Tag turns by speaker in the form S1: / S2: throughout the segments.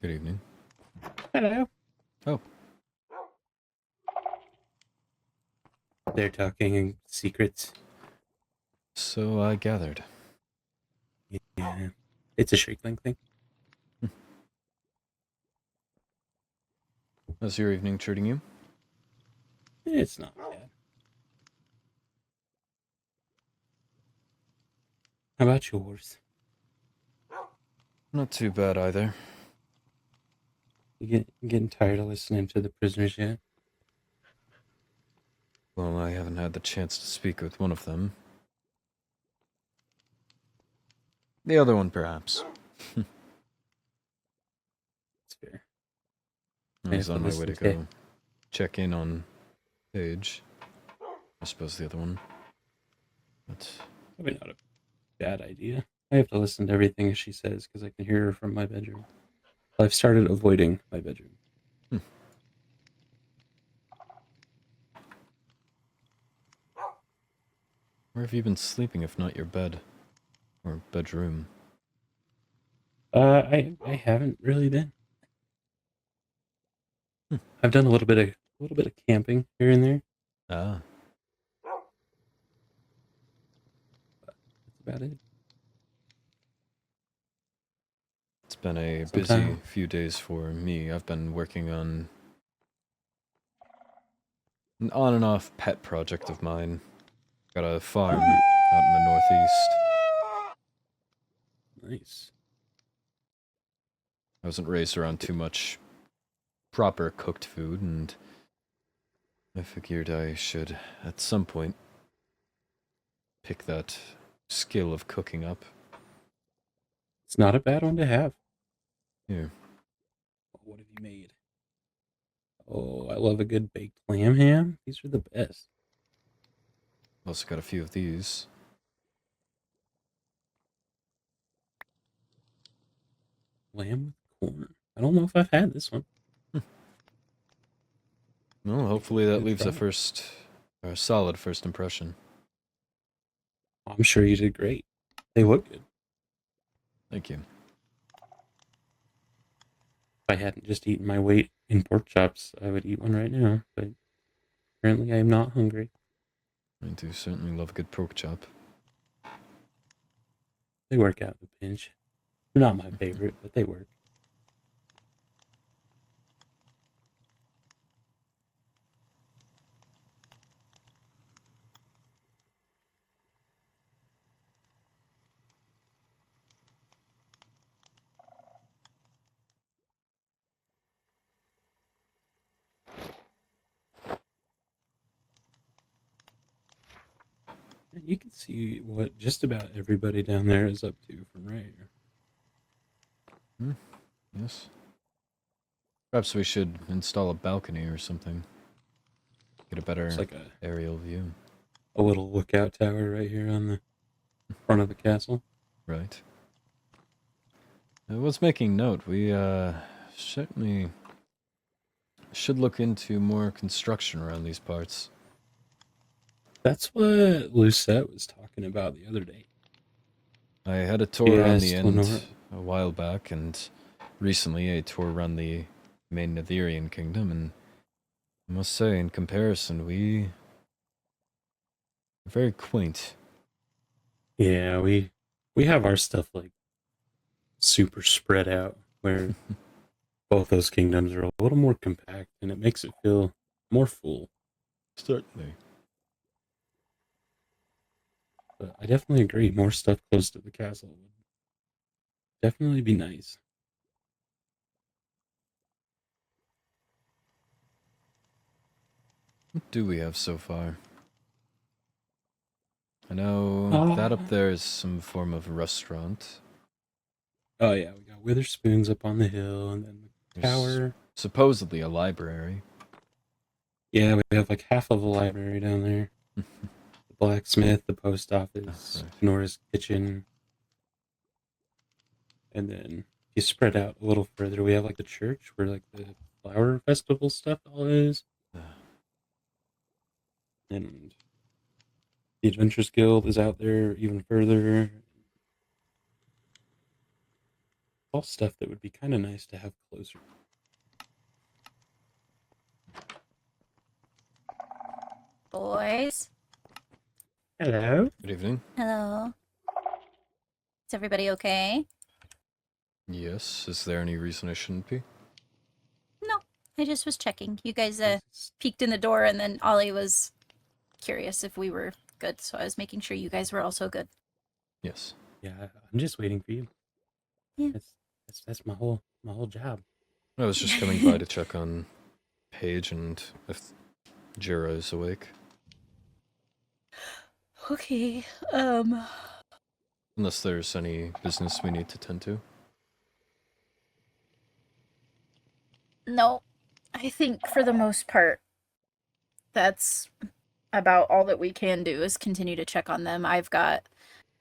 S1: Good evening.
S2: Hello.
S1: Oh,
S2: They're talking secrets.
S1: so I gathered.
S2: Yeah. It's a Shriekling thing.
S1: How's your evening treating you?
S2: It's not bad. How about yours?
S1: Not too bad either.
S2: You getting tired of listening to the prisoners yet?
S1: Well, I haven't had the chance to speak with one of them. The other one, perhaps.
S2: It's fair.
S1: I
S2: I
S1: was
S2: have to
S1: on my way
S2: listen
S1: to
S2: to
S1: go check in on Paige. I suppose the other one. But
S2: probably not a bad idea. I have to listen to everything she says because I can hear her from my bedroom. I've started avoiding my bedroom.
S1: hmm, where have you been sleeping if not your bed? Or bedroom?
S2: I haven't really been.
S1: Hmm.
S2: I've done a little bit of camping here and there.
S1: Ah,
S2: That's about it.
S1: it's been a busy
S2: Sometimes
S1: few days for me. I've been working on an on and off pet project of mine. Got a farm out in the northeast.
S2: nice.
S1: I wasn't raised around too much proper cooked food, and I figured I should, at some point, pick that skill of cooking up.
S2: It's not a bad one to have.
S1: Here,
S2: What have you made? Oh, I love a good baked lamb ham. These are the best.
S1: also got a few of these.
S2: Lamb with corn. I don't know if I've had this one.
S1: Well,
S2: Might give
S1: hopefully
S2: it a
S1: that
S2: good
S1: leaves
S2: try.
S1: a solid first impression.
S2: I'm sure you did great. They look good.
S1: Thank you.
S2: If I hadn't just eaten my weight in pork chops, I would eat one right now. But apparently, I am not hungry.
S1: I do certainly love a good pork chop.
S2: They work out in a pinch. They're not my favorite, but they work. And you can see what just about everybody down there is up to from right here.
S1: Hmm, yes. Perhaps we should install a balcony or something. Get a
S2: It's
S1: better
S2: like
S1: aerial view.
S2: a little lookout tower right here on the front of the castle.
S1: Right. I was making note. We, certainly should look into more construction around these parts.
S2: That's what Lucette was talking about the other day.
S1: I had a
S2: She
S1: tour around the
S2: asked
S1: end
S2: Lenora.
S1: a while back, and recently a tour around the main Enderian Kingdom, and I must say, in comparison, we are very quaint.
S2: Yeah, we have our stuff like super spread out, where both those kingdoms are a little more compact, and it makes it feel more full.
S1: Certainly.
S2: But I definitely agree. More stuff close to the castle would definitely be nice.
S1: What do we have so far? I know that up
S2: Ah,
S1: there is some form of restaurant.
S2: oh yeah, we got Witherspoons up on the hill, and then the
S1: There's
S2: tower.
S1: supposedly a library.
S2: Yeah, we have like half of a library down there. The blacksmith, the post
S1: Oh,
S2: office,
S1: right.
S2: Nora's kitchen, and then you spread out a little further. We have like the church where like the flower festival stuff all is, and the Adventurers Guild is out there even further. all stuff that would be kind of nice to have closer.
S3: Boys.
S2: Hello.
S1: Good evening.
S3: Hello. Is everybody okay?
S1: Yes. Is there any reason I shouldn't be?
S3: No, I just was checking. You guys
S2: This is-
S3: peeked in the door, and then Ollie was curious if we were good, so I was making sure you guys were also good.
S1: Yes.
S2: Yeah, I'm just waiting for you.
S3: Yeah.
S2: That's my whole job.
S1: I was just coming by to check on Paige and if Jira is awake.
S3: Okay.
S1: Unless there's any business we need to tend to.
S3: No. I think for the most part, that's about all that we can do is continue to check on them. I've got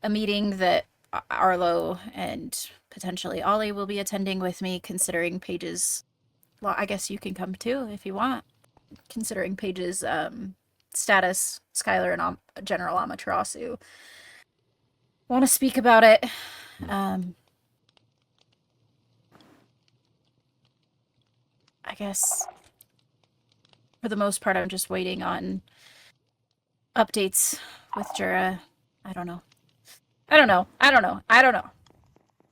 S3: a meeting that Arlo and potentially Ollie will be attending with me, considering Paige's. Well, I guess you can come too if you want. Considering Paige's status, Skylar and General Amaterasu want to speak about it. I guess for the most part, I'm just waiting on updates with Jura. I don't know.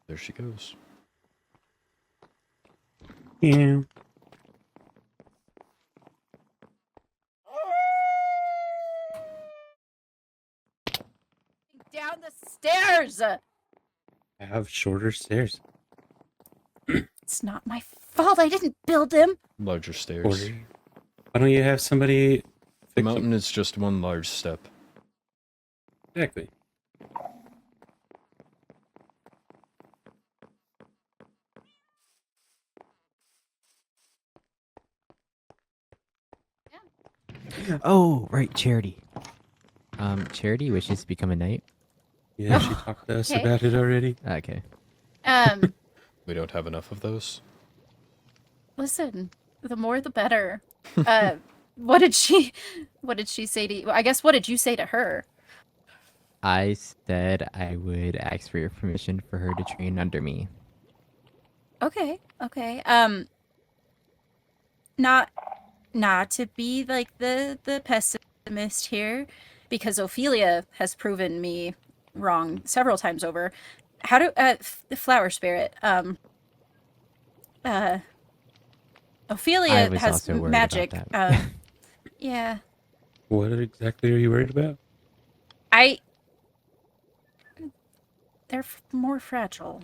S1: There she goes.
S2: Yeah.
S3: Down the stairs!
S2: I have shorter stairs.
S3: It's not my fault. I didn't build him.
S1: Larger stairs.
S2: Shorter. Why don't you have somebody
S1: The
S2: fix
S1: mountain is just one large step.
S2: Exactly.
S4: Oh, right, Charity. Charity wishes to become a knight.
S2: Yeah, she talked to us
S3: Okay.
S2: about it already.
S4: Okay.
S1: We don't have enough of those.
S3: Listen, the more the better. What did she say to you? I guess what did you say to her?
S4: I said I would ask for your permission for her to train under me.
S3: Okay. Not to be like the pessimist here, because Ophelia has proven me wrong several times over. How do the flower spirit Ophelia
S4: I was
S3: has
S4: also worried
S3: magic.
S4: about that.
S3: Yeah.
S2: What exactly are you worried about?
S3: They're more fragile.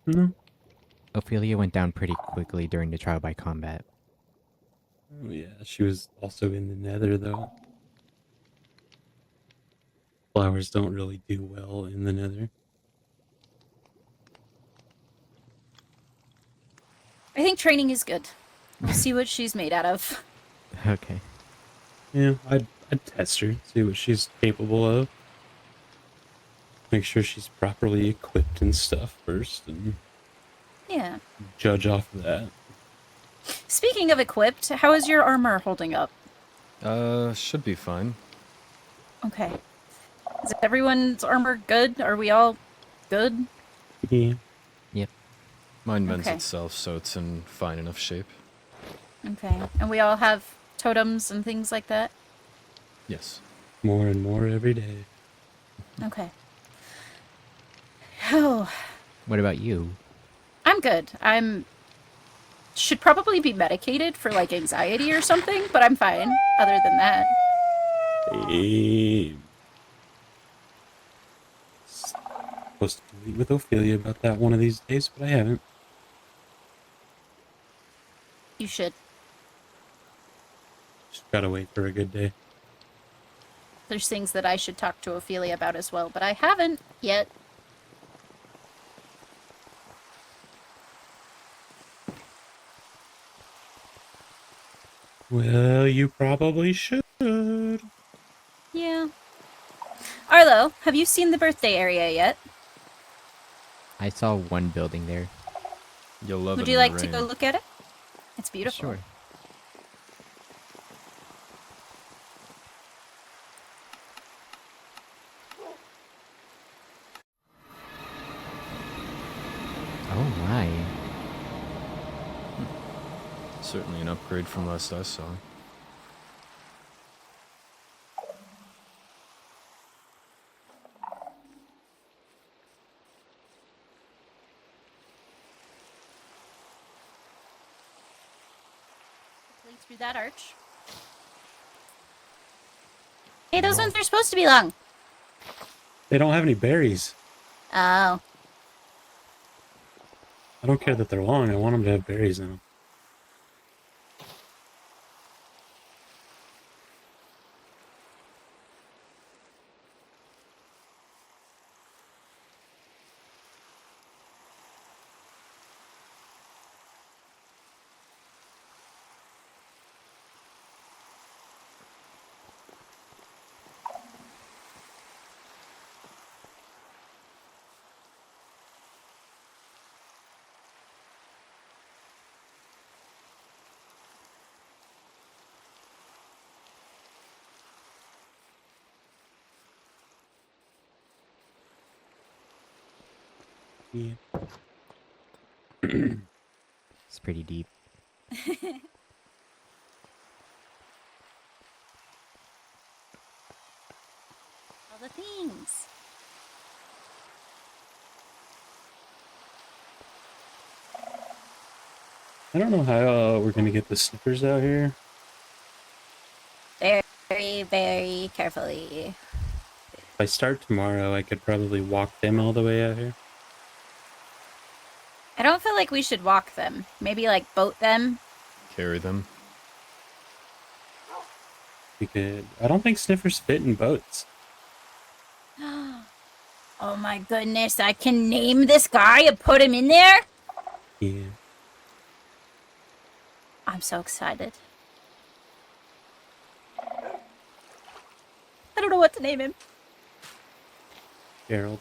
S2: No.
S4: Ophelia went down pretty quickly during the trial by combat.
S2: Oh, yeah, she was also in the nether, though. Flowers don't really do well in the nether.
S3: I think training is good. We'll see what she's made out of.
S4: Okay.
S2: Yeah, I'd test her, see what she's capable of. Make sure she's properly equipped and stuff first, and
S3: Yeah.
S2: judge off of that.
S3: Speaking of equipped, how is your armor holding up?
S1: Should be fine.
S3: Okay. Is everyone's armor good? Are we all good?
S2: Yeah.
S1: Mine mends
S3: Okay.
S1: itself, so it's in fine enough shape.
S3: Okay. And we all have totems and things like that?
S1: Yes.
S2: More and more every day.
S3: Okay. Oh,
S4: What about you?
S3: I'm good. Should probably be medicated for like anxiety or something, but I'm fine other than that.
S2: Hey. Supposed to meet with Ophelia about that one of these days, but I haven't.
S3: You should.
S2: Just gotta wait for a good day.
S3: There's things that I should talk to Ophelia about as well, but I haven't yet.
S2: Well, you probably should.
S3: Yeah. Arlo, have you seen the birthday area yet?
S4: I saw one building there.
S1: You'll love
S3: Would
S1: it
S3: you
S1: in the
S3: like to go
S1: rain.
S3: look at it? It's beautiful.
S4: Sure.
S1: Certainly an upgrade from last I saw.
S3: Lead through that arch. Hey, those ones are supposed to be long.
S2: They don't have any berries.
S3: Oh.
S2: I don't care that they're long. I want them to have berries in them. Yeah.
S4: It's pretty deep.
S3: All the things.
S2: I don't know how we're gonna get the snippers out here.
S3: Very, very carefully.
S2: If I start tomorrow, I could probably walk them all the way out here.
S3: I don't feel like we should walk them. Maybe like boat them.
S1: Carry them.
S2: We could. I don't think sniffers fit in boats.
S3: Oh my goodness, I can name this guy and put him in there?
S2: Yeah.
S3: I'm so excited. I don't know what to name him.
S2: Gerald.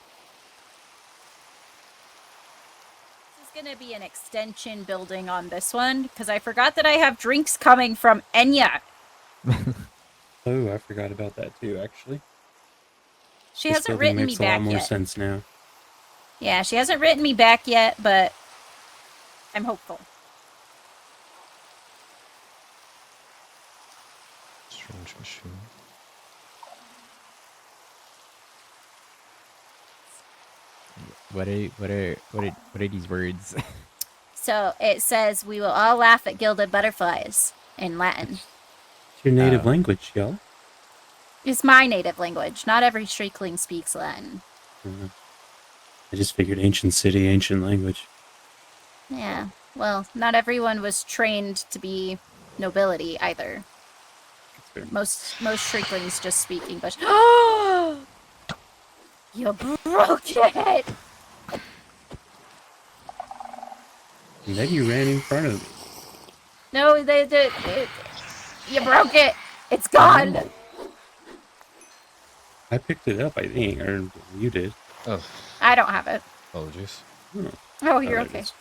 S3: This is gonna be an extension building on this one, because I forgot that I have drinks coming from Enya.
S2: Oh, I forgot about that too, actually.
S3: She
S2: This
S3: hasn't
S2: building
S3: written me
S2: makes a lot
S3: back
S2: more
S3: yet.
S2: sense now.
S3: Yeah, she hasn't written me back yet, but I'm hopeful.
S1: Strange machine.
S4: What are these words?
S3: So it says, "We will all laugh at gilded butterflies" in Latin.
S2: It's your native
S4: Oh.
S2: language, y'all.
S3: It's my native language. Not every Shriekeling speaks Latin.
S2: I just figured ancient city, ancient language.
S3: Yeah. Well, not everyone was trained to be nobility either.
S2: That's fair.
S3: Most Shrieklings just speak English. Oh! You broke it!
S2: And then you ran in front of me.
S3: No, you broke it. It's gone.
S2: I picked it up, I think, or you did.
S1: Oh,
S3: I don't have it.
S1: apologies.
S2: Oh,
S3: Oh, you're
S2: there it
S3: okay.
S2: is.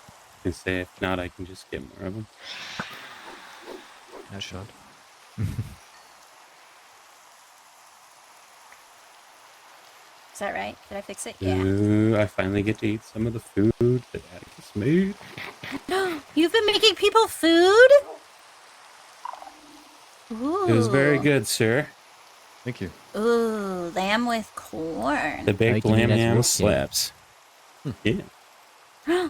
S2: I can say if not, I can just get more of them.
S1: Headshot.
S3: Is that right? Did I fix it? Yeah.
S2: Ooh, I finally get to eat some of the food that Atticus made.
S3: You've been making people food? Ooh.
S2: It was very good, sir.
S1: Thank you.
S3: Ooh, lamb with corn.
S2: The baked
S4: you mean
S2: lamb
S4: that's
S2: ham
S4: wolf
S2: slaps. Yeah.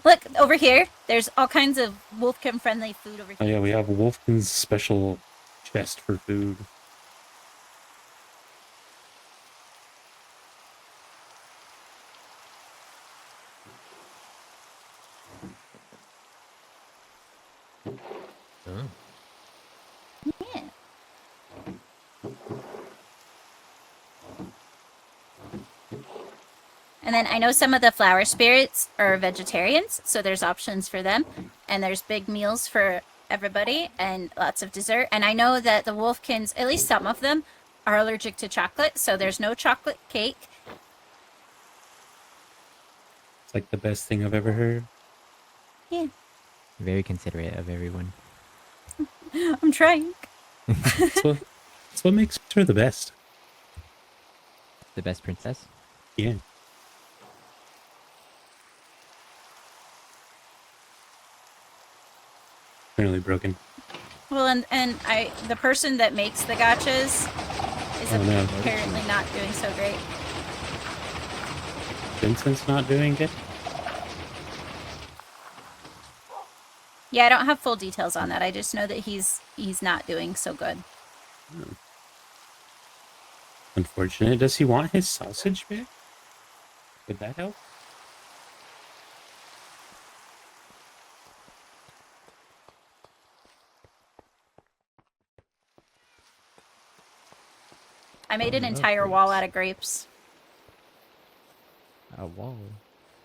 S3: Look, over here. There's all kinds of Wolfkin friendly food over
S2: Oh
S3: here.
S2: yeah, we have Wolfkin's special chest for food.
S1: Oh.
S3: Yeah. And then I know some of the flower spirits are vegetarians, so there's options for them. And there's big meals for everybody and lots of dessert. And I know that the Wolfkins, at least some of them, are allergic to chocolate, so there's no chocolate cake.
S2: It's like the best thing I've ever heard.
S3: Yeah,
S4: Very considerate of everyone.
S3: I'm trying.
S2: That's what makes her the best.
S4: The best princess.
S2: Yeah. Apparently broken.
S3: Well, and the person that makes the gotchas is
S2: Oh, no.
S3: apparently not doing so great.
S2: Vincent's not doing it?
S3: Yeah, I don't have full details on that. I just know that he's not doing so good.
S2: Oh. Unfortunate. Does he want his sausage back? Would that help?
S3: I made an
S1: I love
S3: entire wall
S1: grapes.
S3: out of grapes.
S4: A wall.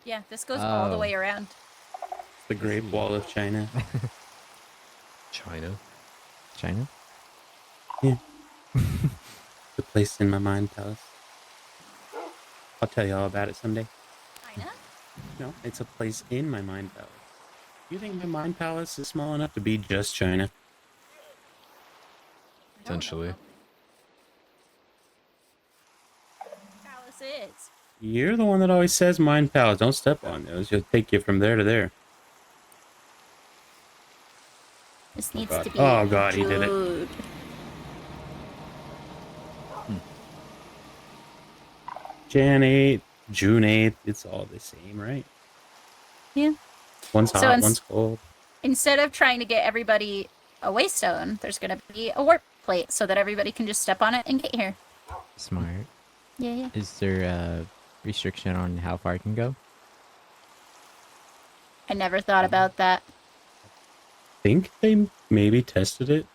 S3: Yeah, this goes all the
S1: Oh.
S3: way around.
S2: The Great Wall of China.
S1: China.
S4: China?
S2: Yeah. The place in my mind palace. I'll tell you all about it someday.
S3: China?
S2: No, it's a place in my mind palace. You think my mind palace is small enough to be just China?
S1: Potentially.
S3: Palace is.
S2: You're the one that always says mind palace. Don't step on those. You'll take you from there to there.
S3: This needs
S2: God.
S3: to be
S2: Oh, God, he did it.
S3: good.
S2: Jan 8th, June 8th, it's all the same, right?
S3: Yeah.
S2: One's
S3: So
S2: hot, one's cold.
S3: Instead of trying to get everybody a waystone, there's going to be a warp plate so that everybody can just step on it and get here.
S4: Smart.
S3: Yeah.
S4: Is there a restriction on how far it can go?
S3: I never thought about that.
S2: I think they maybe tested it.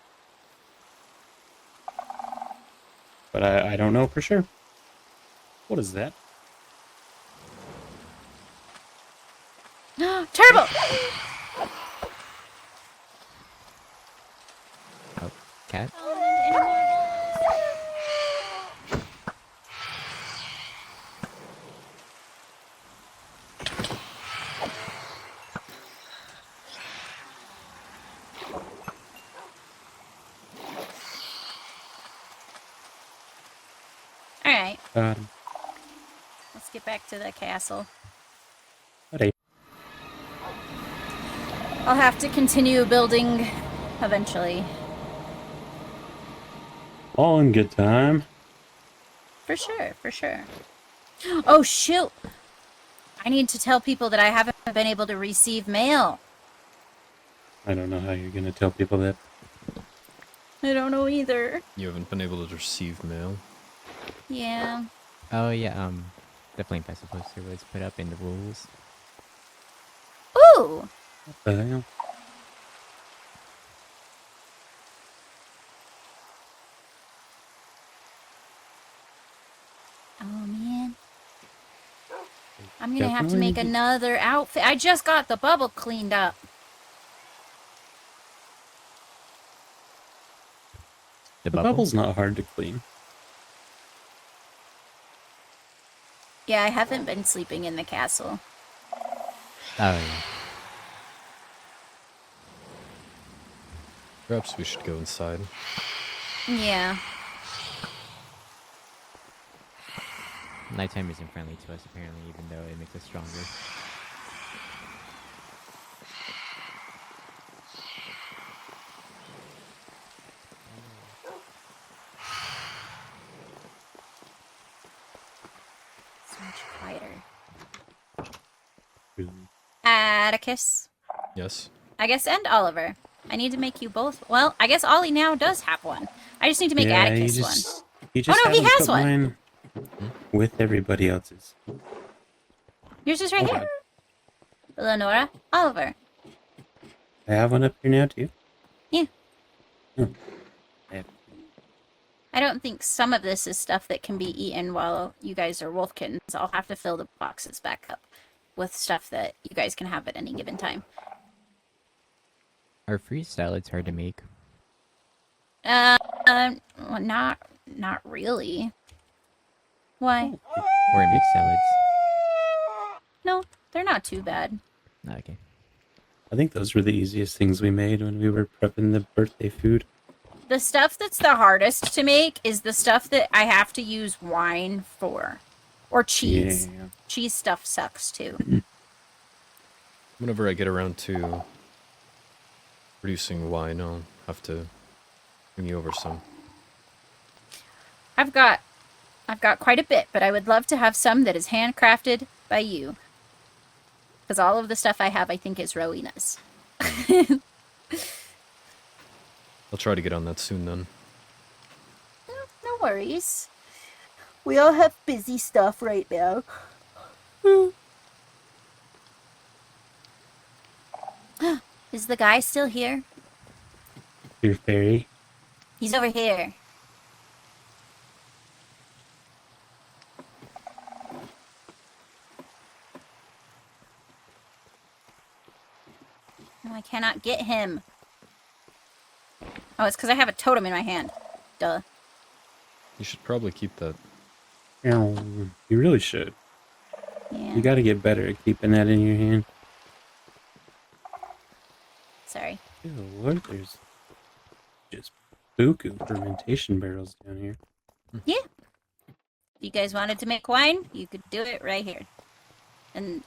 S2: But I don't know for sure. What is that?
S3: Turbo!
S4: Oh, cat?
S3: Alright,
S2: God.
S3: let's get back to the castle.
S2: Alright.
S3: I'll have to continue building eventually.
S2: All in good time.
S3: For sure, for sure. Oh, shoot! I need to tell people that I haven't been able to receive mail.
S2: I don't know how you're gonna tell people that.
S3: I don't know either.
S1: You haven't been able to receive mail.
S3: Yeah.
S4: Oh, yeah, the flame festival poster was put up in the rules.
S3: Ooh!
S2: What the hell?
S3: Oh, man. I'm gonna have to
S2: Definitely
S3: make
S2: need to-
S3: another outfit. I just got the bubble cleaned up.
S4: The
S2: The
S4: bubble?
S2: bubble's not hard to clean.
S3: Yeah, I haven't been sleeping in the castle.
S4: Oh, yeah.
S1: Perhaps we should go inside.
S3: Yeah.
S4: Nighttime isn't friendly to us, apparently, even though it makes us stronger.
S3: So much quieter.
S2: Really.
S3: Atticus.
S1: Yes?
S3: I guess, and Oliver. I need to make you both. Well, I guess Ollie now does have one. I just need to make
S2: Yeah,
S3: Atticus one.
S2: you just
S3: Oh, no, he
S2: haven't
S3: has
S2: put
S3: one.
S2: mine with everybody else's.
S3: Yours is right
S2: Oh,
S3: here.
S2: God.
S3: Lenora, Oliver.
S2: I have one up here now, too.
S3: Yeah.
S2: Oh. I have-
S3: I don't think some of this is stuff that can be eaten while you guys are wolfkins. I'll have to fill the boxes back up with stuff that you guys can have at any given time.
S4: Are fruit salads hard to make?
S3: Well, not really. Why?
S4: Or mixed salads?
S3: No, they're not too bad.
S4: Oh, okay.
S2: I think those were the easiest things we made when we were prepping the birthday food.
S3: The stuff that's the hardest to make is the stuff that I have to use wine for. Or cheese.
S2: Yeah.
S3: Cheese stuff sucks too.
S1: Whenever I get around to producing wine, I'll have to bring you over some.
S3: I've got quite a bit, but I would love to have some that is handcrafted by you. Because all of the stuff I have, I think, is Rowena's.
S1: I'll try to get on that soon then.
S3: No worries. We all have busy stuff right now. Is the guy still here?
S2: Your fairy.
S3: He's over here. No, I cannot get him. Oh, it's because I have a totem in my hand. Duh.
S1: You should probably keep that.
S2: You really should.
S3: Yeah.
S2: You got to get better at keeping that in your hand.
S3: Sorry.
S2: Ew, Lord, there's just buku fermentation barrels down here.
S3: Yeah. If you guys wanted to make wine, you could do it right here. And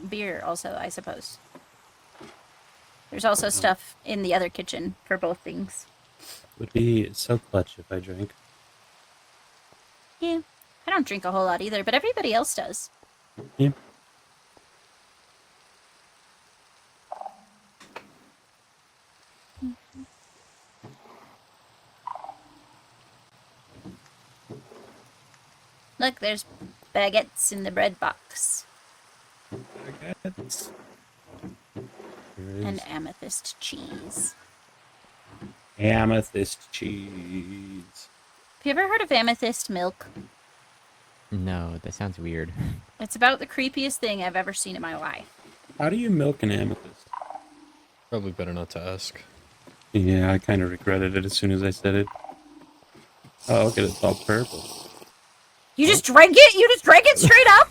S3: beer also, I suppose. There's also stuff in the other kitchen for both things.
S2: Would be so clutch if I drank.
S3: Yeah. I don't drink a whole lot either, but everybody else does.
S2: Yeah.
S3: Look, there's baguettes in the bread box.
S2: Baguettes. There is
S3: And amethyst cheese.
S2: amethyst cheese.
S3: Have you ever heard of amethyst milk?
S4: No, that sounds weird.
S3: It's about the creepiest thing I've ever seen in my life.
S2: How do you milk an amethyst?
S1: Probably better not to ask.
S2: Yeah, I kind of regretted it as soon as I said it. Oh, look at it, it's all purple.
S3: You just drank it? You just drank it straight up?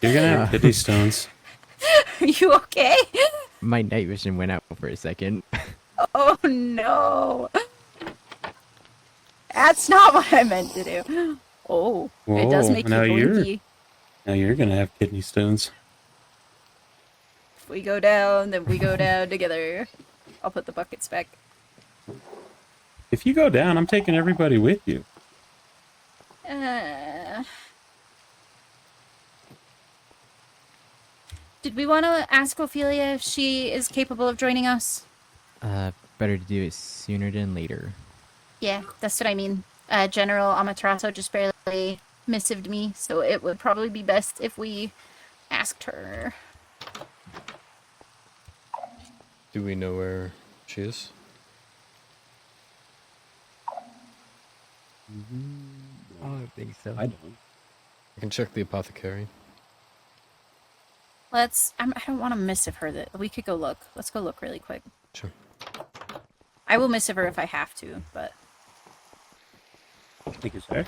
S2: You're gonna have kidney stones.
S3: Are you okay?
S4: My night vision went out for a second.
S3: Oh no. That's not what I meant to do. Oh, it does
S2: Whoa,
S3: make you
S2: now
S3: blinky.
S2: Now you're gonna have kidney stones.
S3: If we go down, then we go down together. I'll put the buckets back.
S2: If you go down, I'm taking everybody with you.
S3: Did we want to ask Ophelia if she is capable of joining us?
S4: Better to do it sooner than later.
S3: Yeah, that's what I mean. General Amaterasu just barely missived me, so it would probably be best if we asked her.
S1: Do we know where she is?
S4: I don't think so.
S2: I don't.
S1: I can check the apothecary.
S3: I don't want to missive her. That we could go look. Let's go look really quick.
S1: Sure.
S3: I will missive her if I have to, but
S2: Thank you, sir.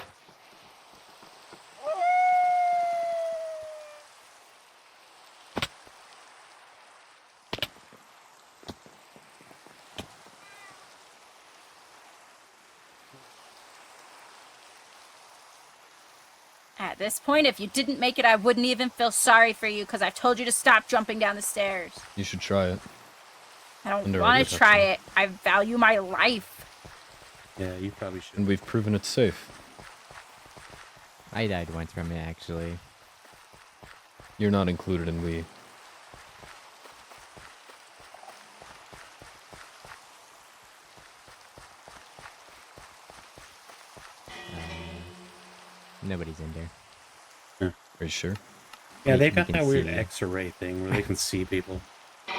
S3: at this point, if you didn't make it, I wouldn't even feel sorry for you because I told you to stop jumping down the stairs.
S1: You should try it.
S3: I don't
S1: Under
S3: want
S1: our
S3: to try
S1: protection.
S3: it. I value my life.
S2: Yeah, you probably should.
S1: And we've proven it's safe.
S4: I died once from it, actually.
S1: You're not included in we.
S4: Nobody's in there.
S1: Are you sure?
S2: Yeah,
S4: You
S2: they've got
S4: can
S2: that weird
S4: see.
S2: X-ray thing where they can see people.
S3: You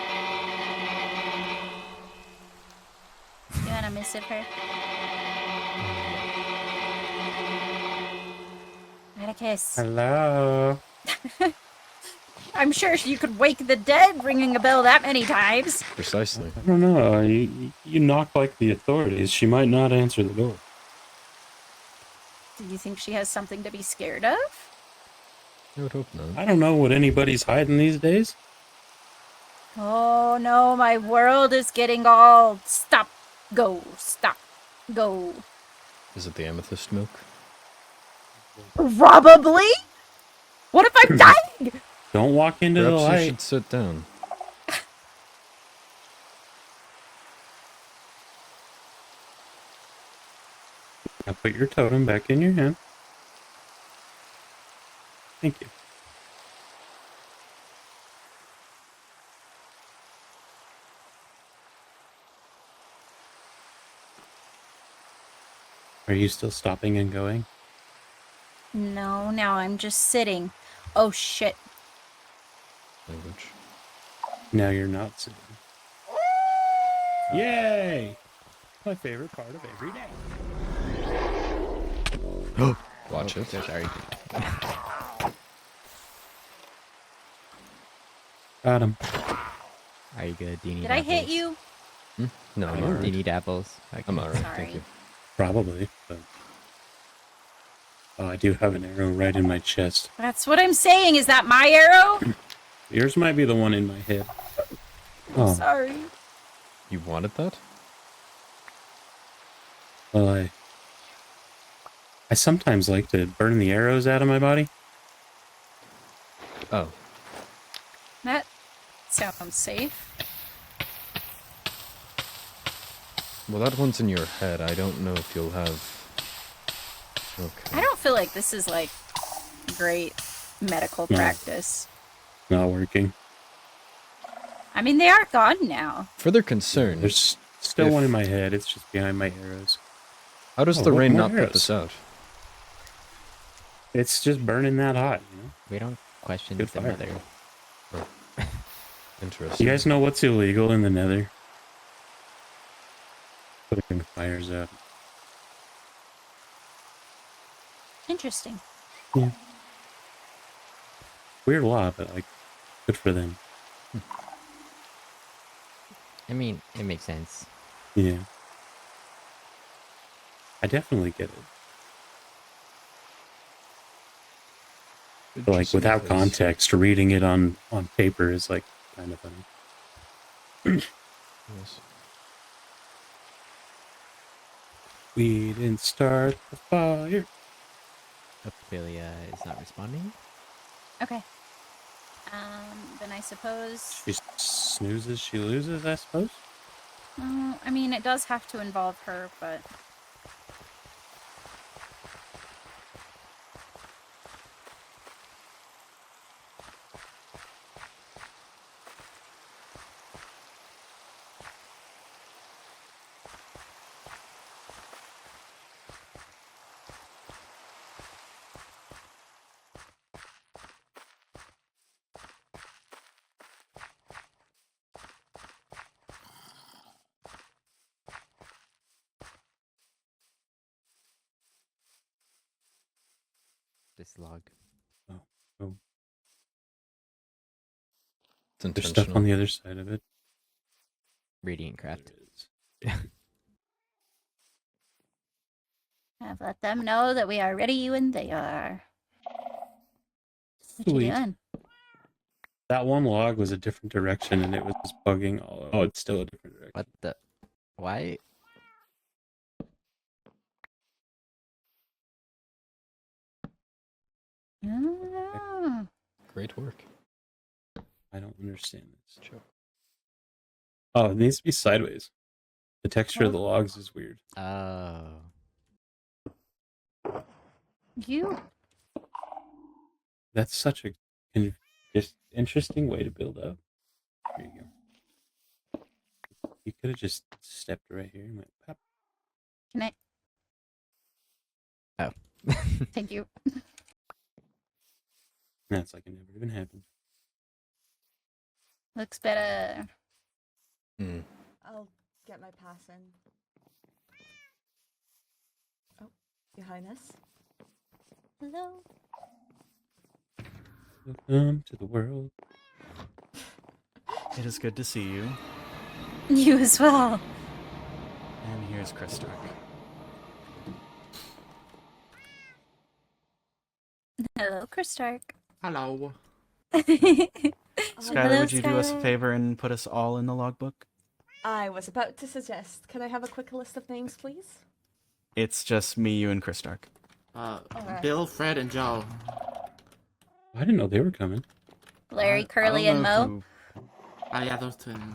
S3: want to missive her? Not a kiss.
S2: Hello.
S3: I'm sure you could wake the dead ringing a bell that many times.
S1: Precisely.
S2: I don't know. You knock like the authorities. She might not answer the door.
S3: Do you think she has something to be scared of?
S1: I would hope not.
S2: I don't know what anybody's hiding these days.
S3: Oh no, my world is getting all stop, go, stop, go.
S1: Is it the amethyst milk?
S3: Probably? What if I'm dying?
S2: Don't walk into the
S1: Perhaps you
S2: light.
S1: should sit down.
S2: Now put your totem back in your hand. Thank you. Are you still stopping and going?
S3: No, now I'm just sitting. Oh shit.
S1: Language.
S2: Now you're not sitting. Yay! My favorite part of every day.
S1: Watch
S4: Oh,
S1: it.
S4: so sorry.
S2: Got him.
S4: Are you good? Do you need
S3: Did I hit
S4: apples?
S3: you?
S1: No, I'm
S2: Alright.
S1: alright.
S4: Do you need apples? Okay.
S1: I'm alright,
S3: Sorry.
S1: thank you.
S2: Probably, but... Oh, I do have an arrow right in my chest.
S3: That's what I'm saying. Is that my arrow?
S2: Yours might be the one in my head.
S3: I'm
S2: Oh,
S3: sorry.
S1: You wanted that?
S2: well, I sometimes like to burn the arrows out of my body.
S1: Oh,
S3: That sounds safe.
S1: well, that one's in your head. I don't know if you'll have... Okay.
S3: I don't feel like this is like great medical
S2: No.
S3: practice.
S2: Not working.
S3: I mean, they are gone now.
S1: Further concern,
S2: There's still
S1: If-
S2: one in my head. It's just behind my arrows.
S1: how does
S2: Oh,
S1: the
S2: what
S1: rain
S2: more
S1: not put
S2: arrows?
S1: this out?
S2: It's just burning that hot, you know?
S4: We don't question
S2: Good
S4: the
S2: fire.
S4: mother.
S1: Interesting.
S2: You guys know what's illegal in the Nether? Putting fires out.
S3: Interesting.
S2: Weird law, but like, good for them.
S4: I mean, it makes sense.
S2: Yeah. I definitely get it. But like,
S1: Interesting
S2: without
S1: case.
S2: context, reading it on paper is like kind of funny.
S1: Yes.
S2: We didn't start the fire.
S4: Ophelia is not responding.
S3: Okay. Then I suppose.
S2: She snoozes, she loses, I suppose.
S3: I mean, it does have to involve her, but
S4: This log.
S2: Oh,
S1: It's
S2: there's
S1: intentional.
S2: stuff on the other side of it.
S4: Radiant craft.
S2: There it is.
S3: I've let them know that we are ready when they are. What you
S2: Sweet.
S3: doing?
S2: That one log was a different direction and it was bugging all. Oh, it's still a different direction.
S4: What the? Why?
S3: Oh.
S1: Great work.
S2: I don't understand this. Oh, it needs to be sideways. The texture of the logs is weird.
S4: Oh.
S3: You.
S2: That's such a just interesting way to build up. There you go. You could have just stepped right here and went pop.
S3: Can I?
S4: Oh.
S3: Thank you.
S2: That's like it never even happened.
S3: Looks better.
S1: Hmm.
S5: I'll get my pass in. Oh, Your Highness.
S3: Hello.
S2: Welcome to the world.
S6: It is good to see you.
S3: You as well.
S6: And here's Chris Stark.
S3: Hello, Chris Stark.
S7: Hello.
S6: Skylar,
S3: Hello,
S6: would you do us a
S3: Skylar.
S6: favor and put us all in the logbook?
S5: I was about to suggest, can I have a quick list of names, please?
S6: It's just me, you, and Chris Stark.
S5: Alright.
S7: Bill, Fred, and Joe.
S2: I didn't know they were coming.
S3: Larry,
S6: I
S3: Curly,
S6: don't
S3: and
S6: know
S3: Mo.
S7: Ah, yeah, those two.
S6: I don't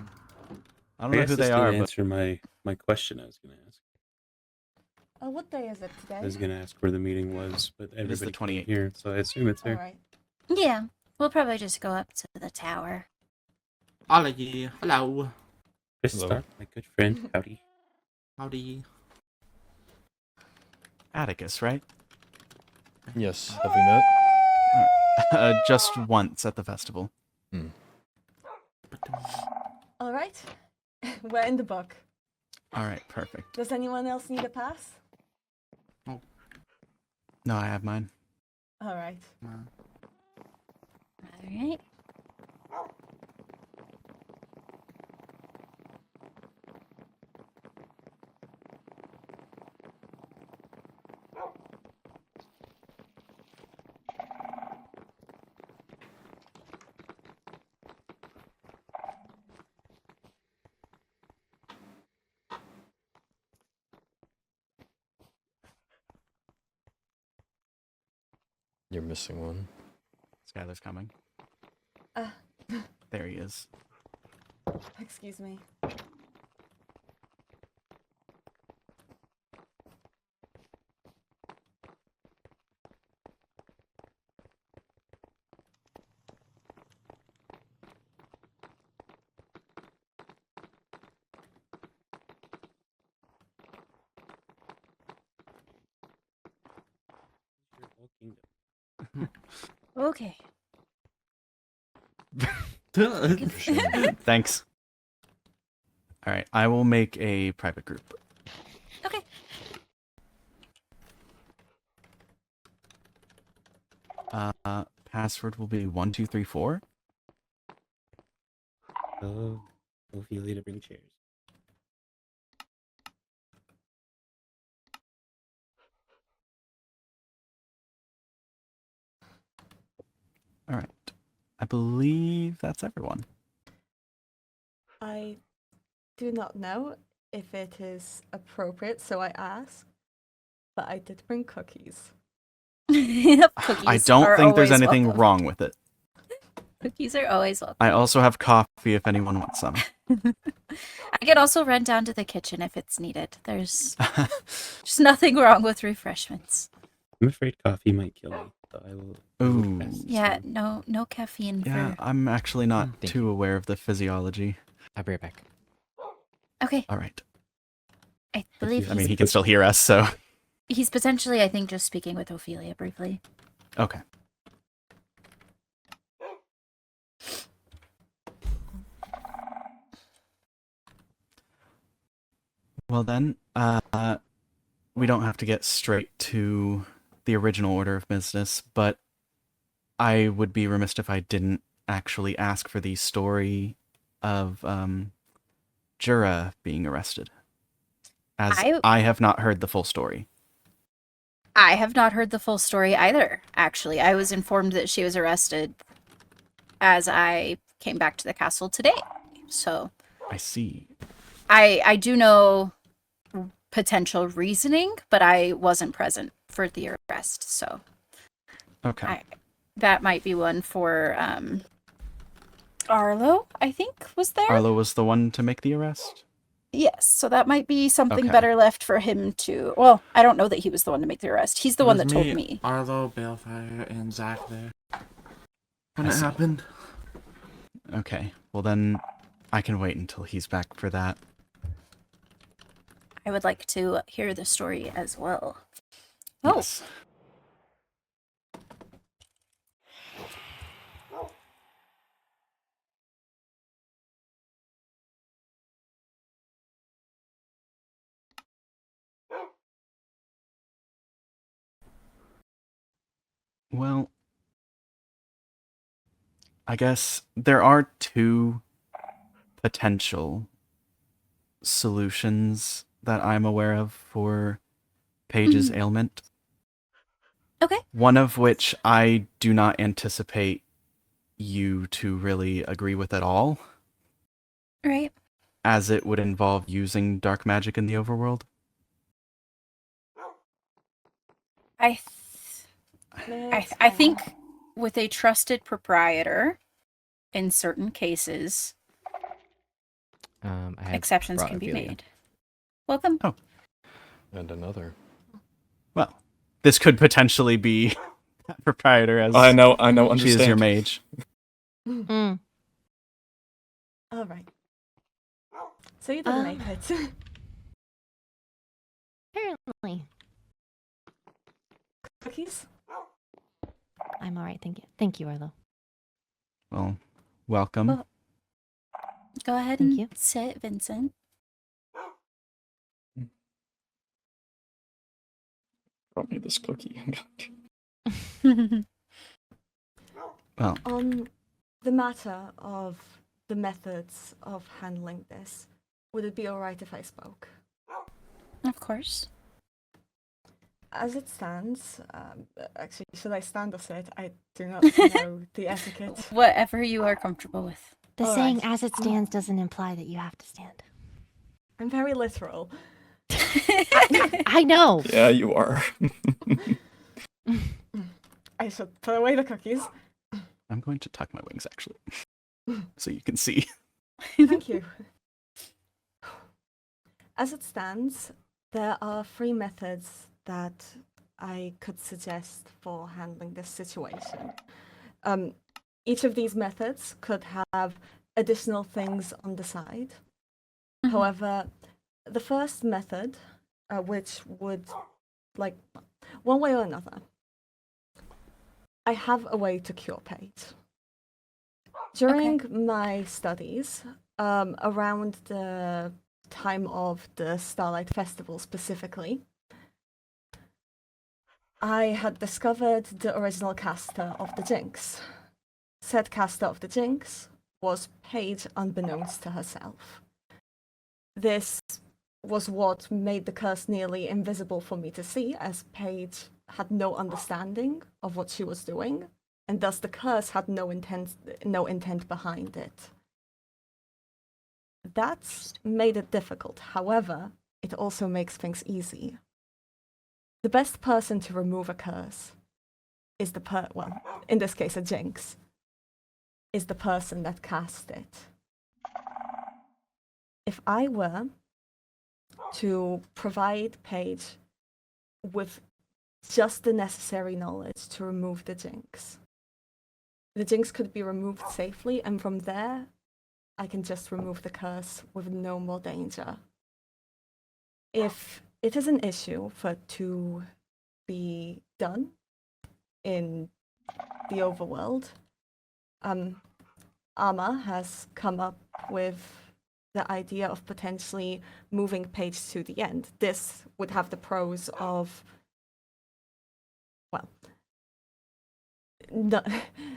S2: I
S6: know
S2: guess
S6: who
S2: this
S6: they
S2: didn't
S6: are, but
S2: answer my question I was going to ask.
S5: Oh, what day is it today?
S2: I was gonna ask where the meeting was, but
S6: is the
S2: everybody
S6: 28th.
S2: here, so I assume it's here.
S5: Alright.
S3: Yeah, we'll probably just go up to the tower.
S7: Ollie, hello.
S2: Krista, my good friend, howdy.
S7: Howdy.
S6: Atticus, right?
S1: Yes, have we met?
S6: Just once at the festival.
S5: Alright. We're in the book.
S6: All right, perfect.
S5: Does anyone else need a pass?
S6: No, I have mine.
S5: Alright.
S3: Alright.
S1: You're missing one.
S6: Skylar's coming.
S5: Uh,
S6: There he is.
S5: excuse me.
S3: Okay.
S6: Thanks. All right, I will make a private group.
S3: Okay.
S6: Password will be 1234.
S2: Oh, Ophelia to bring chairs.
S6: All right. I believe that's everyone.
S5: I do not know if it is appropriate, so I ask. But I did bring cookies.
S3: Cookies
S6: I don't
S3: are
S6: think there's
S3: always
S6: anything
S3: welcome.
S6: wrong with it.
S3: Cookies are always welcome.
S6: I also have coffee if anyone wants some.
S3: I can also run down to the kitchen if it's needed. There's just nothing wrong with refreshments.
S2: I'm afraid coffee might kill me, so I will
S6: Ooh.
S2: pass this
S3: Yeah,
S2: on.
S3: no caffeine
S6: Yeah,
S3: for.
S6: I'm actually not
S4: Thank
S6: too aware of the physiology.
S4: I'll be right back.
S3: Okay,
S6: All right.
S3: I believe
S6: I mean,
S3: he's,
S6: he can still hear us, so.
S3: he's potentially, I think, just speaking with Ophelia briefly.
S6: Okay. Well then, we don't have to get straight to the original order of business, but I would be remiss if I didn't actually ask for the story of Jura being arrested, as I have not heard the full story.
S3: I have not heard the full story either, actually. I was informed that she was arrested as I came back to the castle today. So
S6: I see.
S3: I do know potential reasoning, but I wasn't present for the arrest. So
S6: Okay.
S3: that might be one for Arlo, I think, was there.
S6: Arlo was the one to make the arrest?
S3: Yes, so that might be something
S6: Okay.
S3: better left for him to. Well, I don't know that he was the one to make the arrest. He's the one that told me.
S7: Arlo, Balefire, and Zach there. When
S6: I
S7: it
S6: see.
S7: happened.
S6: Okay. Well then, I can wait until he's back for that.
S3: I would like to hear the story as well. Oh,
S6: Yes. Well, I guess there are two potential solutions that I'm aware of for Paige's ailment.
S3: okay.
S6: One of which I do not anticipate you to really agree with at all,
S3: Right.
S6: as it would involve using dark magic in the overworld.
S3: I think with a trusted proprietor, in certain cases,
S4: I have
S3: exceptions
S4: brought
S3: can be
S4: Ophelia.
S3: made. Welcome.
S6: Oh.
S1: And another.
S6: this could potentially be proprietor as
S7: I know,
S6: she is your
S7: understand.
S6: mage.
S8: Mm.
S5: All right. So you didn't make it.
S8: Apparently.
S5: Cookies?
S8: I'm alright, thank you. Thank you, Arlo.
S6: Well, welcome.
S3: Well, go ahead
S8: Thank
S3: and
S8: you.
S3: sit, Vincent.
S7: Brought me this cookie.
S6: Well,
S5: On the matter of the methods of handling this, would it be alright if I spoke?
S3: Of course.
S5: As it stands, actually, should I stand or sit? I do not know the etiquette.
S3: Whatever you are comfortable with.
S8: The
S5: All
S8: saying
S5: right.
S8: as it stands doesn't imply that you have to stand.
S5: I'm very literal.
S8: I know.
S7: Yeah, you are.
S5: I should put away the cookies.
S6: I'm going to tuck my wings actually, so you can see.
S5: Thank you. As it stands, there are 3 methods that I could suggest for handling this situation. Each of these methods could have additional things on the side. However, the first method, which would, like, one way or another, I have a way to cure Paige. During my studies, around the time of the Starlight Festival specifically, I had discovered the original caster of the Jinx. Said caster of the Jinx was Paige unbeknownst to herself. This was what made the curse nearly invisible for me to see, as Paige had no understanding of what she was doing, and thus the curse had no intent behind it. That's made it difficult. However, it also makes things easy. The best person to remove a curse is well, in this case a jinx, is the person that cast it. If I were to provide Paige with just the necessary knowledge to remove the jinx could be removed safely, and from there, I can just remove the curse with no more danger. If it is an issue for it to be done in the overworld, Ama has come up with the idea of potentially moving Paige to the end. This would have the pros of, well,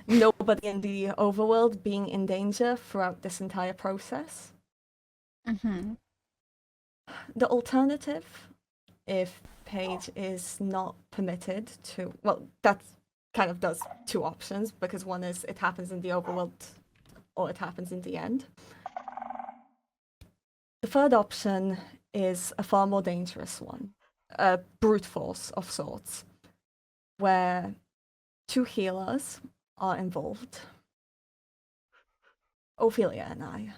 S5: nobody in the overworld being in danger throughout this entire process. The alternative, if Paige is not permitted to, well, that kind of does 2 options, because one is it happens in the overworld or it happens in the end. The third option is a far more dangerous one, a brute force of sorts, where 2 healers are involved, Ophelia and I.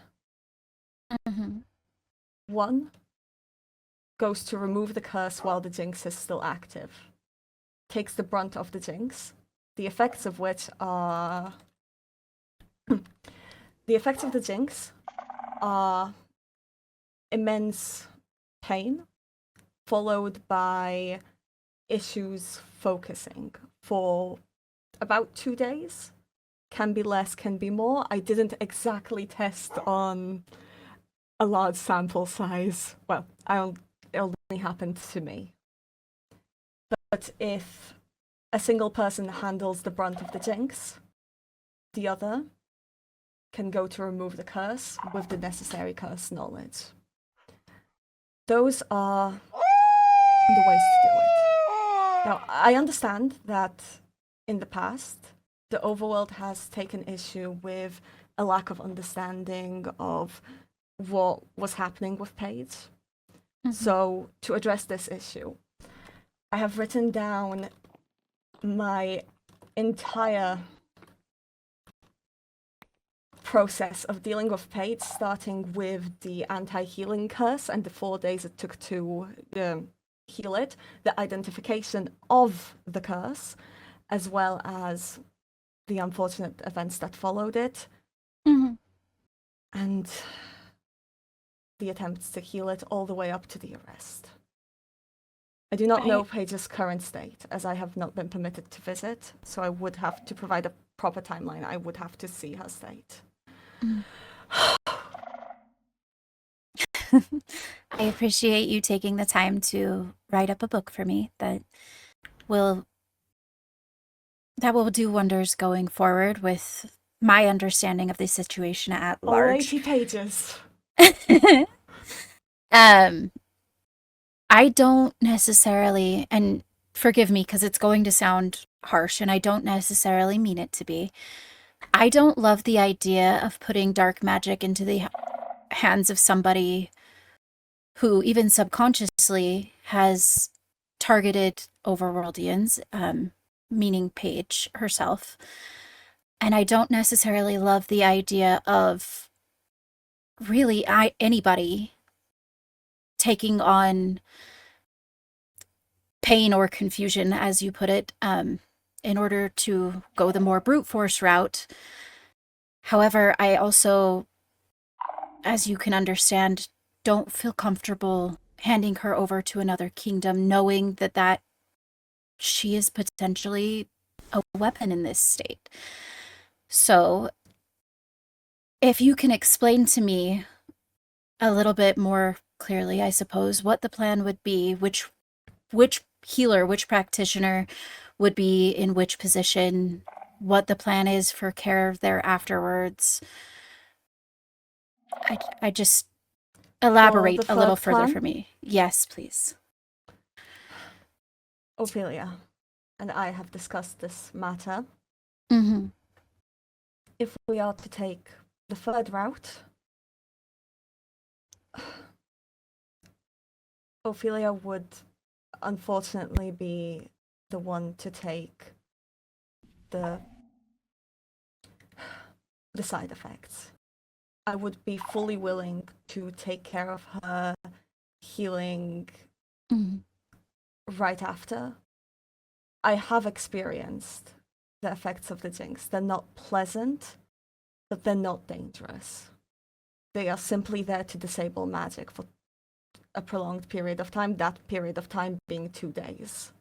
S5: One goes to remove the curse while the jinx is still active, takes the brunt of the jinx, the effects of which are... the effects of the jinx are immense pain, followed by issues focusing for about 2 days. Can be less, can be more. I didn't exactly test on a large sample size. Well, it only happened to me. But if a single person handles the brunt of the jinx, the other can go to remove the curse with the necessary curse knowledge. Those are the ways to do it. Now, I understand that in the past, the overworld has taken issue with a lack of understanding of what was happening with Paige. So, to address this issue, I have written down my entire process of dealing with Paige, starting with the anti-healing curse and the 4 days it took to heal it, the identification of the curse, as well as the unfortunate events that followed it, and the attempts to heal it all the way up to the arrest. I do not know Paige's current state, as I have not been permitted to visit, so I would have to provide a proper timeline. I would have to see her state.
S3: I appreciate you taking the time to write up a book for me that will do wonders going forward with my understanding of the situation at
S5: All
S3: large.
S5: 80 pages.
S3: I don't necessarily, and forgive me because it's going to sound harsh, and I don't necessarily mean it to be. I don't love the idea of putting dark magic into the hands of somebody who, even subconsciously, has targeted Overworldians, meaning Paige herself. And I don't necessarily love the idea of really anybody taking on pain or confusion, as you put it, in order to go the more brute force route. However, I also, as you can understand, don't feel comfortable handing her over to another kingdom, knowing that she is potentially a weapon in this state. So, if you can explain to me a little bit more clearly, I suppose, what the plan would be, which healer, which practitioner would be in which position, what the plan is for care there afterwards. I just elaborate a little further for me. Yes, please.
S5: Ophelia and I have discussed this matter.
S3: Mm-hmm.
S5: If we are to take the third route, Ophelia would unfortunately be the one to take the side effects. I would be fully willing to take care of her healing right after. I have experienced the effects of the jinx. They're not pleasant, but they're not dangerous. They are simply there to disable magic for a prolonged period of time, that period of time being 2 days.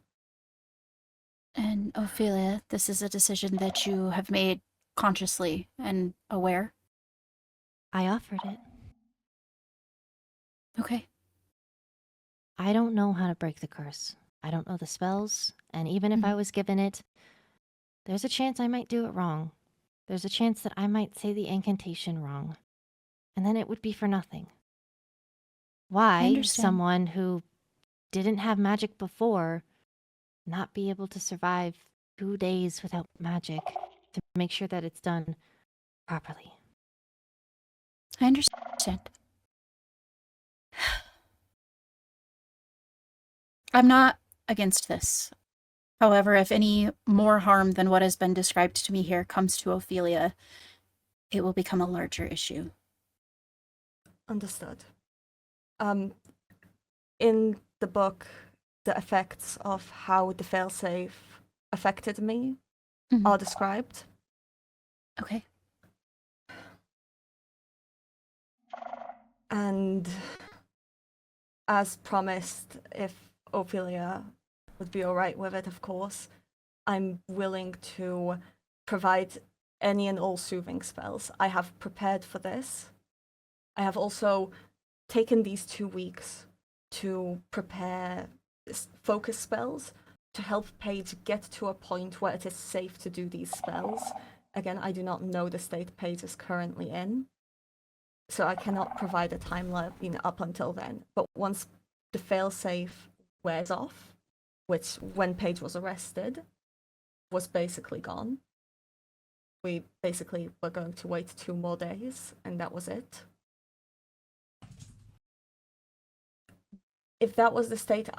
S3: And Ophelia, this is a decision that you have made consciously and aware?
S8: I offered it.
S3: Okay.
S8: I don't know how to break the curse. I don't know the spells, and even if I was given it, there's a chance I might do it wrong. There's a chance that I might say the incantation wrong, and then it would be for nothing. Why someone who didn't have magic before not be able to survive 2 days without magic to make sure that it's done properly?
S3: I understand. I'm not against this. However, if any more harm than what has been described to me here comes to Ophelia, it will become a larger issue.
S5: Understood. In the book, the effects of how the failsafe affected me are described.
S3: Okay.
S5: And as promised, if Ophelia would be alright with it, of course, I'm willing to provide any and all soothing spells. I have prepared for this. I have also taken these 2 weeks to prepare focus spells to help Paige get to a point where it is safe to do these spells. Again, I do not know the state Paige is currently in, so I cannot provide a timeline up until then. But once the failsafe wears off, which when Paige was arrested, was basically gone. We basically were going to wait 2 more days, and that was it. If that was the state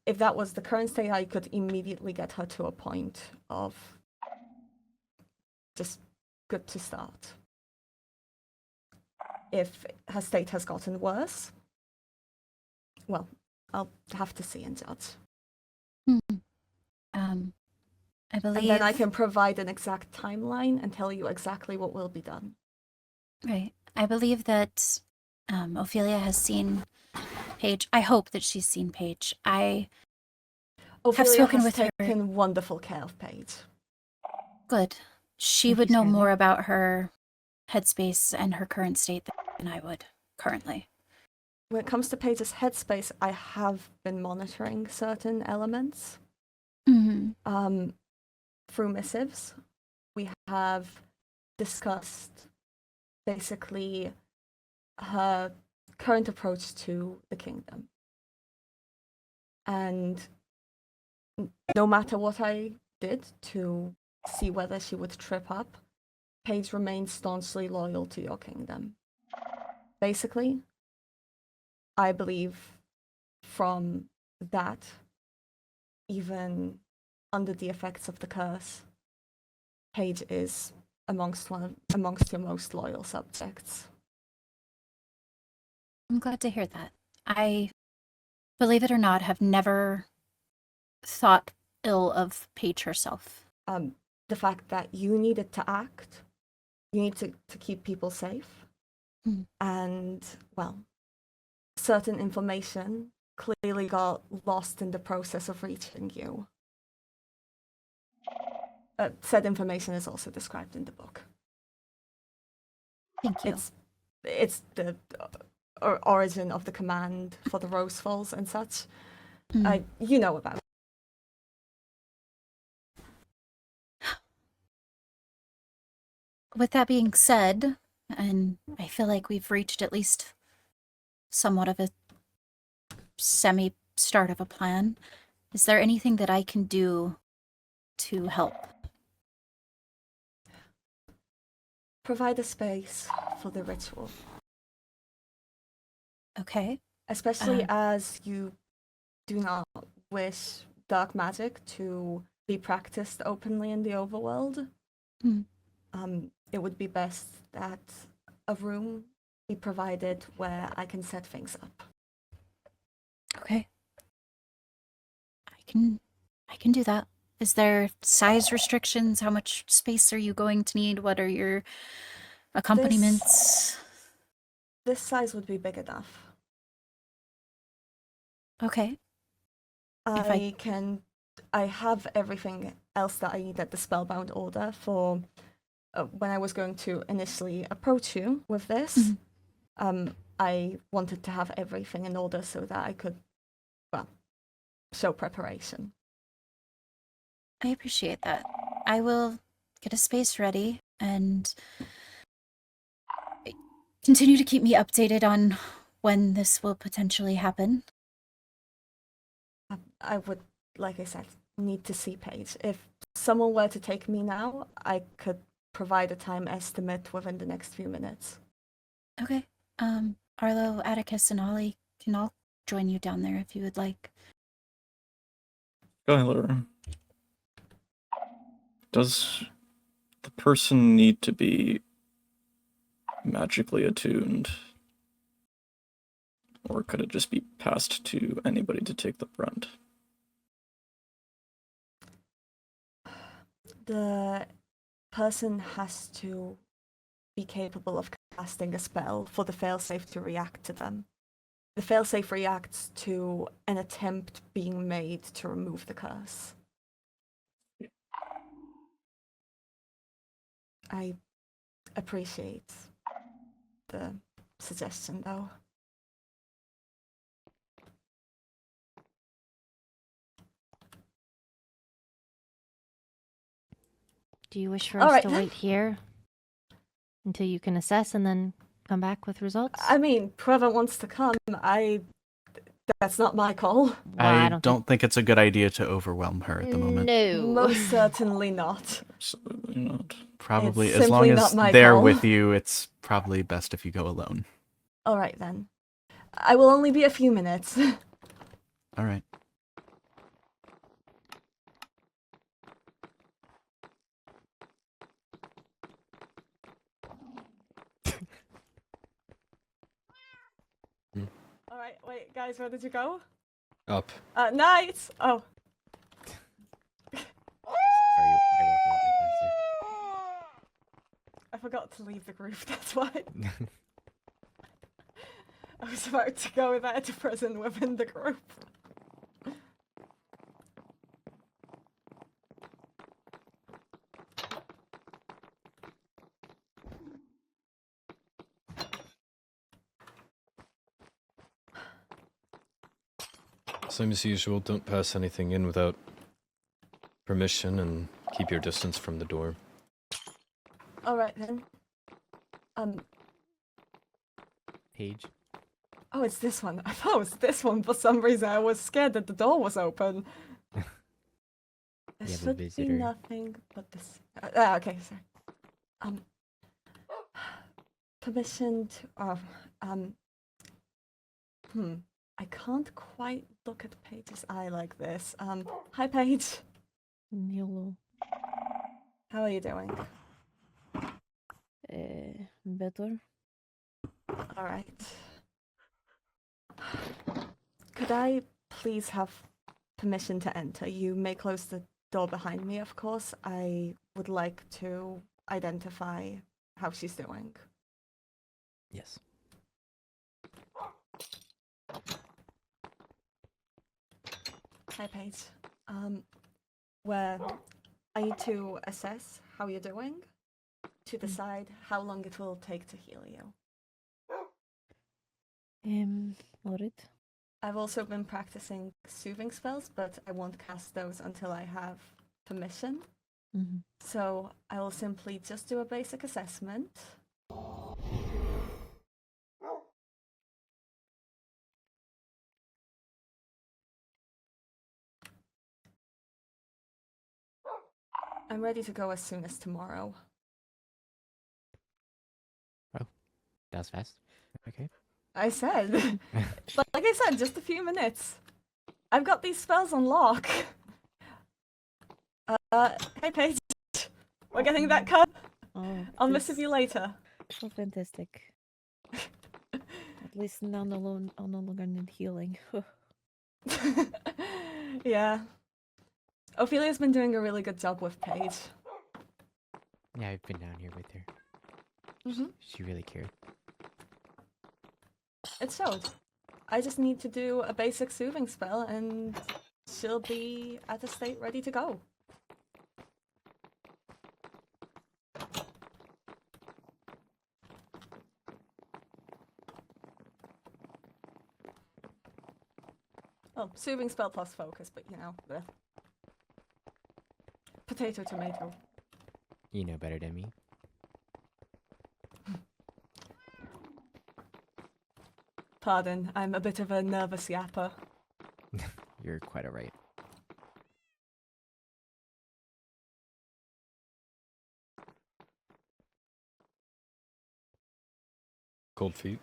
S5: if that was the current state, I could immediately get her to a point of just good to start. If her state has gotten worse, well, I'll have to see and judge.
S3: I believe.
S5: And then I can provide an exact timeline and tell you exactly what will be done.
S3: Right. I believe that Ophelia has seen Paige. I hope that she's seen Paige. I
S5: Ophelia
S3: spoken
S5: has
S3: with her.
S5: taken wonderful care of Paige.
S3: Good. She
S8: Thank
S3: would
S8: you,
S3: know
S8: Skylar.
S3: more about her headspace and her current state than I would currently.
S5: When it comes to Paige's headspace, I have been monitoring certain elements.
S3: Mm-hmm.
S5: Through missives, we have discussed basically her current approach to the kingdom. And no matter what I did to see whether she would trip up, Paige remains staunchly loyal to your kingdom. Basically, I believe from that, even under the effects of the curse, Paige is amongst your most loyal subjects.
S3: I'm glad to hear that. I, believe it or not, have never thought ill of Paige herself.
S5: The fact that you needed to act, you need to keep people safe, and, well, certain information clearly got lost in the process of reaching you. Said information is also described in the book.
S3: Thank you.
S5: It's the origin of the command for the Rose Falls and such. You know about it.
S3: With that being said, and I feel like we've reached at least somewhat of a semi-start of a plan, is there anything that I can do to help?
S5: Provide a space for the ritual.
S3: Okay.
S5: Especially as you do not wish dark magic to be practiced openly in the overworld. It would be best that a room be provided where I can set things up.
S3: Okay. I can do that. Is there size restrictions? How much space are you going to need? What are your accompaniments?
S5: This size would be big enough.
S3: Okay.
S5: I have everything else that I need at the Spellbound order for when I was going to initially approach you with this. I wanted to have everything in order so that I could, well, show preparation.
S3: I appreciate that. I will get a space ready and continue to keep me updated on when this will potentially happen.
S5: I would, like I said, need to see Paige. If someone were to take me now, I could provide a time estimate within the next few minutes.
S3: Okay. Arlo, Atticus, and Ollie can all join you down there if you would like.
S9: Skylar, does the person need to be magically attuned? Or could it just be passed to anybody to take the brunt?
S5: The person has to be capable of casting a spell for the failsafe to react to them. The failsafe reacts to an attempt being made to remove the curse. I appreciate the suggestion, though.
S8: Do you wish for
S5: All
S8: us
S5: right,
S8: to
S5: then.
S8: wait here until you can assess and then come back with results?
S5: I mean, whoever wants to come, that's not my call.
S8: Well,
S6: I
S8: don't
S6: don't think it's a good idea to overwhelm her at the moment.
S8: No.
S5: Most certainly not.
S9: Absolutely not.
S6: Probably,
S5: It's
S6: as long
S5: simply
S6: as
S5: not my
S6: they're
S5: call.
S6: with you, it's probably best if you go alone.
S5: All right, then. I will only be a few minutes.
S6: All right.
S5: All right, wait, guys, where did you go?
S1: Up.
S5: Night! Oh.
S4: Sorry, I walk a little
S5: I forgot to leave the group, that's why.
S4: bit faster.
S5: I was about to go there to prison within the group.
S1: Same as usual, don't pass anything in without permission and keep your distance from the door.
S5: Alright then.
S4: Paige.
S5: Oh, it's this one. I thought it was this one for some reason. I was scared that the door was open. There
S4: You have a
S5: should be
S4: visitor.
S5: nothing but this. Okay, sorry. Permission to. I can't quite look at Paige's eye like this. Hi, Paige.
S10: Hello.
S5: How are you doing?
S10: Better.
S5: All right. Could I please have permission to enter? You may close the door behind me, of course. I would like to identify how she's doing.
S4: Yes.
S5: Hi, Paige. Where I need to assess how you're doing to decide how long it will take to heal you.
S10: Alright.
S5: I've also been practicing soothing spells, but I won't cast those until I have permission.
S10: Mm-hmm.
S5: So I will simply just do a basic assessment. I'm ready to go as soon as tomorrow.
S4: That was fast. Okay.
S5: I said, but like I said, just a few minutes. I've got these spells on lock. Hey Paige, we're getting that cut.
S10: Oh,
S5: I'll miss you later.
S10: so fantastic. At least now no longer need healing.
S5: Yeah. Ophelia's been doing a really good job with Paige.
S4: Yeah, I've been down here with her.
S5: Mhm.
S4: She really cared.
S5: It showed. I just need to do a basic soothing spell and she'll be at a state ready to go. Well, soothing spell plus focus, but you know, the potato tomato.
S4: You know better than me.
S5: Pardon, I'm a bit of a nervous yapper.
S4: You're quite alright.
S1: Cold feet.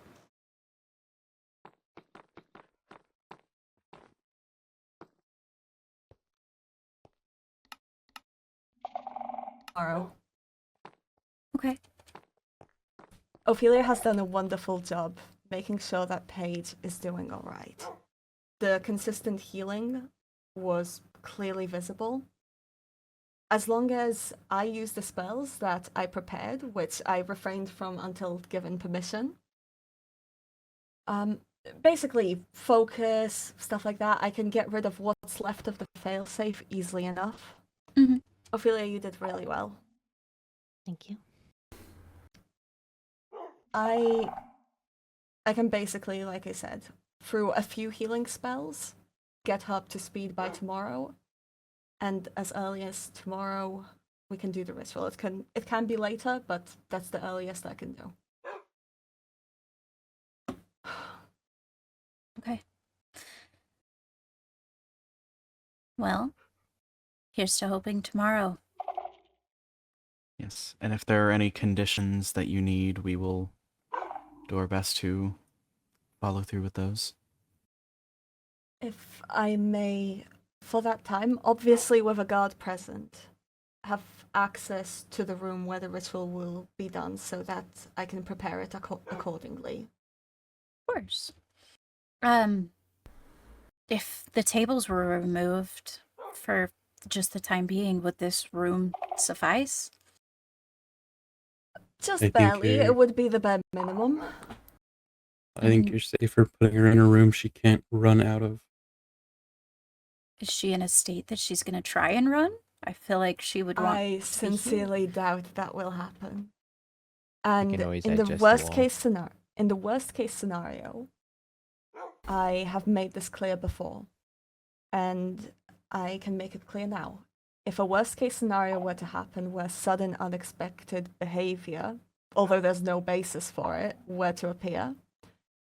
S5: Tomorrow.
S3: Okay.
S5: Ophelia has done a wonderful job making sure that Paige is doing alright. The consistent healing was clearly visible. As long as I use the spells that I prepared, which I refrained from until given permission, basically focus, stuff like that, I can get rid of what's left of the failsafe easily enough.
S3: Mhm.
S5: Ophelia, you did really well.
S8: Thank you.
S5: I can basically, like I said, through a few healing spells, get her up to speed by tomorrow. And as early as tomorrow, we can do the ritual. It can be later, but that's the earliest I can do.
S3: Okay. Well, here's to hoping tomorrow.
S6: Yes, and if there are any conditions that you need, we will do our best to follow through with those.
S5: If I may, for that time, obviously with a guard present, have access to the room where the ritual will be done so that I can prepare it accordingly.
S3: Of course. If the tables were removed for just the time being, would this room suffice?
S5: Just
S2: I think
S5: barely.
S2: you're-
S5: It would be the bare minimum.
S2: I think you're safer putting her in a room she can't run out of.
S3: Is she in a state that she's going to try and run? I feel like she would want
S5: I
S3: to be here.
S5: sincerely doubt that will happen.
S4: can
S5: And
S4: always
S5: in the
S4: adjust the
S5: worst
S4: wall.
S5: case scenario, I have made this clear before, and I can make it clear now. If a worst case scenario were to happen where sudden unexpected behavior, although there's no basis for it, were to appear,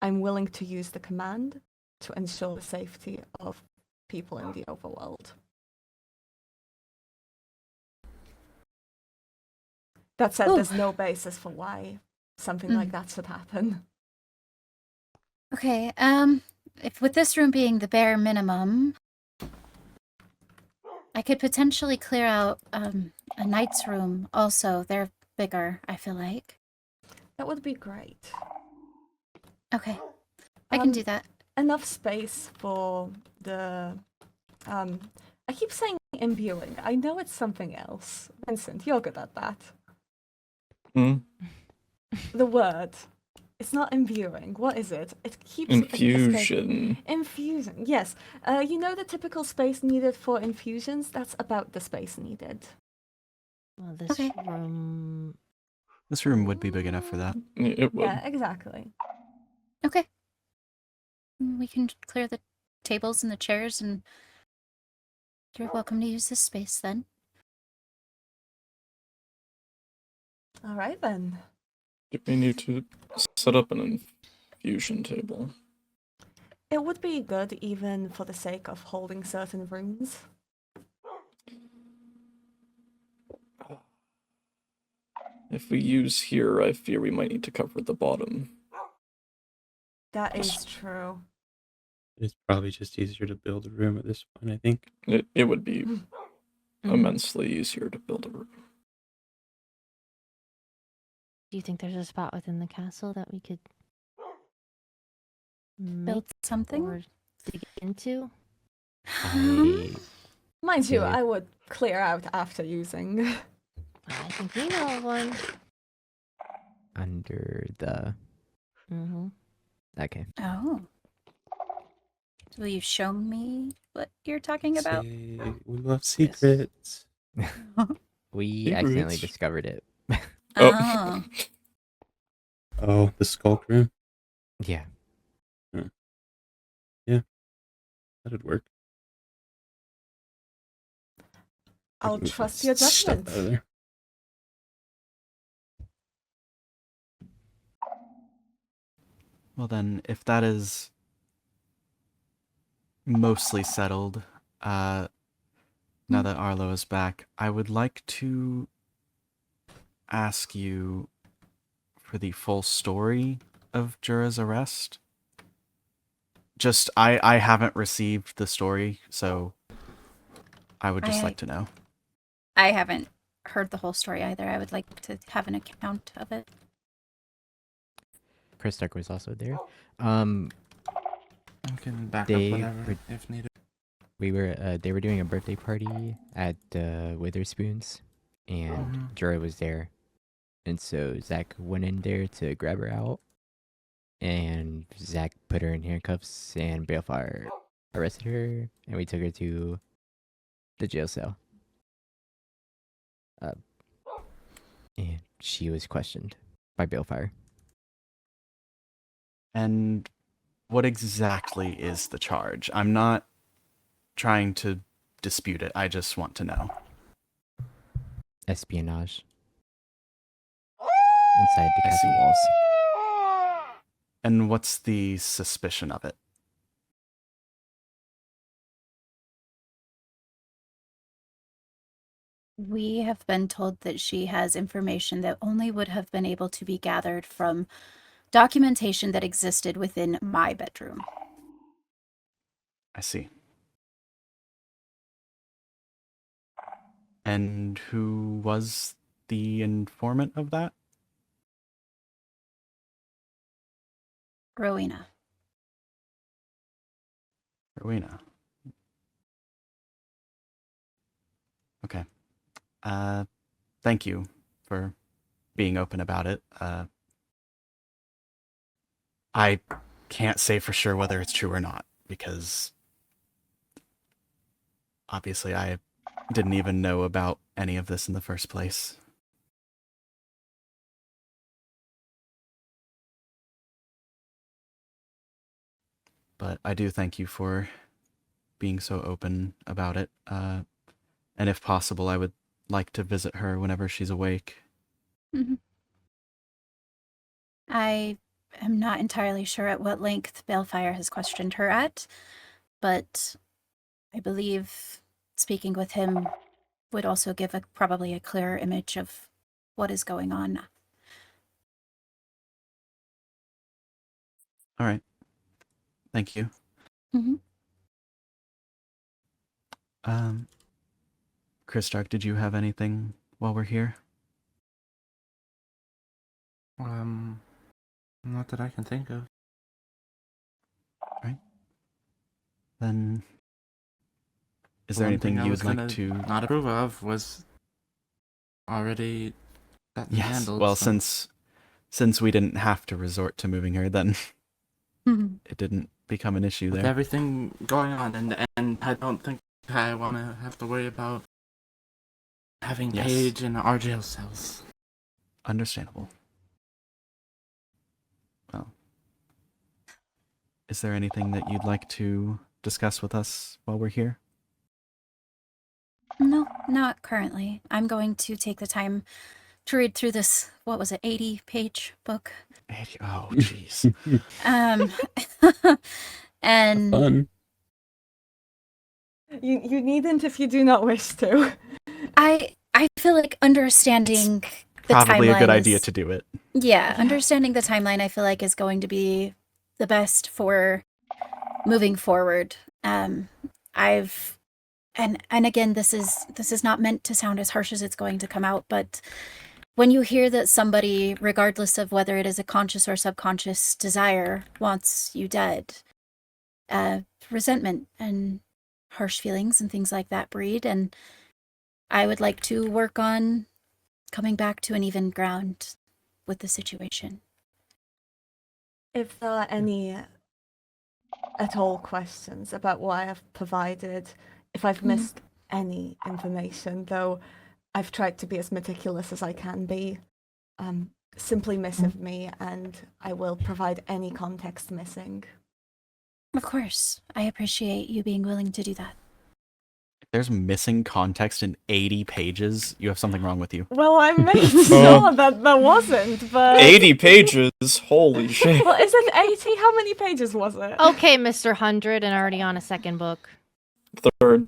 S5: I'm willing to use the command to ensure the safety of people in the overworld. That said, there's no basis for why something like that should happen.
S3: Okay, if with this room being the bare minimum, I could potentially clear out a knight's room also. They're bigger, I feel like.
S5: That would be great.
S3: Okay, I can do that.
S5: Enough space for the I keep saying imbuing. I know it's something else. Vincent, you're good at that.
S9: Hmm?
S5: The word. It's not imbuing. What is it? It keeps escaping.
S9: Infusion.
S5: Infusion. Yes. You know the typical space needed for infusions? That's about the space needed.
S8: Well, this
S3: Okay.
S8: room.
S6: This room would be big enough for that.
S9: It would.
S5: Yeah, exactly.
S3: Okay. We can clear the tables and the chairs, and you're welcome to use this space then.
S5: All right then.
S9: Do we need to set up an infusion table?
S5: It would be good even for the sake of holding certain rooms.
S9: If we use here, I fear we might need to cover the bottom.
S5: That is true.
S2: It's probably just easier to build a room at this point, I think.
S9: It would be immensely easier to build a room.
S8: Do you think there's a spot within the castle that we could
S3: Build
S8: make
S3: something?
S8: or dig into?
S4: I
S5: Mind you,
S4: Yeah.
S5: I would clear out after using.
S8: I think we know of one.
S4: under the
S8: Mm-hmm.
S4: okay.
S3: Oh. Will you show me what you're talking about?
S2: Say, we love secrets.
S4: We accidentally
S9: Secrets.
S4: discovered it.
S3: Oh.
S2: Oh, the skulk room?
S4: Yeah.
S2: That'd work. I
S5: I'll
S2: can move
S5: trust
S2: that
S5: your
S2: stuff
S5: judgment.
S2: out of there.
S6: Well then, if that is mostly settled, now that Arlo is back, I would like to ask you for the full story of Jura's arrest. Just, I haven't received the story, so I would just like to know.
S3: I haven't heard the whole story either. I would like to have an account of it.
S4: Chris Duck was also there.
S7: I can back
S4: They
S7: up whatever
S4: were-
S7: if needed.
S4: We were they were doing a birthday party at Witherspoon's, and Jura was there, and so Zach went in there to grab her out, and Zach put her in handcuffs, and Balefire arrested her, and we took her to the jail cell. And she was questioned by Balefire.
S6: And what exactly is the charge? I'm not trying to dispute it. I just want to know.
S4: Espionage inside the castle walls.
S6: And what's the suspicion of it?
S3: We have been told that she has information that only would have been able to be gathered from documentation that existed within my bedroom.
S6: I see. And who was the informant of that?
S3: Rowena.
S6: Rowena. Okay. Thank you for being open about it. I can't say for sure whether it's true or not, because obviously I didn't even know about any of this in the first place. But I do thank you for being so open about it. And if possible, I would like to visit her whenever she's awake.
S3: Mm-hmm. I am not entirely sure at what length Balefire has questioned her at, but I believe speaking with him would also give probably a clearer image of what is going on.
S6: All right. Thank you.
S3: Mm-hmm.
S6: Chris Stark, did you have anything while we're here?
S7: Not that I can think of.
S6: Right. Then, is
S7: The
S6: there
S7: one thing
S6: anything
S7: I
S6: you
S7: was
S6: would like
S7: gonna
S6: to...
S7: not approve of was already that
S6: Yes.
S7: handled.
S6: Well,
S7: so.
S6: since we didn't have to resort to moving her, then it didn't become an issue
S7: With
S6: there.
S7: everything going on in the end, I don't think I want to have to worry about having
S6: Yes.
S7: Paige in our jail cells.
S6: Understandable. Well, is there anything that you'd like to discuss with us while we're here?
S3: No, not currently. I'm going to take the time to read through this, what was it, 80-page book?
S6: 80, oh, jeez.
S3: And
S2: Fun.
S5: You needn't if you do not wish to.
S3: I feel like understanding the
S6: Probably a
S3: timeline
S6: good idea
S3: is-
S6: to do it.
S3: Yeah, understanding the timeline I feel like is going to be the best for moving forward. I've and again, this is not meant to sound as harsh as it's going to come out, but when you hear that somebody, regardless of whether it is a conscious or subconscious desire, wants you dead, resentment and harsh feelings and things like that breed, and I would like to work on coming back to an even ground with the situation.
S5: If there are any at all questions about why I've provided, if I've missed any information, though I've tried to be as meticulous as I can be, simply missive me and I will provide any context missing.
S3: Of course, I appreciate you being willing to do that.
S6: If there's missing context in 80 pages, you have something wrong with you.
S5: Well, I made sure that there wasn't, but...
S9: 80 pages? Holy shit.
S5: Well, is it 80? How many pages was it?
S8: Okay, Mr. 100, and already on a second book.
S9: Third.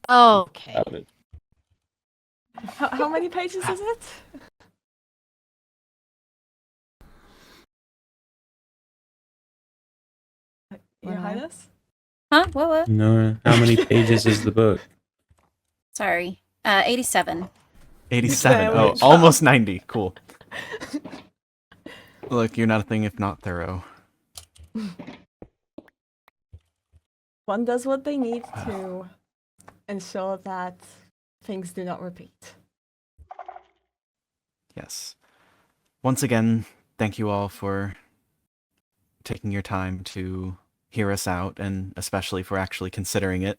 S8: Okay.
S2: Got it.
S5: How many pages is it? Your Highness?
S3: Huh? What?
S2: No, how many pages is the book?
S3: Sorry. 87.
S6: 87.
S5: There we
S6: Oh,
S5: go.
S6: almost 90. Cool. Look, you're nothing if not thorough.
S5: One does what they need to ensure that things do not repeat.
S6: Yes. Once again, thank you all for taking your time to hear us out, and especially for actually considering it.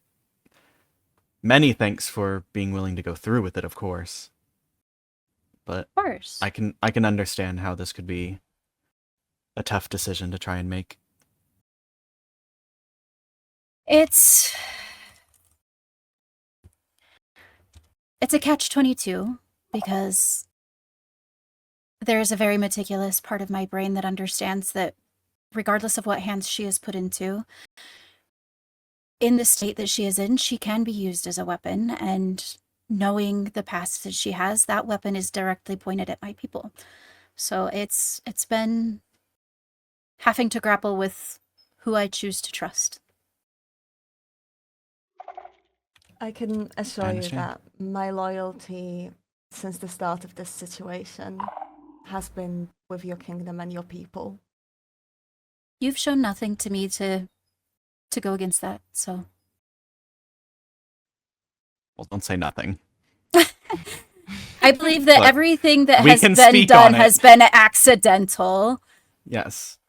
S6: Many thanks for being willing to go through with it, of course. But
S3: Of course.
S6: I can understand how this could be a tough decision to try and make.
S3: It's a catch-22 because there's a very meticulous part of my brain that understands that regardless of what hands she is put into, in the state that she is in, she can be used as a weapon, and knowing the past that she has, that weapon is directly pointed at my people. So it's been having to grapple with who I choose to trust.
S5: I can assure you
S6: understand.
S5: that my loyalty since the start of this situation has been with your kingdom and your people.
S3: You've shown nothing to me to to go against that. So
S6: Well, don't say nothing.
S3: I believe that
S6: Look,
S3: everything that
S6: we
S3: has
S6: can
S3: been
S6: speak
S3: done
S6: on it.
S3: has been accidental.
S6: Yes.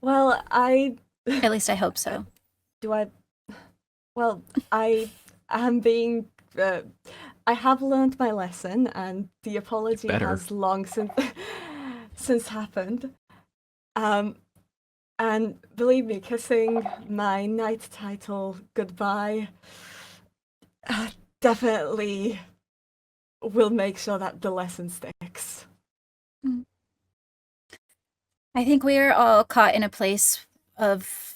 S5: Well,
S3: At least I hope so.
S5: I am being. I have learned my lesson, and the apology
S1: Better.
S5: has long since happened. And believe me, kissing my knight title goodbye definitely will make sure that the lesson sticks.
S3: I think we are all caught in a place of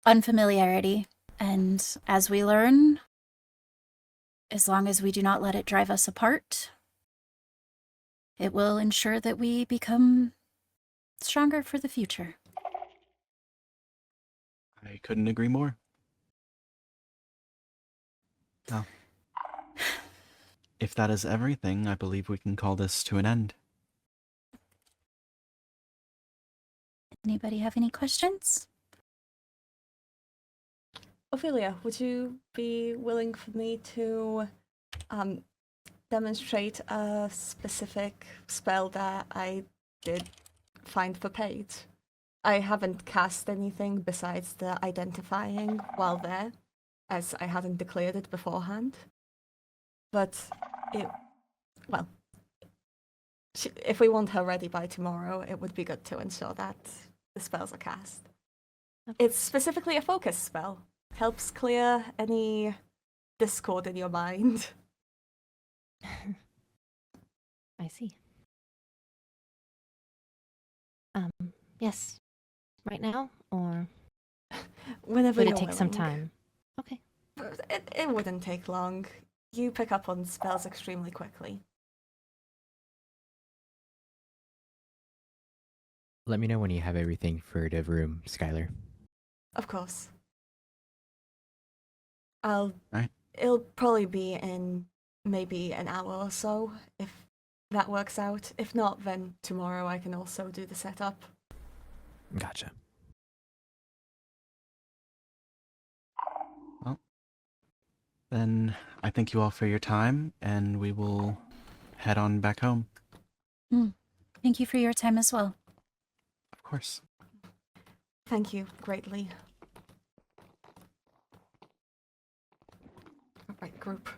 S3: unfamiliarity, and as we learn, as long as we do not let it drive us apart, it will ensure that we become stronger for the future.
S6: I couldn't agree more. Well, if that is everything, I believe we can call this to an end.
S3: Anybody have any questions?
S5: Ophelia, would you be willing for me to demonstrate a specific spell that I did find for Paige? I haven't cast anything besides the identifying while there, as I hadn't declared it beforehand. But if we want her ready by tomorrow, it would be good to ensure that the spells are cast. It's specifically a focus spell. Helps clear any discord in your mind.
S8: I see. Yes. Right now, or
S5: Whenever
S8: would
S5: you're
S8: it take some
S5: willing.
S8: time? Okay.
S5: It wouldn't take long. You pick up on spells extremely quickly.
S4: Let me know when you have everything for the room, Skylar.
S5: Of course.
S6: Right.
S5: It'll probably be in maybe an hour or so, if that works out. If not, then tomorrow I can also do the setup.
S4: Gotcha.
S6: Well, then I thank you all for your time, and we will head on back home.
S3: Thank you for your time as well.
S6: Of course.
S5: Thank you greatly. All right, group.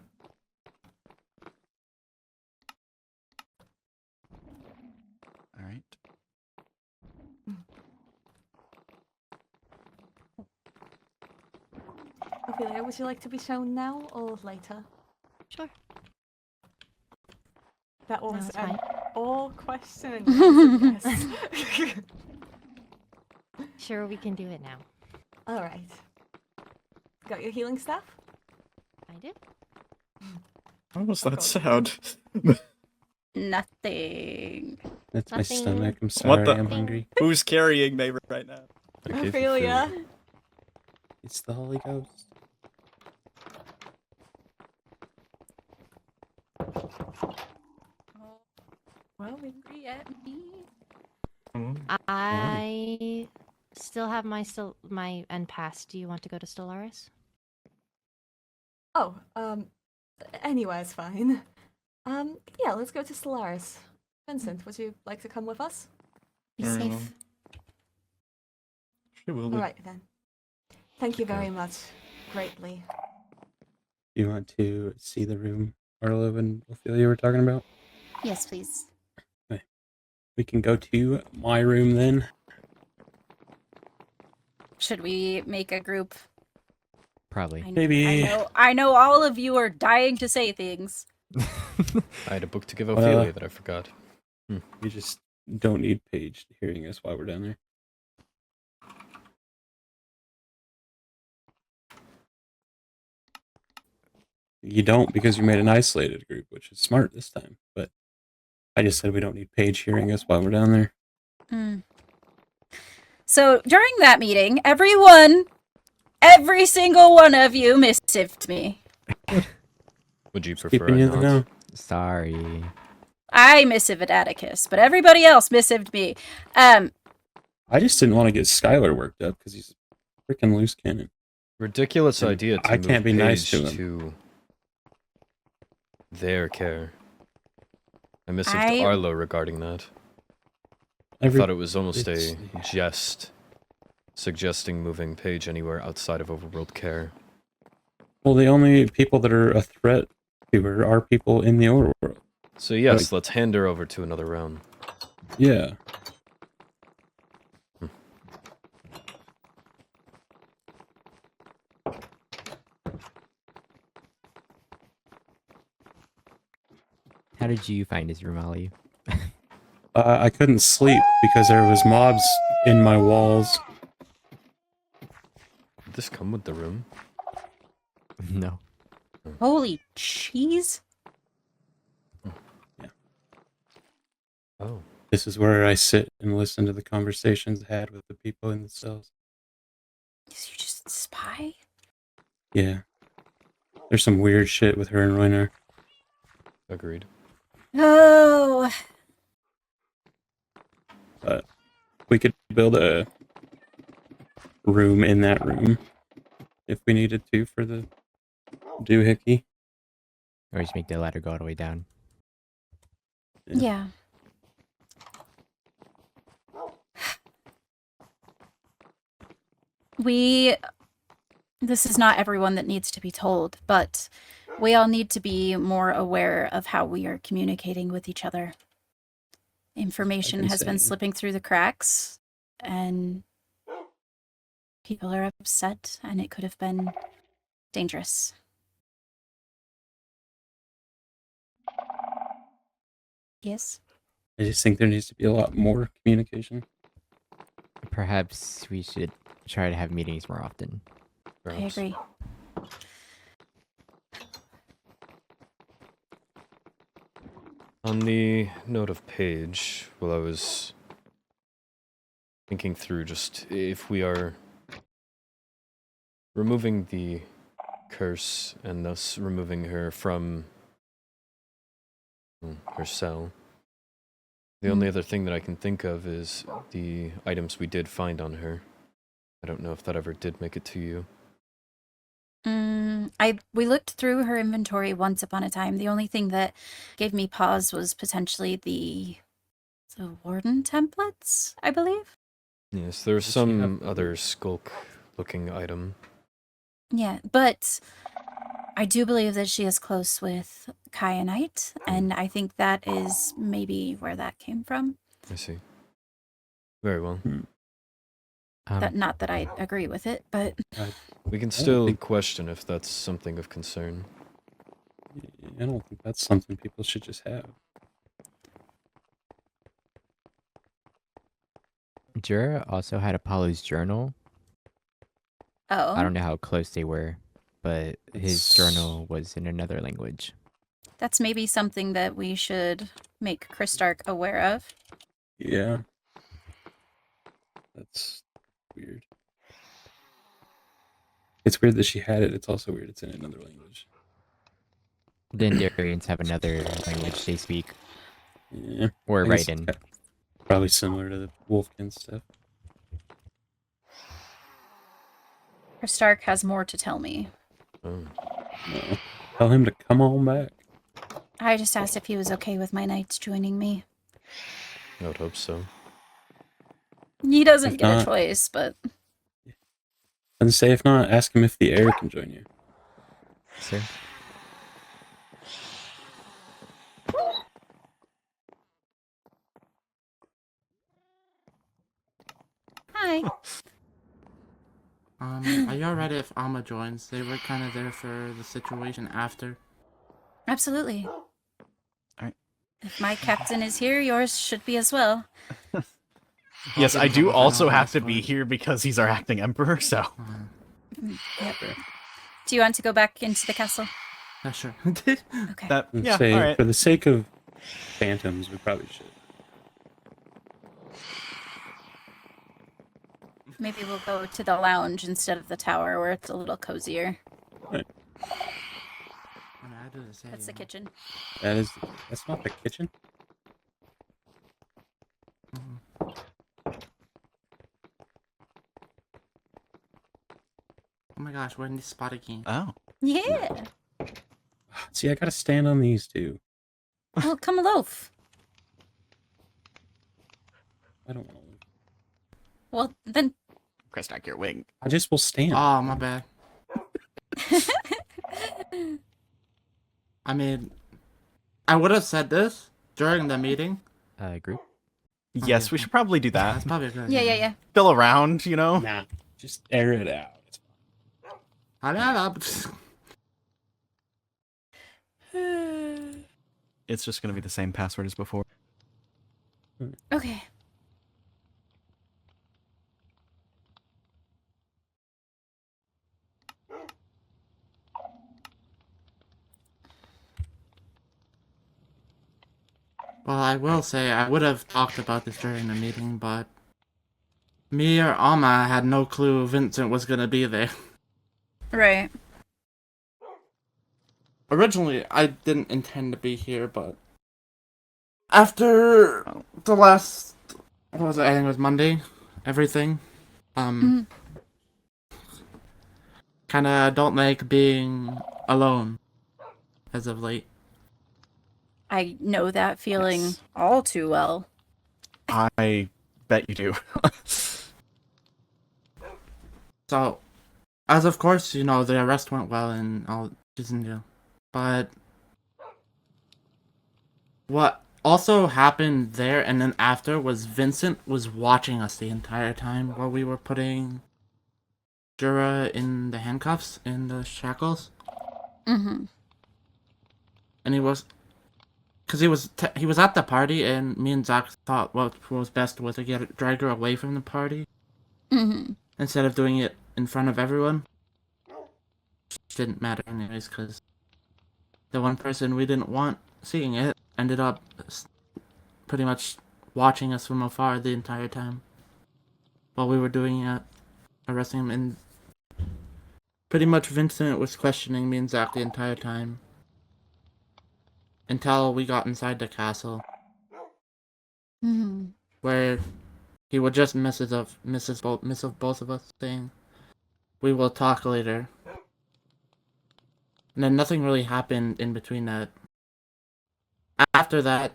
S6: All right.
S5: Ophelia, would you like to be shown now or later?
S8: Sure.
S5: That
S8: No,
S5: was
S8: it's
S5: an
S8: fine.
S5: all question. Yes.
S8: Sure, we can do it now.
S5: All right. Got your healing staff?
S8: I did.
S9: How was
S5: Of
S9: that
S5: course.
S9: sound?
S3: Nothing.
S2: That's my
S8: Nothing.
S2: stomach. I'm
S9: What
S2: sorry.
S9: the-
S2: I'm hungry.
S9: Who's carrying me right now?
S1: Okay, for
S5: Ophelia.
S1: food.
S2: It's the Holy Ghost.
S3: Well, angry at me.
S8: I still have my end pass. Do you want to go to Stellaris?
S5: Oh, anywhere's fine. Yeah, let's go to Stellaris. Vincent, would you like to come with us?
S3: Be
S9: Very
S3: safe.
S9: well. She will be.
S5: All right then. Thank you very much. Greatly.
S2: You want to see the room Arlo and Ophelia were talking about?
S3: Yes, please.
S2: We can go to my room then.
S3: Should we make a group?
S4: Probably.
S2: Maybe.
S3: I know all of you are dying to say things.
S1: I had a book to give Ophelia that I forgot.
S2: We just don't need Paige hearing us while we're down there. You don't, because you made an isolated group, which is smart this time. But I just said we don't need Paige hearing us while we're down there.
S3: So during that meeting, every single one of you missived me.
S1: Would you prefer
S2: Keeping
S1: I
S2: you in the
S1: not?
S2: know.
S4: Sorry.
S3: I missived Atticus, but everybody else missived me.
S2: I just didn't want to get Skylar worked up because he's freaking loose cannon.
S1: Ridiculous
S2: And
S1: idea to
S2: I
S1: move
S2: can't be nice
S1: Paige
S2: to him.
S1: to their care. I messaged
S3: I-
S1: Arlo regarding that. I
S2: Every-
S1: thought it was almost
S2: it's-
S1: a jest, suggesting moving Paige anywhere outside of overworld care.
S2: Well, the only people that are a threat to her are people in the overworld.
S1: So yes, let's hand her over to another realm.
S2: Yeah.
S4: How did you find his room, Ollie?
S2: I couldn't sleep because there was mobs in my walls.
S1: Did this come with the room?
S4: No.
S3: Holy cheese!
S1: Oh.
S2: This is where I sit and listen to the conversations had with the people in the cells.
S3: Is you just spy?
S2: Yeah. There's some weird shit with her and Royner.
S1: Agreed.
S3: Oh,
S2: But we could build a room in that room if we needed to for the doohickey.
S4: Or just make the ladder go all the way down.
S3: yeah. This is not everyone that needs to be told, but we all need to be more aware of how we are communicating with each other. Information has been
S2: Insane.
S3: slipping through the cracks, and people are upset, and it could have been dangerous. Yes?
S2: I just think there needs to be a lot more communication.
S4: Perhaps we should try to have meetings more often.
S1: Perhaps.
S3: I agree.
S1: On the note of Paige, well, I was thinking through just if we are removing the curse and thus removing her from her cell. The only other thing that I can think of is the items we did find on her. I don't know if that ever did make it to you.
S3: We looked through her inventory once upon a time. The only thing that gave me pause was potentially the warden templates, I believe.
S1: Yes, there's
S2: Does she
S1: some
S2: have-
S1: other skulk-looking item.
S3: Yeah, but I do believe that she is close with Kyanite, and I think that is maybe where that came from.
S1: I see. Very well.
S3: Not that I agree with it, but
S1: We can
S2: don't
S1: still
S2: think-
S1: question if that's something of concern.
S2: I don't think that's something people should just have.
S4: Jura also had Apollo's journal.
S3: oh,
S4: I don't know how close they were, but his
S2: It's-
S4: journal was in another language.
S3: that's maybe something that we should make Christark aware of.
S2: Yeah. That's weird. It's weird that she had it. It's also weird it's in another language.
S4: The Enderians have another language they speak,
S2: Yeah.
S4: or
S2: I
S4: write
S2: guess
S4: in.
S2: it's probably similar to the Wolfkin stuff.
S3: Christark has more to tell me.
S1: Oh,
S2: No. Tell him to come on back.
S3: I just asked if he was okay with my knights joining me.
S1: I would hope so.
S3: He doesn't
S2: If
S3: get a
S2: not-
S3: choice, but
S2: And say if not, ask him if the heir can join you.
S4: Sir?
S3: hi.
S7: Are you alright if Alma joins? They were kind of there for the situation after.
S3: Absolutely.
S6: Alright.
S3: If my captain is here, yours should be as well.
S11: Yes, I
S7: Hoping
S11: do
S7: for the
S11: also
S7: final
S11: have to be
S7: fight.
S11: here because he's our acting emperor, so.
S3: Yep. Do you want to go back into the castle?
S7: Yeah, sure.
S3: Okay.
S11: That,
S2: And
S11: yeah,
S2: say,
S11: alright.
S2: for the sake of phantoms, we probably should.
S3: Maybe we'll go to the lounge instead of the tower where it's a little cozier.
S7: I do the same,
S3: That's the
S7: you know.
S3: kitchen.
S2: That's not the kitchen?
S7: my gosh, we're in this spot again.
S6: Oh.
S3: Yeah.
S2: See, I gotta stand on these two.
S3: Well, come loaf.
S2: I don't want to.
S3: Well, then.
S6: Krystak, your wing.
S2: I just will stand.
S7: Oh, my bad. I mean, I would have said this during the meeting.
S4: Group.
S6: Yes, we should probably do
S7: That's
S6: that.
S7: probably a good
S3: Yeah,
S7: idea.
S3: yeah, yeah.
S6: Fill around, you know?
S2: Nah, just air it out. It's
S6: It's just going to be the same password as before.
S3: Okay.
S7: Well, I will say I would have talked about this during the meeting, but me or Alma had no clue Vincent was gonna be there.
S3: Right.
S7: Originally, I didn't intend to be here, but after the last, what was it? I think it was Monday. Everything, kind of don't like being alone as of late.
S3: I know that feeling
S6: Yes.
S3: all too well.
S6: I bet you do.
S7: So, as of course, you know, the arrest went well and all isn't new. But what also happened there and then after was Vincent was watching us the entire time while we were putting Jura in the handcuffs, in the shackles.
S3: Mm-hmm.
S7: And he was... Because he was at the party and me and Zach thought what was best was to drag her away from the party.
S3: Mm-hmm.
S7: Instead of doing it in front of everyone. It didn't matter anyways, because the one person we didn't want seeing it ended up pretty much watching us from afar the entire time. While we were doing it, arresting him, and pretty much Vincent was questioning me and Zach the entire time. Until we got inside the castle.
S3: Mm-hmm.
S7: Where he would just miss of both of us, saying, "We will talk later." And then nothing really happened in between that. After that,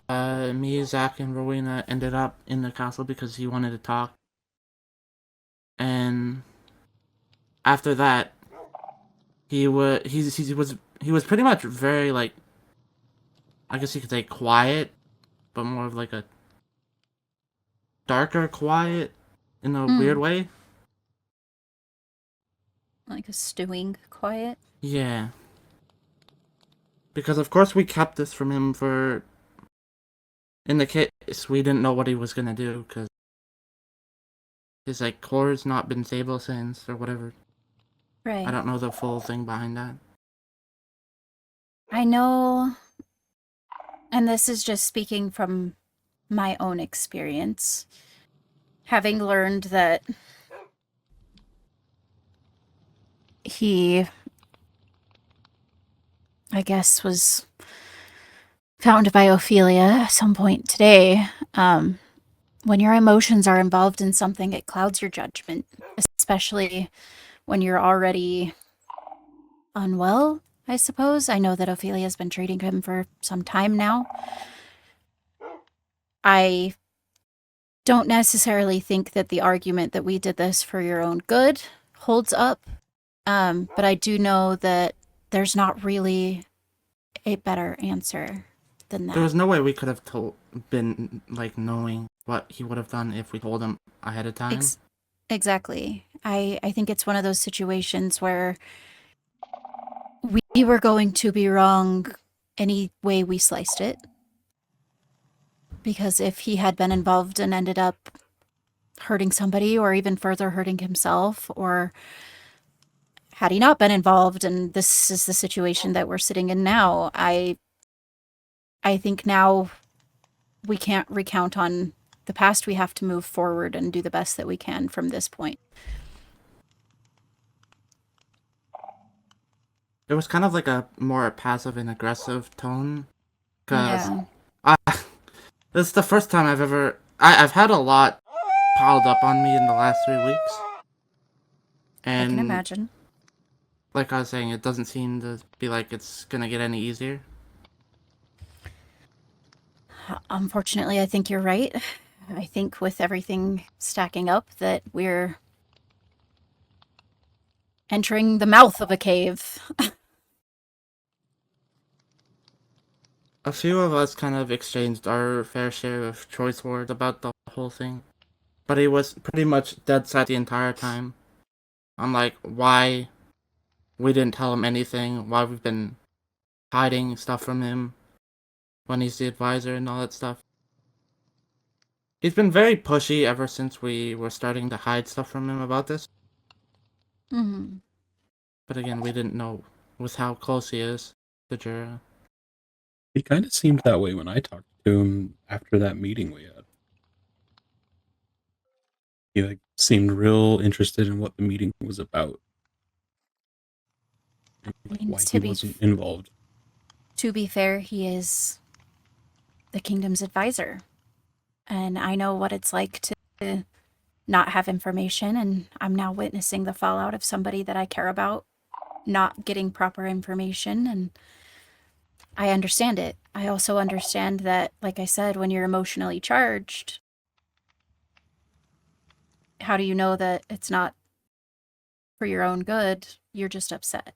S7: me, Zach, and Rowena ended up in the castle because he wanted to talk. And after that, he was pretty much very, like, I guess you could say quiet, but more of like a darker quiet in a weird way.
S3: Like a stewing quiet.
S7: Yeah. Because of course we kept this from him for... In the case, we didn't know what he was gonna do, because his, like, core's not been stable since, or whatever.
S3: Right.
S7: I don't know the full thing behind that.
S3: I know, and this is just speaking from my own experience, having learned that he, I guess, was found by Ophelia at some point today. When your emotions are involved in something, it clouds your judgment, especially when you're already unwell, I suppose. I know that Ophelia's been treating him for some time now. I don't necessarily think that the argument that we did this for your own good holds up, but I do know that there's not really a better answer than that.
S7: There was no way we could have been, like, knowing what he would have done if we told him ahead of time.
S3: Exactly. I think it's one of those situations where we were going to be wrong any way we sliced it. Because if he had been involved and ended up hurting somebody or even further hurting himself, or had he not been involved and this is the situation that we're sitting in now, I think now we can't recount on the past. We have to move forward and do the best that we can from this point.
S7: It was kind of like a more passive and aggressive tone. Because this is the first time I've ever... I've had a lot piled up on me in the last 3 weeks.
S3: I can
S7: And
S3: imagine.
S7: like I was saying, it doesn't seem to be like it's gonna get any easier.
S3: Unfortunately, I think you're right. I think with everything stacking up that we're entering the mouth of a cave.
S7: A few of us kind of exchanged our fair share of choice words about the whole thing, but he was pretty much dead set the entire time. On like why we didn't tell him anything, why we've been hiding stuff from him when he's the advisor and all that stuff. He's been very pushy ever since we were starting to hide stuff from him about this.
S3: Mm-hmm.
S7: But again, we didn't know with how close he is to Jura.
S2: He kind of seemed that way when I talked to him after that meeting we had. He like seemed real interested in what the meeting was about. And, like, why he wasn't involved.
S3: To be fair, he is the kingdom's advisor. And I know what it's like to not have information, and I'm now witnessing the fallout of somebody that I care about not getting proper information, and I understand it. I also understand that, like I said, when you're emotionally charged, how do you know that it's not for your own good? You're just upset.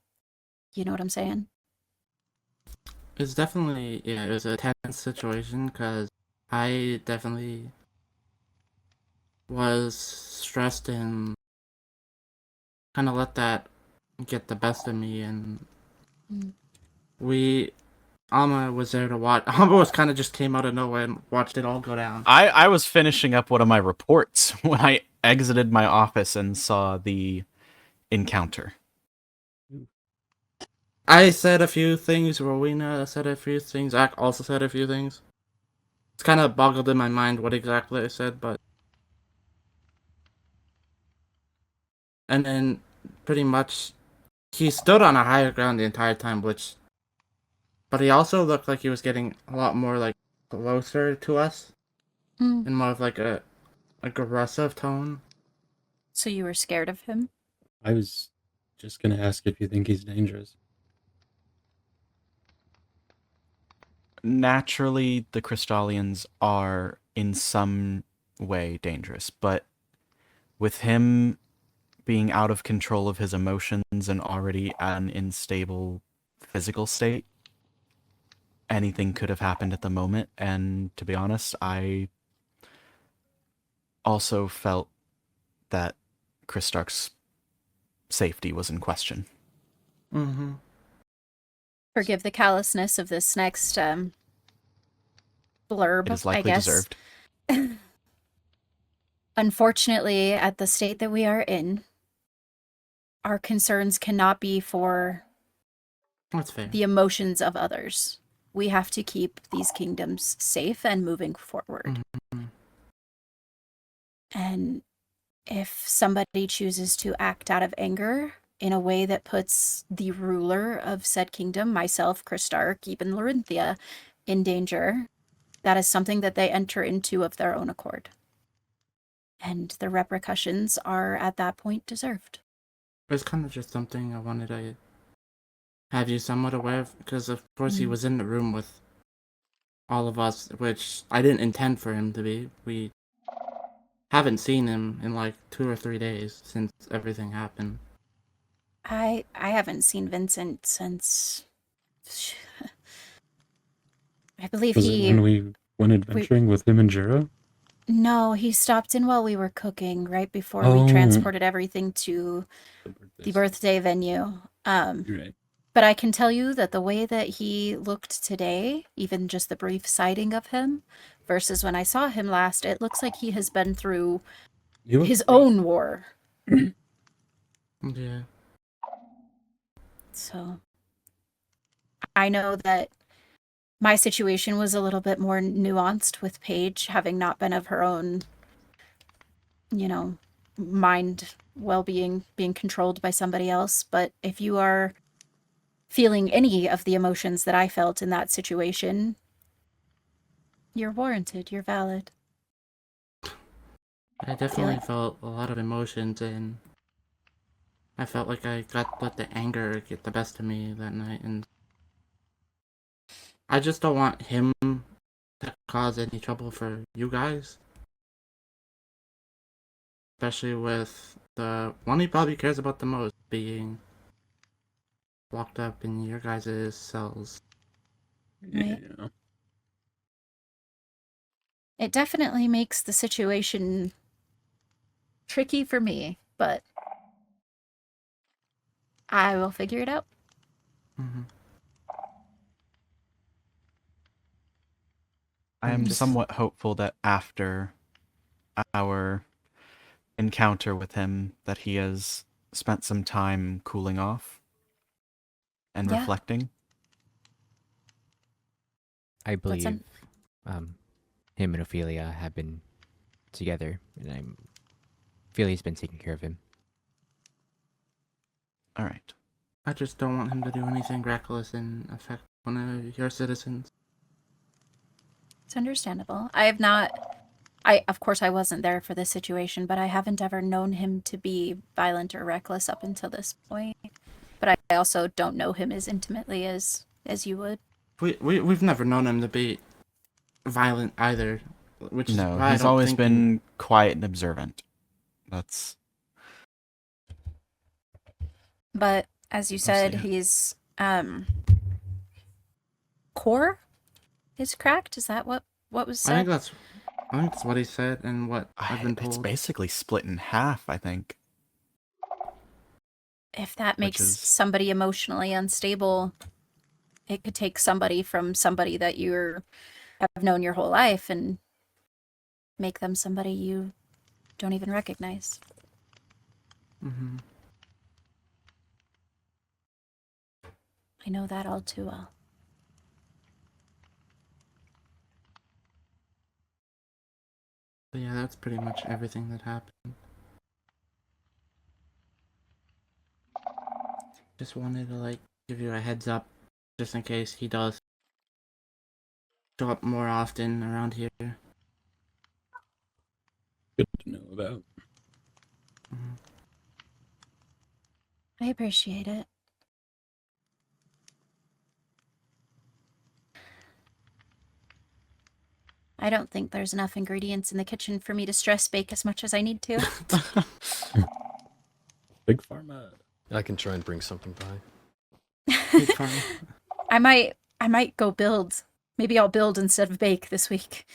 S3: You know what I'm saying?
S7: It's definitely, yeah, it was a tense situation because I definitely was stressed and kind of let that get the best of me. And Alma was there to watch. Alma was kind of just came out of nowhere and watched it all go down.
S6: I was finishing up one of my reports when I exited my office and saw the encounter.
S7: I said a few things, Rowena said a few things, Zach also said a few things. It's kind of boggled in my mind what exactly I said, but... And then, pretty much, he stood on a higher ground the entire time, which... But he also looked like he was getting a lot more, like, closer to us. In more of, like, a aggressive tone.
S3: So you were scared of him?
S2: I was just gonna ask if you think he's dangerous.
S6: Naturally, the Crystallians are in some way dangerous, but with him being out of control of his emotions and already an unstable physical state, anything could have happened at the moment. And to be honest, I also felt that Chris Stark's safety was in question.
S7: Mm-hmm.
S3: Forgive the callousness of this next blurb,
S6: It is likely
S3: I guess.
S6: deserved.
S3: Unfortunately, at the state that we are in, our concerns cannot be for
S7: That's fair.
S3: the emotions of others. We have to keep these kingdoms safe and moving forward.
S7: Mm-hmm.
S3: And if somebody chooses to act out of anger in a way that puts the ruler of said kingdom, myself, Chris Stark, even Larinthia, in danger, that is something that they enter into of their own accord. And the repercussions are, at that point, deserved.
S7: It's kind of just something I wanted to have you somewhat aware of, because of course he was in the room with all of us, which I didn't intend for him to be. We haven't seen him in like 2 or 3 days since everything happened.
S3: I haven't seen Vincent since... I believe
S2: Was it when we went adventuring with him and Jura?
S3: No, he stopped in while we were cooking, right before we transported everything to the birthday venue.
S2: Right.
S3: But I can tell you that the way that he looked today, even just the brief sighting of him, versus when I saw him last, it looks like he has been through his own war.
S7: Yeah.
S3: So, I know that my situation was a little bit more nuanced with Paige, having not been of her own, mind well-being being controlled by somebody else. But if you are feeling any of the emotions that I felt in that situation, you're warranted, you're valid.
S7: I definitely felt a lot of emotions, and I felt like I let the anger get the best of me that night, and I just don't want him to cause any trouble for you guys. Especially with the one he probably cares about the most being locked up in your guys' cells.
S3: Right.
S2: Yeah.
S3: It definitely makes the situation tricky for me, but I will figure it out.
S7: Mm-hmm.
S6: I am
S7: Just-
S6: somewhat hopeful that after our encounter with him, that he has spent some time cooling off and
S3: Yeah.
S6: reflecting.
S4: I
S3: That's
S4: believe
S3: un-
S4: him and Ophelia have been together, and Ophelia's been taking care of him.
S6: All right.
S7: I just don't want him to do anything reckless and affect one of your citizens.
S3: It's understandable. Of course, I wasn't there for this situation, but I haven't ever known him to be violent or reckless up until this point. But I also don't know him as intimately as you would.
S7: We've never known him to be violent either, which is
S6: No,
S7: why I
S6: he's
S7: don't
S6: always
S7: think
S6: been quiet and observant. That's
S3: But as you
S6: see
S3: said,
S6: it.
S3: he's core is cracked. Is that what was
S7: I think
S3: said?
S7: that's what he said and what I've been
S6: It's
S7: told.
S6: basically split in half, I think.
S3: If that
S6: Which
S3: makes
S6: is-
S3: somebody emotionally unstable, it could take somebody from somebody that you have known your whole life and make them somebody you don't even recognize.
S7: Mm-hmm.
S3: I know that all too well.
S7: But yeah, that's pretty much everything that happened. Just wanted to give you a heads up, just in case he does show up more often around here.
S2: Good to know about.
S7: Mm-hmm.
S3: I appreciate it. I don't think there's enough ingredients in the kitchen for me to stress bake as much as I need to.
S2: Big Pharma.
S1: I can try and bring something by.
S3: I might go build. Maybe I'll build instead of bake this week.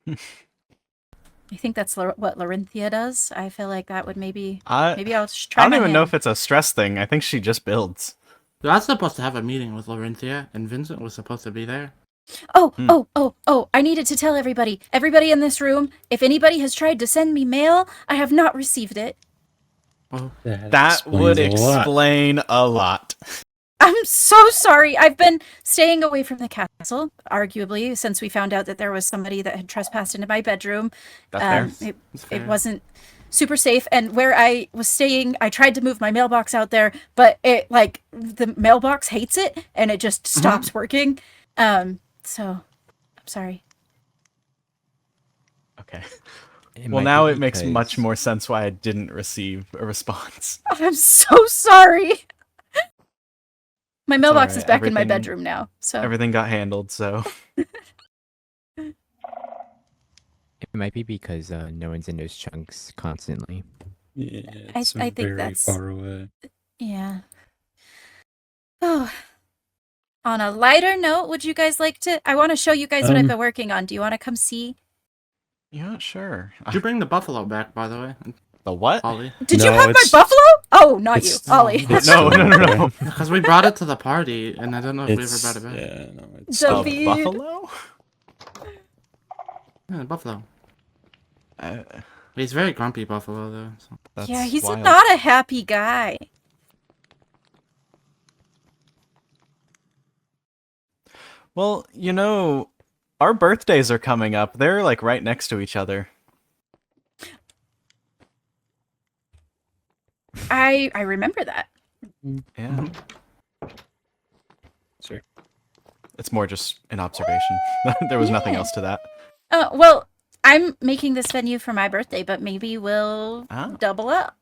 S3: I think that's what Larinthia does. I feel like that would maybe I'll try.
S6: I don't
S3: my
S6: even know
S3: hand.
S6: if it's a stress thing. I think she just builds.
S7: So I was supposed to have a meeting with Larinthia, and Vincent was supposed to be there.
S3: Oh, I needed to tell everybody in this room, if anybody has tried to send me mail, I have not received it.
S7: Oh,
S6: That would explain a lot.
S3: I'm so sorry. I've been staying away from the castle, arguably, since we found out that there was somebody that had trespassed into my bedroom.
S6: That's fair.
S3: It wasn't super safe, and where I was staying, I tried to move my mailbox out there, but the mailbox hates it, and it just stops working. So, I'm sorry.
S6: Okay.
S4: It
S6: Well,
S4: might
S6: now
S4: be
S6: it makes much
S4: because-
S6: more sense why I didn't receive a response.
S3: I'm so sorry. My mailbox
S6: alright,
S3: is back in my
S6: everything-
S3: bedroom now, so.
S6: Everything got handled, so.
S4: It might be because no one's in those chunks constantly.
S2: Yeah,
S3: I
S2: it's
S3: think
S2: very
S3: that's-
S2: far away.
S3: Yeah. Oh. On a lighter note, would you guys like to? I want to show you guys what I've been working on. Do you want to come see?
S6: Yeah, sure.
S7: did you bring the buffalo back, by the way?
S6: The what?
S7: Ollie?
S3: Did you
S2: No,
S3: have my
S2: it's-
S3: buffalo? Oh, not you,
S2: it's-
S3: Ollie.
S2: it's
S6: No,
S2: still-
S6: no.
S7: Because we brought it to the party, and I don't know if we ever
S2: It's,
S7: brought it back.
S2: yeah, no, it's
S3: The
S6: A
S3: feed.
S6: buffalo?
S7: Yeah, buffalo.
S6: Uh,
S7: He's very grumpy buffalo, though. So.
S6: that's
S3: Yeah, he's
S6: wild.
S3: not a happy guy.
S6: Well, our birthdays are coming up. They're right next to each other.
S3: I remember that.
S6: Yeah.
S2: Sure.
S6: It's more just an observation. There was nothing
S3: Yeah.
S6: else to that.
S3: Well, I'm making this venue for my birthday, but maybe we'll
S6: Ah.
S3: double up.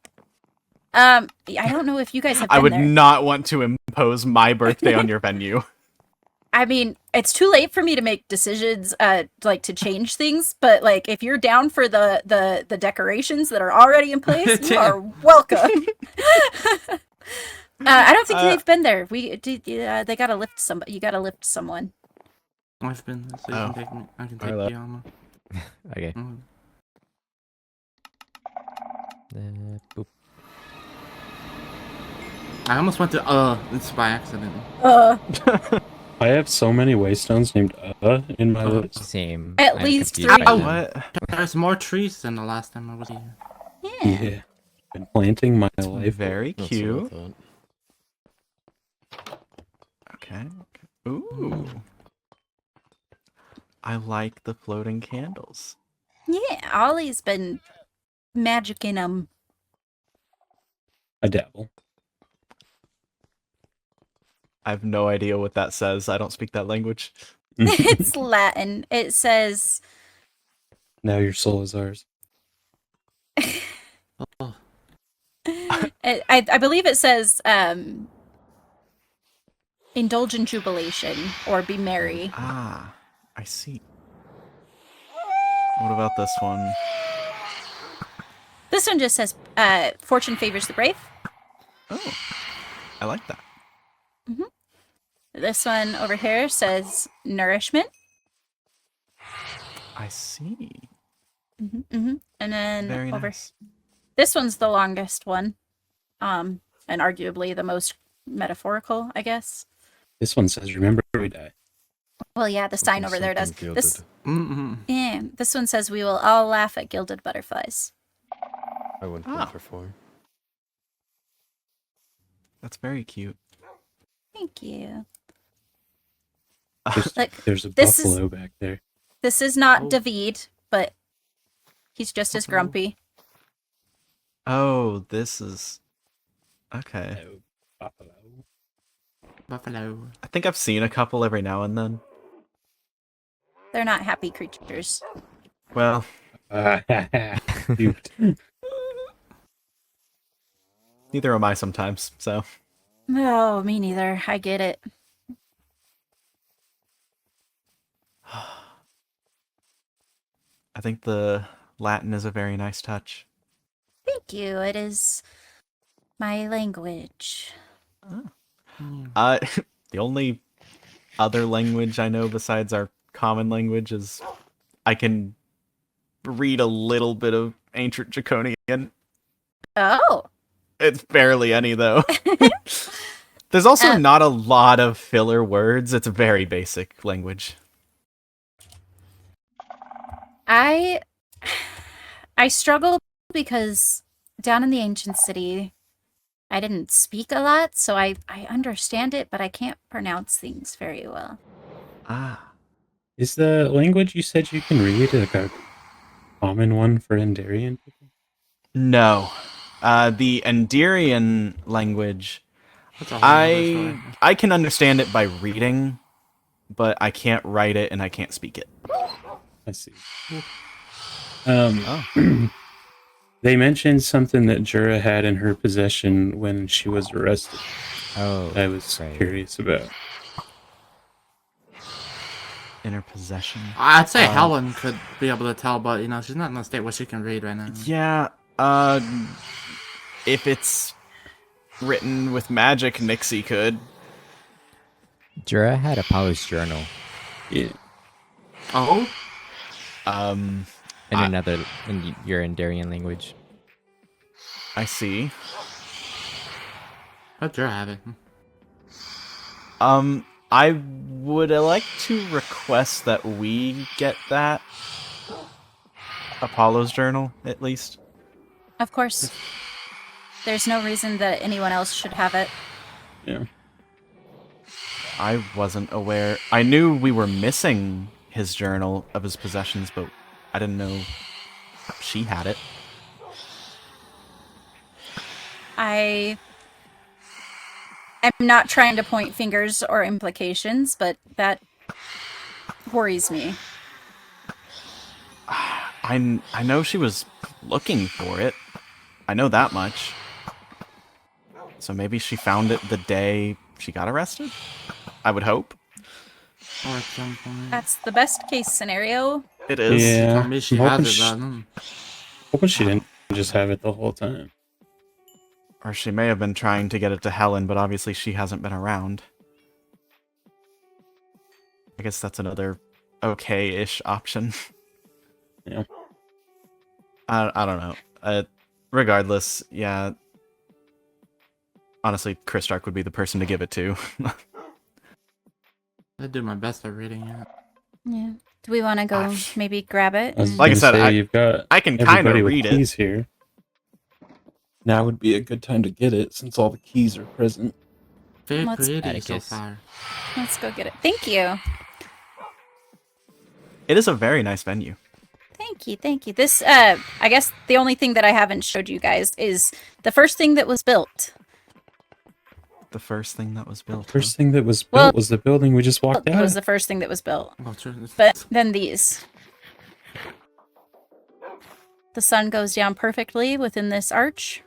S3: I don't know if you guys have been
S6: I would
S3: there.
S6: not want to impose my birthday on your venue.
S3: I mean, it's too late for me to make decisions, like to change things. But like, if you're down for the decorations that are already in place, you are welcome. I don't think they've been there. They gotta lift somebody. You gotta lift someone.
S7: I've been, so you can take me. I can take
S1: Alright.
S7: the armor.
S4: Okay.
S7: Mm.
S4: Boop.
S7: I almost went to it's by accident.
S2: I have so many waystones named in my list.
S4: Same.
S3: At
S4: I'm
S3: least
S4: confused by
S3: 3.
S4: them.
S6: What?
S7: There's more trees than the last time I was here.
S3: Yeah.
S2: Yeah. Been planting my life.
S6: Very
S1: That's what I
S6: cute.
S1: thought.
S6: Okay. Ooh. I like the floating candles.
S3: Yeah, Ollie's been magicking them.
S2: I dabble.
S6: I have no idea what that says. I don't speak that language.
S3: It's Latin. It says,
S2: Now your soul is ours.
S7: Oh,
S3: I believe it says, indulge in jubilation or be merry.
S6: Ah, I see. What about this one?
S3: This one just says, fortune favors the brave.
S6: Oh, I like that.
S3: This one over here says nourishment.
S6: I see.
S3: And then
S6: Very
S3: over
S6: nice.
S3: this one's the longest one, and arguably the most metaphorical, I guess.
S2: This one says, remember we die.
S3: Well, yeah, the sign over there does.
S1: Something
S3: This,
S7: mm-hmm.
S3: yeah, this one says we will all laugh at gilded butterflies.
S1: I wouldn't
S6: Ah.
S1: vote for 4.
S6: That's very cute.
S3: Thank you.
S2: There's,
S3: Like,
S2: there's a
S3: this is-
S2: buffalo back there.
S3: This is not
S7: Oh.
S3: David, but he's just as grumpy.
S6: Oh, this is... Okay.
S2: Hello, buffalo.
S7: Buffalo.
S6: I think I've seen a couple every now and then.
S3: They're not happy creatures.
S6: Well,
S2: Cute.
S6: neither am I sometimes, so...
S3: No, me neither. I get it.
S6: I think the Latin is a very nice touch.
S3: Thank you. It is my language.
S6: The only other language I know besides our common language is I can read a little bit of ancient Draconian.
S3: Oh.
S6: It's barely any, though. There's also not a lot of filler words. It's a very basic language.
S3: I struggle because down in the ancient city, I didn't speak a lot, so I understand it, but I can't pronounce things very well.
S6: Ah.
S2: Is the language you said you can read like a common one for Enderian people?
S6: No. The Enderian language,
S7: That's a whole other story.
S6: I can understand it by reading, but I can't write it and I can't speak it.
S2: I see. They mentioned something that Jura had in her possession when she was arrested.
S4: Oh,
S2: I was
S4: right.
S2: curious about.
S6: In her possession.
S7: I'd say Helen could be able to tell, but she's not in a state where she can read right now.
S6: Yeah, if it's written with magic, Nixie could.
S4: Jura had Apollo's journal
S2: Yeah.
S7: Oh?
S4: in your Enderian language.
S6: I see.
S7: How'd you have it?
S6: I would like to request that we get that. Apollo's journal, at least.
S3: Of course. There's no reason that anyone else should have it.
S2: Yeah.
S6: I wasn't aware. I knew we were missing his journal of his possessions, but I didn't know she had it.
S3: I'm not trying to point fingers or implications, but that worries me.
S6: I know she was looking for it. I know that much. So maybe she found it the day she got arrested? I would hope.
S7: Or at some point.
S3: That's the best case scenario.
S6: It is.
S2: Yeah.
S7: Tell me she
S2: I'm
S7: has it then.
S2: hoping she didn't just have it the whole time.
S6: Or she may have been trying to get it to Helen, but obviously she hasn't been around. I guess that's another okay-ish option.
S2: Yeah.
S6: I don't know. Regardless, yeah. Honestly, Chris Stark would be the person to give it to.
S7: I do my best at reading it.
S3: Yeah. Do we want to go maybe grab it?
S6: Like I said,
S2: you've got
S6: I can kind of
S2: everybody
S6: read
S2: with
S6: it.
S2: keys here. Now would be a good time to get it since all the keys are present.
S7: Very
S3: Let's-
S7: pretty so
S4: Atticus.
S7: far.
S3: Let's go get it. Thank you.
S6: It is a very nice venue.
S3: Thank you. Thank you. This, I guess the only thing that I haven't showed you guys is the first thing that was built.
S6: The first thing that was built.
S2: First thing that was built
S3: Well,
S2: was the building we just walked
S3: It
S2: out
S3: was
S2: of.
S3: the first thing that was built.
S7: Oh, sure.
S3: But then these. The sun goes down perfectly within this arch.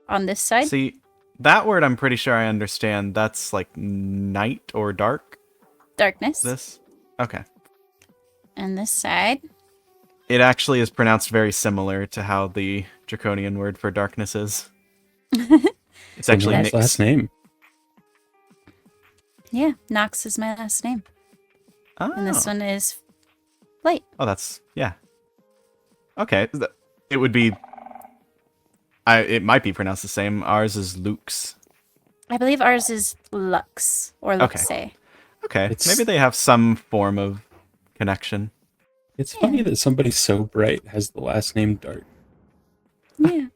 S3: On this side.
S6: See, that word I'm pretty sure I understand. That's like night or dark?
S3: Darkness.
S6: This? Okay.
S3: And this side.
S6: It actually is pronounced very similar to how the draconian word for darkness is. It's actually
S2: Nick's
S6: Nick's
S2: last name.
S3: Yeah, Knox is my last name.
S6: Oh.
S3: And this one is Light.
S6: Oh, that's yeah. Okay, it would be. It might be pronounced the same. Ours is Luke's.
S3: I believe ours is Lux or Luxe.
S6: Okay, maybe they have some form of connection.
S2: It's funny that somebody so bright has the last name Dark.
S3: Yeah.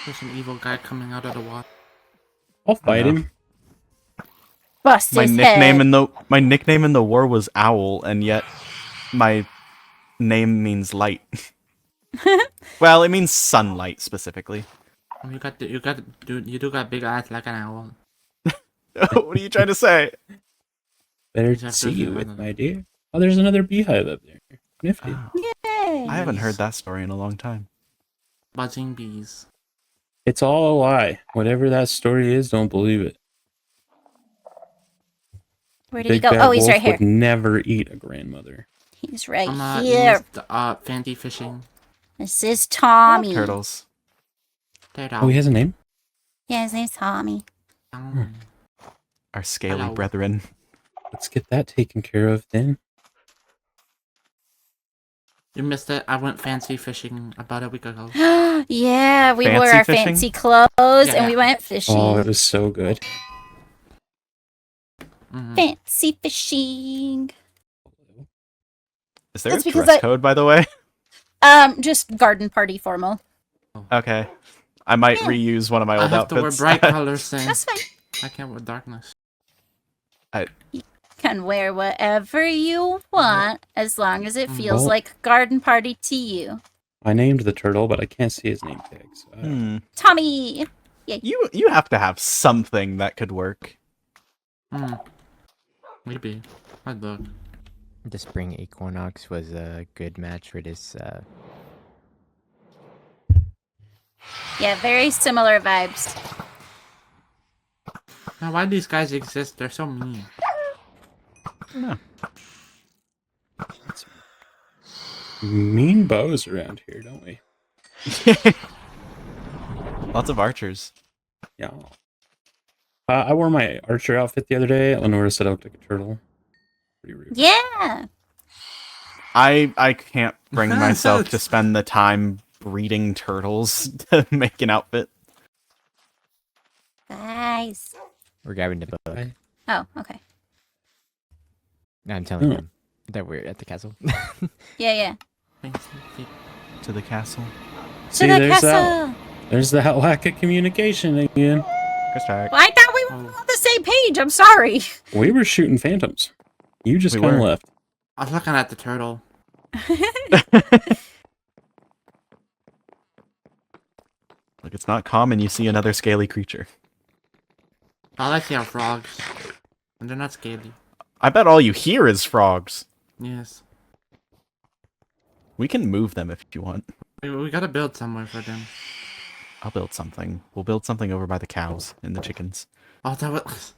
S7: There's an evil guy coming out of the water.
S2: I'll fight him.
S3: Bust
S6: My
S3: his
S6: nickname
S3: head.
S6: my nickname in the war was Owl, and yet my name means light. Well, it means sunlight specifically.
S7: You do got big eyes like an owl.
S6: What are you trying to say?
S2: Better
S7: He's
S2: to
S7: after
S2: see you
S7: the-
S2: with, my dear. Oh, there's another beehive up there. Nifty.
S6: Oh,
S3: Yay!
S6: I haven't heard that story in a long time.
S7: Buzzing bees.
S2: It's all a lie. Whatever that story is, don't believe it.
S3: Where did he
S2: Big
S3: go?
S2: Bad
S3: Oh, he's
S2: Wolf
S3: right here.
S2: would never eat a grandmother.
S3: He's right
S7: You
S3: here.
S7: missed, fancy fishing.
S3: This is Tommy.
S6: Turtles.
S2: Oh, he has a name?
S3: Yeah, his name's Tommy.
S6: Our scaly
S7: Hello.
S6: brethren.
S2: Let's get that taken care of then.
S7: You missed it. I went fancy fishing about a week ago.
S3: Yeah, we wore
S6: Fancy
S3: our
S6: fishing?
S3: fancy clothes and
S7: Yeah.
S3: we went fishing.
S2: Oh, it was so good.
S3: Fancy fishing.
S6: Is there
S3: That's
S6: a
S3: because
S6: dress code, by the way?
S3: Just garden party formal.
S6: Okay. I might reuse one of my
S7: I
S6: old
S7: have to wear
S6: outfits.
S7: bright colors then.
S3: That's fine.
S7: I can't wear darkness.
S3: Can wear whatever you want as long as it feels
S2: Well-
S3: like garden party to you.
S2: I named the turtle, but I can't see his name tag. So I don't know.
S3: Tommy. Yay.
S6: You have to have something that could work.
S7: Maybe. I'd look.
S4: The spring equinox was a good match for this.
S3: Yeah, very similar vibes.
S7: Now, why these guys exist? They're so mean.
S6: No.
S2: Mean bows around here, don't we?
S6: Lots of archers.
S2: Yeah. I wore my archer outfit the other day. Lenora said I looked like a turtle. Pretty rude.
S3: Yeah.
S6: I can't bring myself to spend the time breeding turtles to make an outfit.
S3: Guys.
S4: We're grabbing the book.
S3: Oh, okay.
S4: I'm telling them that we're at the castle.
S3: Yeah, yeah.
S6: To the castle.
S2: See,
S3: to the
S2: there's
S3: castle.
S2: There's that lack of communication again.
S6: Well,
S3: I thought we were on the same page. I'm sorry.
S2: We were shooting phantoms. You just
S6: We
S2: kind of
S6: were.
S2: left.
S7: I was looking at the turtle.
S6: Like, it's not common you see another scaly creature.
S7: I like our frogs. And they're not scaly.
S6: I bet all you hear is frogs.
S7: Yes.
S6: We can move them if you want.
S7: We gotta build somewhere for them.
S6: I'll build something. We'll build something over by the cows and the chickens.
S7: Oh, that was.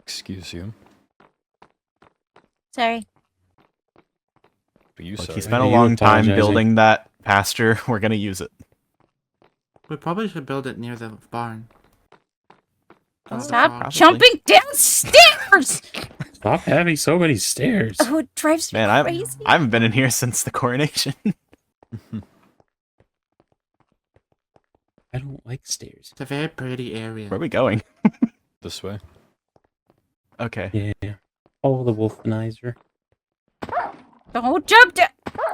S1: Excuse you.
S8: Sorry.
S1: Are you
S6: Look,
S1: sorry?
S6: he spent a
S2: Why are you
S6: long time
S2: apologizing?
S6: building that pasture. We're gonna use it.
S7: We probably should build it near the barn.
S3: Stop
S6: Probably.
S3: jumping downstairs!
S2: Stop having so many stairs.
S3: Oh, it drives me
S6: Man,
S3: crazy.
S6: I haven't been in here since the coronation.
S2: I don't like stairs.
S7: It's a very pretty area.
S6: Where are we going?
S1: This way.
S6: Okay.
S2: Yeah. Follow the wolfenizer.
S3: Don't jump down.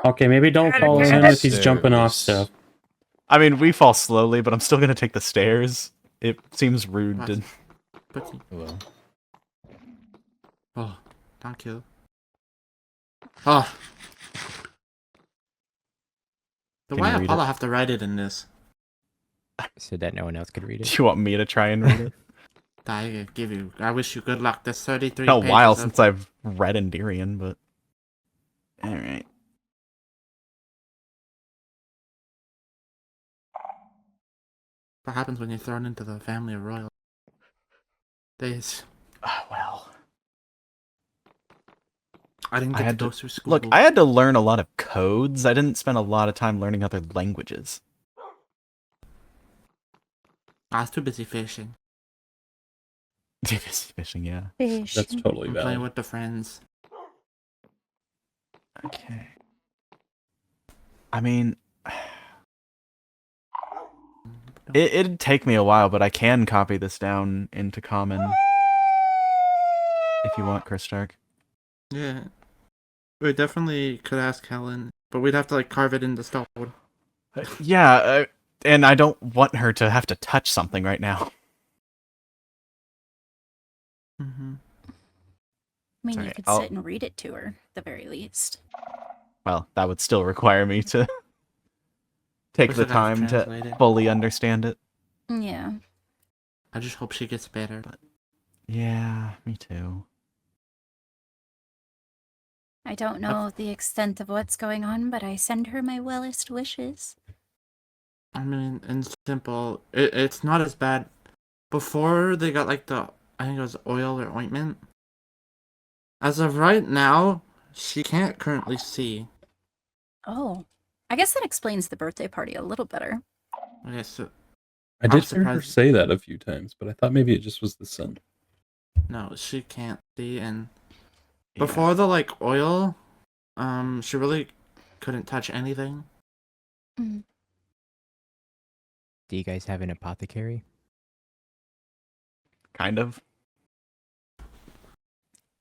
S2: Okay, maybe don't follow him if he's jumping off stuff.
S6: I mean, we fall slowly, but I'm still gonna take the stairs. It seems rude to...
S7: But
S1: Hello.
S7: oh, thank you. Oh. So
S2: Can
S7: why
S2: you read
S7: Apollo
S2: it?
S7: have to write it in this?
S4: So that no one else could read
S6: Do
S4: it.
S6: you want me to try and read it?
S7: I wish you good luck. There's 33
S6: It's been a
S7: pages
S6: while
S7: of-
S6: since I've read Enderian, but... Alright.
S7: What happens when you're thrown into the family of royal?
S6: Well...
S7: I didn't
S6: I
S7: get to
S6: had
S7: go
S6: to-
S7: through school.
S6: Look, I had to learn a lot of codes. I didn't spend a lot of time learning other languages.
S7: I was too busy fishing.
S6: Fishing, yeah.
S3: Fish.
S2: That's totally
S7: And playing
S2: valid.
S7: with the friends.
S6: Okay. I mean... It'd take me a while, but I can copy this down into common. If you want, Chris Stark.
S7: Yeah. We definitely could ask Helen, but we'd have to like carve it into stone.
S6: Yeah, and I don't want her to have to touch something right now.
S7: Mm-hmm.
S3: I mean, you
S6: Sorry,
S3: could
S6: I'll-
S3: sit and read it to her, at the very least.
S6: Well, that would still require me to take
S7: We
S6: the
S7: should have
S6: time to
S7: translated.
S6: fully understand it.
S3: Yeah.
S7: I just hope she gets better.
S6: Yeah, me too.
S3: I don't know the extent of what's going on, but I send her my wellest wishes.
S7: I mean, in simple, it's not as bad. Before they got like I think it was oil or ointment. As of right now, she can't currently see.
S3: Oh. I guess that explains the birthday party a little better.
S7: Okay, so
S2: I did
S7: I'm
S2: hear her
S7: surprised-
S2: say that a few times, but I thought maybe it just was the sun.
S7: no, she can't see, and
S6: Yeah.
S7: before the like oil, she really couldn't touch anything.
S3: Mm.
S4: Do you guys have an apothecary?
S6: Kind of.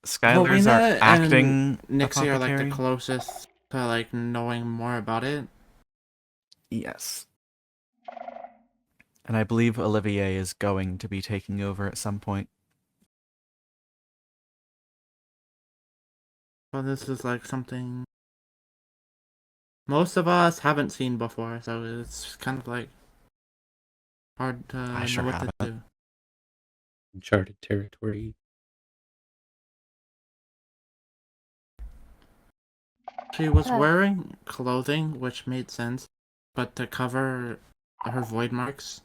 S6: Skylar's our
S7: Rowena
S6: acting
S7: and Nixie are like
S6: apothecary.
S7: the closest to like knowing more about it.
S6: Yes. And I believe Olivier is going to be taking over at some point.
S7: Well, this is like something most of us haven't seen before, so it's kind of like hard to
S6: I
S7: know
S6: sure
S7: what
S6: haven't.
S7: to do.
S2: Uncharted territory.
S7: She was
S8: Oh.
S7: wearing clothing, which made sense, but to cover her void marks,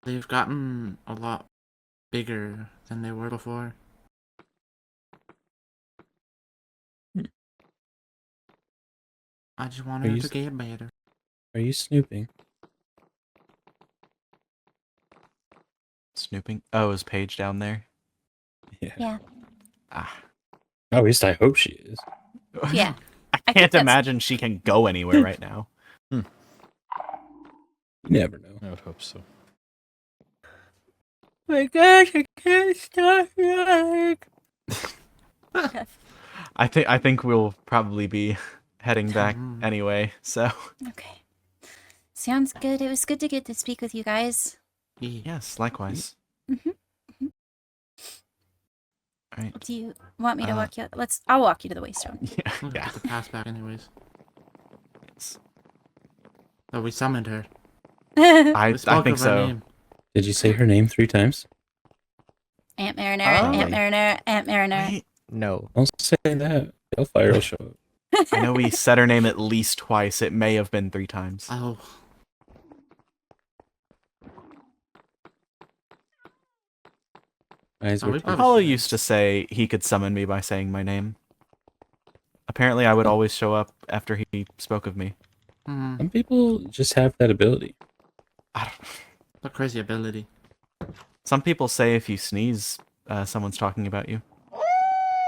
S7: they've gotten a lot bigger than they were before.
S2: Hmm.
S7: I just want
S2: Are
S7: her
S2: you
S7: to
S2: s-
S7: get better.
S2: Are you snooping?
S6: Snooping. Oh, is Paige down there?
S2: Yeah.
S8: Yeah.
S6: Ah.
S2: At least I hope she is.
S3: Yeah.
S6: I
S3: think
S6: can't
S3: that's-
S6: imagine she can go anywhere right now.
S2: You never know.
S1: I would hope so.
S3: My gosh, I can't stop running.
S6: I think we'll probably be heading back
S7: Mm.
S6: anyway. So
S3: Okay. Sounds good. It was good to get to speak with you guys.
S7: Yeah.
S6: yes, likewise.
S3: Mhm, mhm.
S6: All right.
S3: Do you want me to
S6: Uh,
S3: walk you? I'll walk you to the waystone.
S6: Yeah.
S7: We'll
S6: Yeah.
S7: get the pass back anyways.
S6: It's-
S7: Oh, we summoned her.
S6: I
S7: We spoke
S6: think
S7: of her
S6: so.
S7: name.
S2: Did you say her name 3 times?
S3: Aunt Marinara,
S6: Oh.
S3: Aunt Marinara, Aunt Marinara.
S6: Wait,
S4: No.
S2: Don't say that. Hellfire will show up.
S6: I know we said her name at least twice. It may have been 3 times.
S7: Oh,
S2: Eyes
S7: Oh,
S2: were
S7: we
S2: too
S7: probably
S6: Apollo
S7: should.
S6: used to say he could summon me by saying my name. Apparently, I would always show up after he spoke of me.
S7: Hmm.
S2: Some people just have that ability.
S6: I don't...
S7: A crazy ability.
S6: Some people say if you sneeze, someone's talking about you.
S7: Oh.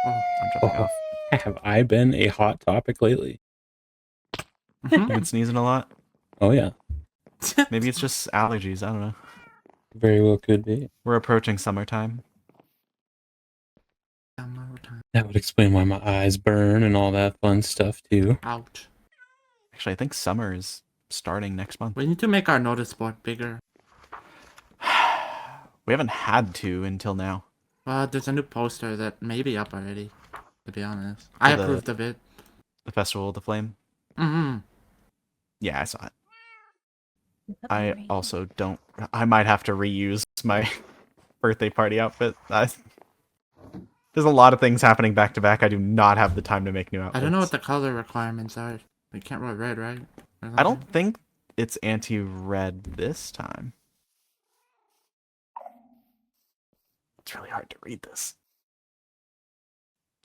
S6: I'm jumping
S2: Oh,
S6: off.
S2: have I been a hot topic lately?
S6: You've been sneezing a lot?
S2: Oh yeah,
S6: Maybe it's just allergies. I don't know.
S2: very well could be.
S6: We're approaching summertime.
S2: That would explain why my eyes burn and all that fun stuff too.
S7: Ouch.
S6: Actually, I think summer is starting next month.
S7: We need to make our notice board bigger.
S6: We haven't had to until now.
S7: There's a new poster that may be up already, to be honest. I
S6: the-
S7: approved of it.
S6: The Festival of the Flame.
S7: Mm-hmm.
S6: Yeah, I saw it. I also don't... I might have to reuse my birthday party outfit. There's a lot of things happening back to back. I do not have the time to make new outfits.
S7: I don't know what the color requirements are. We can't roll red, right?
S6: I don't think it's anti-red this time. It's really hard to read this.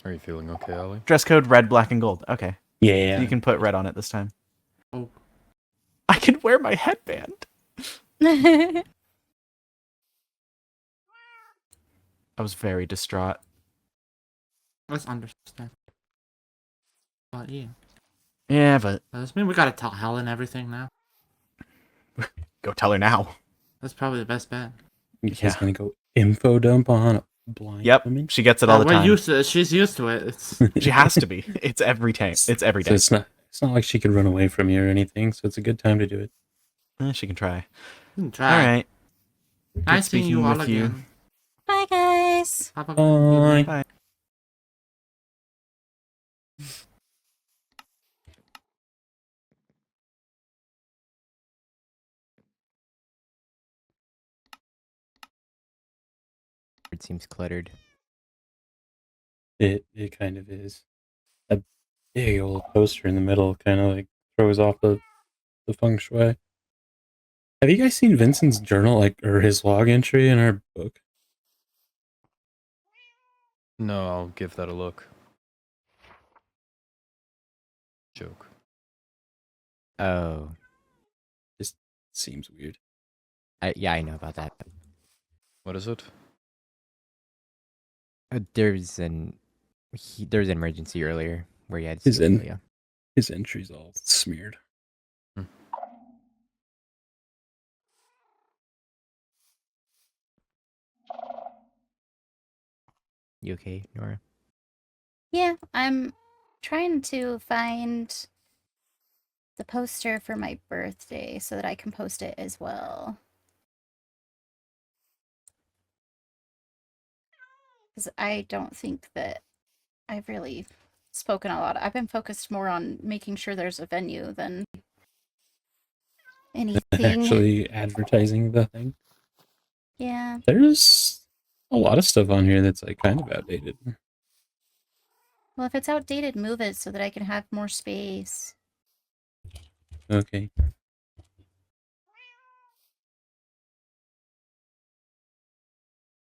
S1: Are you feeling okay, Ollie?
S6: Dress code red, black, and gold. Okay.
S2: Yeah.
S6: So you can put red on it this time.
S7: Oh.
S6: I can wear my headband. I was very distraught.
S7: Let's understand. But yeah.
S6: Yeah, but
S7: Does this mean we gotta tell Helen everything now?
S6: go tell her now.
S7: That's probably the best bet.
S2: He's
S6: Yeah.
S2: gonna go info dump on a blind
S6: Yep,
S2: woman.
S6: she gets it all the
S7: We're
S6: time.
S7: used to it. She's used to it. It's
S6: She has to be. It's every time. It's every
S2: So
S6: day.
S2: it's not like she could run away from you or anything. So it's a good time to do it.
S6: She can try.
S7: try.
S6: All right.
S7: Nice seeing you
S6: speaking
S7: all
S6: with you.
S7: again.
S3: Bye, guys.
S7: Have a good
S2: Bye.
S7: evening.
S6: Bye.
S4: It seems cluttered.
S2: It kind of is. A big old poster in the middle kind of like throws off the feng shui. Have you guys seen Vincent's journal, like, or his log entry in our book?
S1: No, I'll give that a look. Joke.
S4: Oh,
S2: Just seems weird.
S4: yeah, I know about that.
S1: What is it?
S4: There's an emergency earlier where you had to
S2: His
S4: see
S2: in-
S4: Ophelia.
S2: His entry's all smeared.
S4: You okay, Nora?
S3: Yeah, I'm trying to find the poster for my birthday so that I can post it as well. Because I don't think that I've really spoken a lot. I've been focused more on making sure there's a venue than anything.
S2: Actually advertising the thing.
S3: Yeah.
S2: There's a lot of stuff on here that's like kind of outdated.
S3: Well, if it's outdated, move it so that I can have more space.
S2: Okay.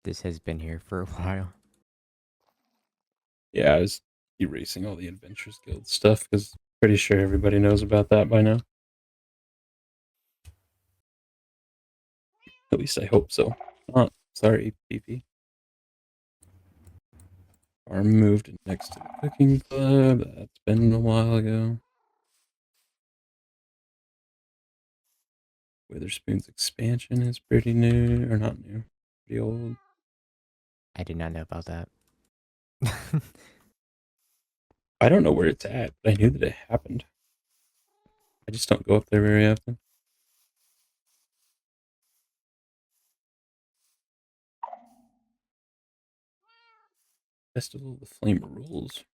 S4: This has been here for a while.
S2: Yeah, I was erasing all the Adventures Guild stuff because pretty sure everybody knows about that by now. At least I hope so. Oh, sorry, PP. Farm moved next to the cooking club. That's been a while ago. Witherspoon's expansion is pretty new, or not new, pretty old.
S4: I did not know about that.
S2: I don't know where it's at, but I knew that it happened. I just don't go up there very often. Festival of the Flame rules.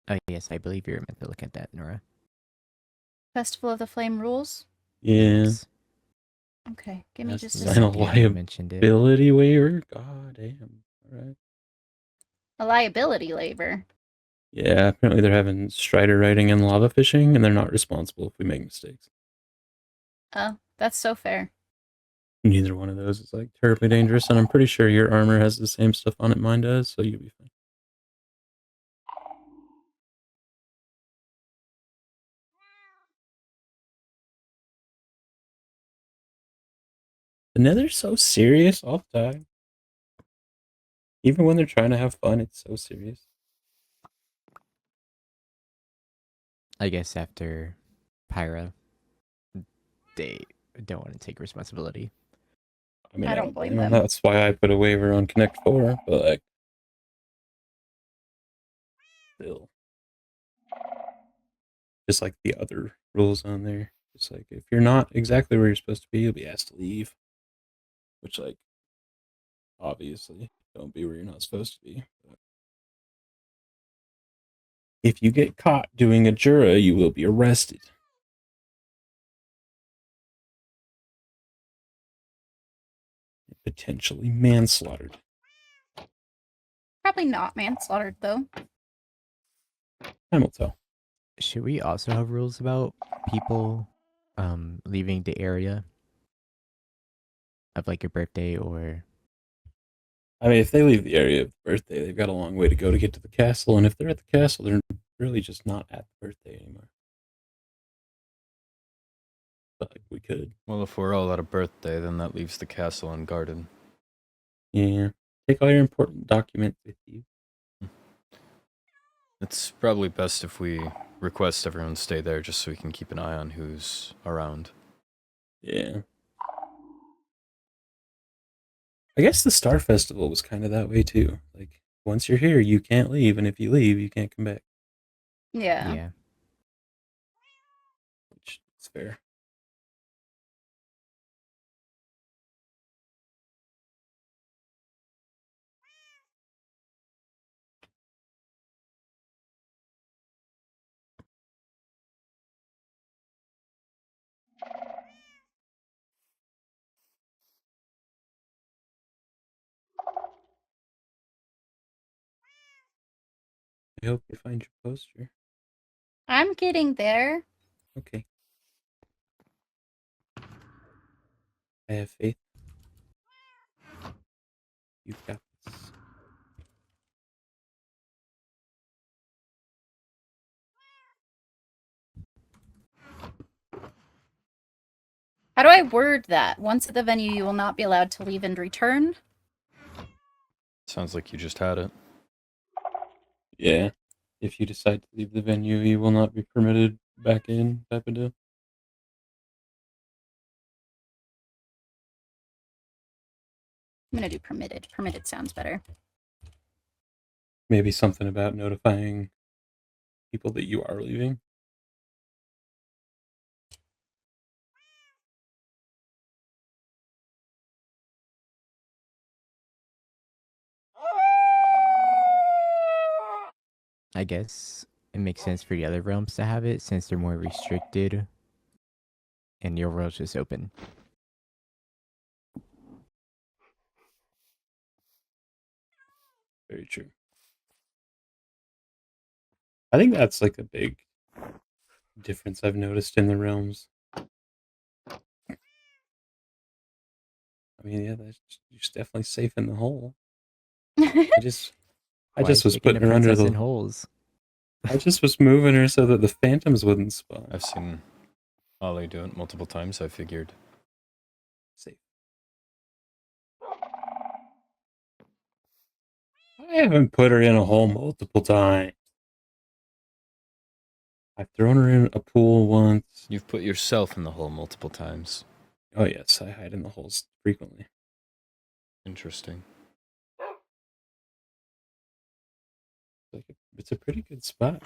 S4: Oh yes, I believe you're meant to look at that, Nora.
S3: Festival of the Flame rules?
S2: Yeah.
S4: Yes.
S3: Okay, give me
S2: That's
S3: just a
S2: design a
S3: second.
S4: You mentioned it.
S2: liability waiver. God damn. Alright.
S3: A liability labor.
S2: Yeah, apparently they're having strider riding and lava fishing, and they're not responsible if we make mistakes.
S3: Oh, that's so fair.
S2: Neither one of those is like terribly dangerous, and I'm pretty sure your armor has the same stuff on it mine does, so you'll be fine. The Nether's so serious all the time. Even when they're trying to have fun, it's so serious.
S4: I guess after Pyra, they don't want to take responsibility.
S2: I mean,
S3: I don't blame them.
S2: That's why I put a waiver on Connect 4, but like, still. Just like the other rules on there. It's like, if you're not exactly where you're supposed to be, you'll be asked to leave. Which, like, obviously, don't be where you're not supposed to be. But if you get caught doing a jura, you will be arrested. Potentially manslaughtered.
S3: Probably not manslaughtered, though.
S2: Time will tell.
S4: Should we also have rules about people leaving the area of like your birthday or?
S2: I mean, if they leave the area of the birthday, they've got a long way to go to get to the castle, and if they're at the castle, they're really just not at the birthday anymore. But like, we could.
S1: Well, if we're all at a birthday, then that leaves the castle unguarded.
S2: Yeah. Take all your important documents with you.
S1: It's probably best if we request everyone stay there just so we can keep an eye on who's around.
S2: Yeah. I guess the Star Festival was kind of that way too. Like, once you're here, you can't leave, and if you leave, you can't come back.
S3: Yeah.
S4: Yeah.
S2: Which is fair. I hope you find your poster.
S3: I'm getting there.
S2: Okay. I have faith. You've got this.
S3: How do I word that? Once at the venue, you will not be allowed to leave and return?
S1: Sounds like you just had it.
S2: Yeah. If you decide to leave the venue, you will not be permitted back in, type of deal.
S3: I'm gonna do permitted. Permitted sounds better.
S2: Maybe something about notifying people that you are leaving.
S4: I guess it makes sense for the other realms to have it since they're more restricted and your world's just open.
S2: Very true. I think that's like a big difference I've noticed in the realms. I mean, yeah, you're definitely safe in the hole. I just was putting her under the
S4: in holes.
S2: I just was moving her so that the phantoms wouldn't spawn.
S1: I've seen Ollie do it multiple times. I figured.
S2: Safe. I haven't put her in a hole multiple times. I've thrown her in a pool once.
S1: You've put yourself in the hole multiple times.
S2: Oh yes, I hide in the holes frequently.
S1: Interesting.
S2: It's a pretty good spot.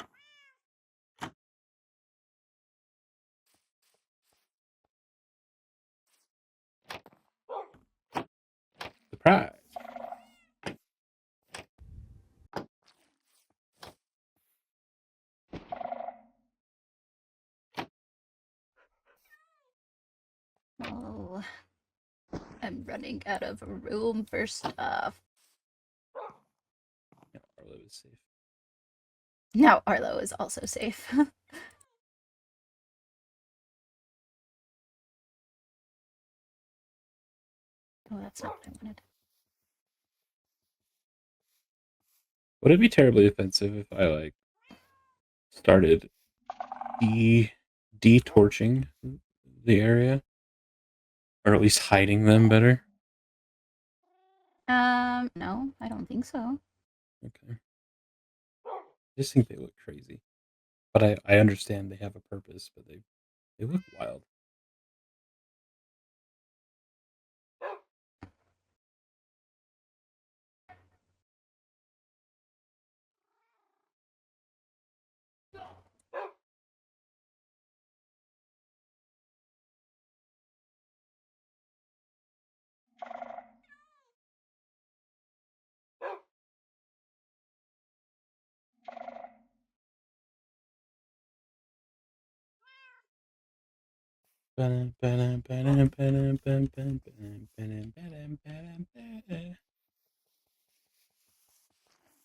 S2: Surprise!
S3: Oh, I'm running out of room for stuff.
S2: Yeah, Arlo is safe.
S3: Now Arlo is also safe. Oh, that's not what I wanted.
S2: Would it be terribly offensive if I like started de-torching the area, or at least hiding them better?
S3: No, I don't think so.
S2: Okay. I just think they look crazy, but I understand they have a purpose, but they look wild.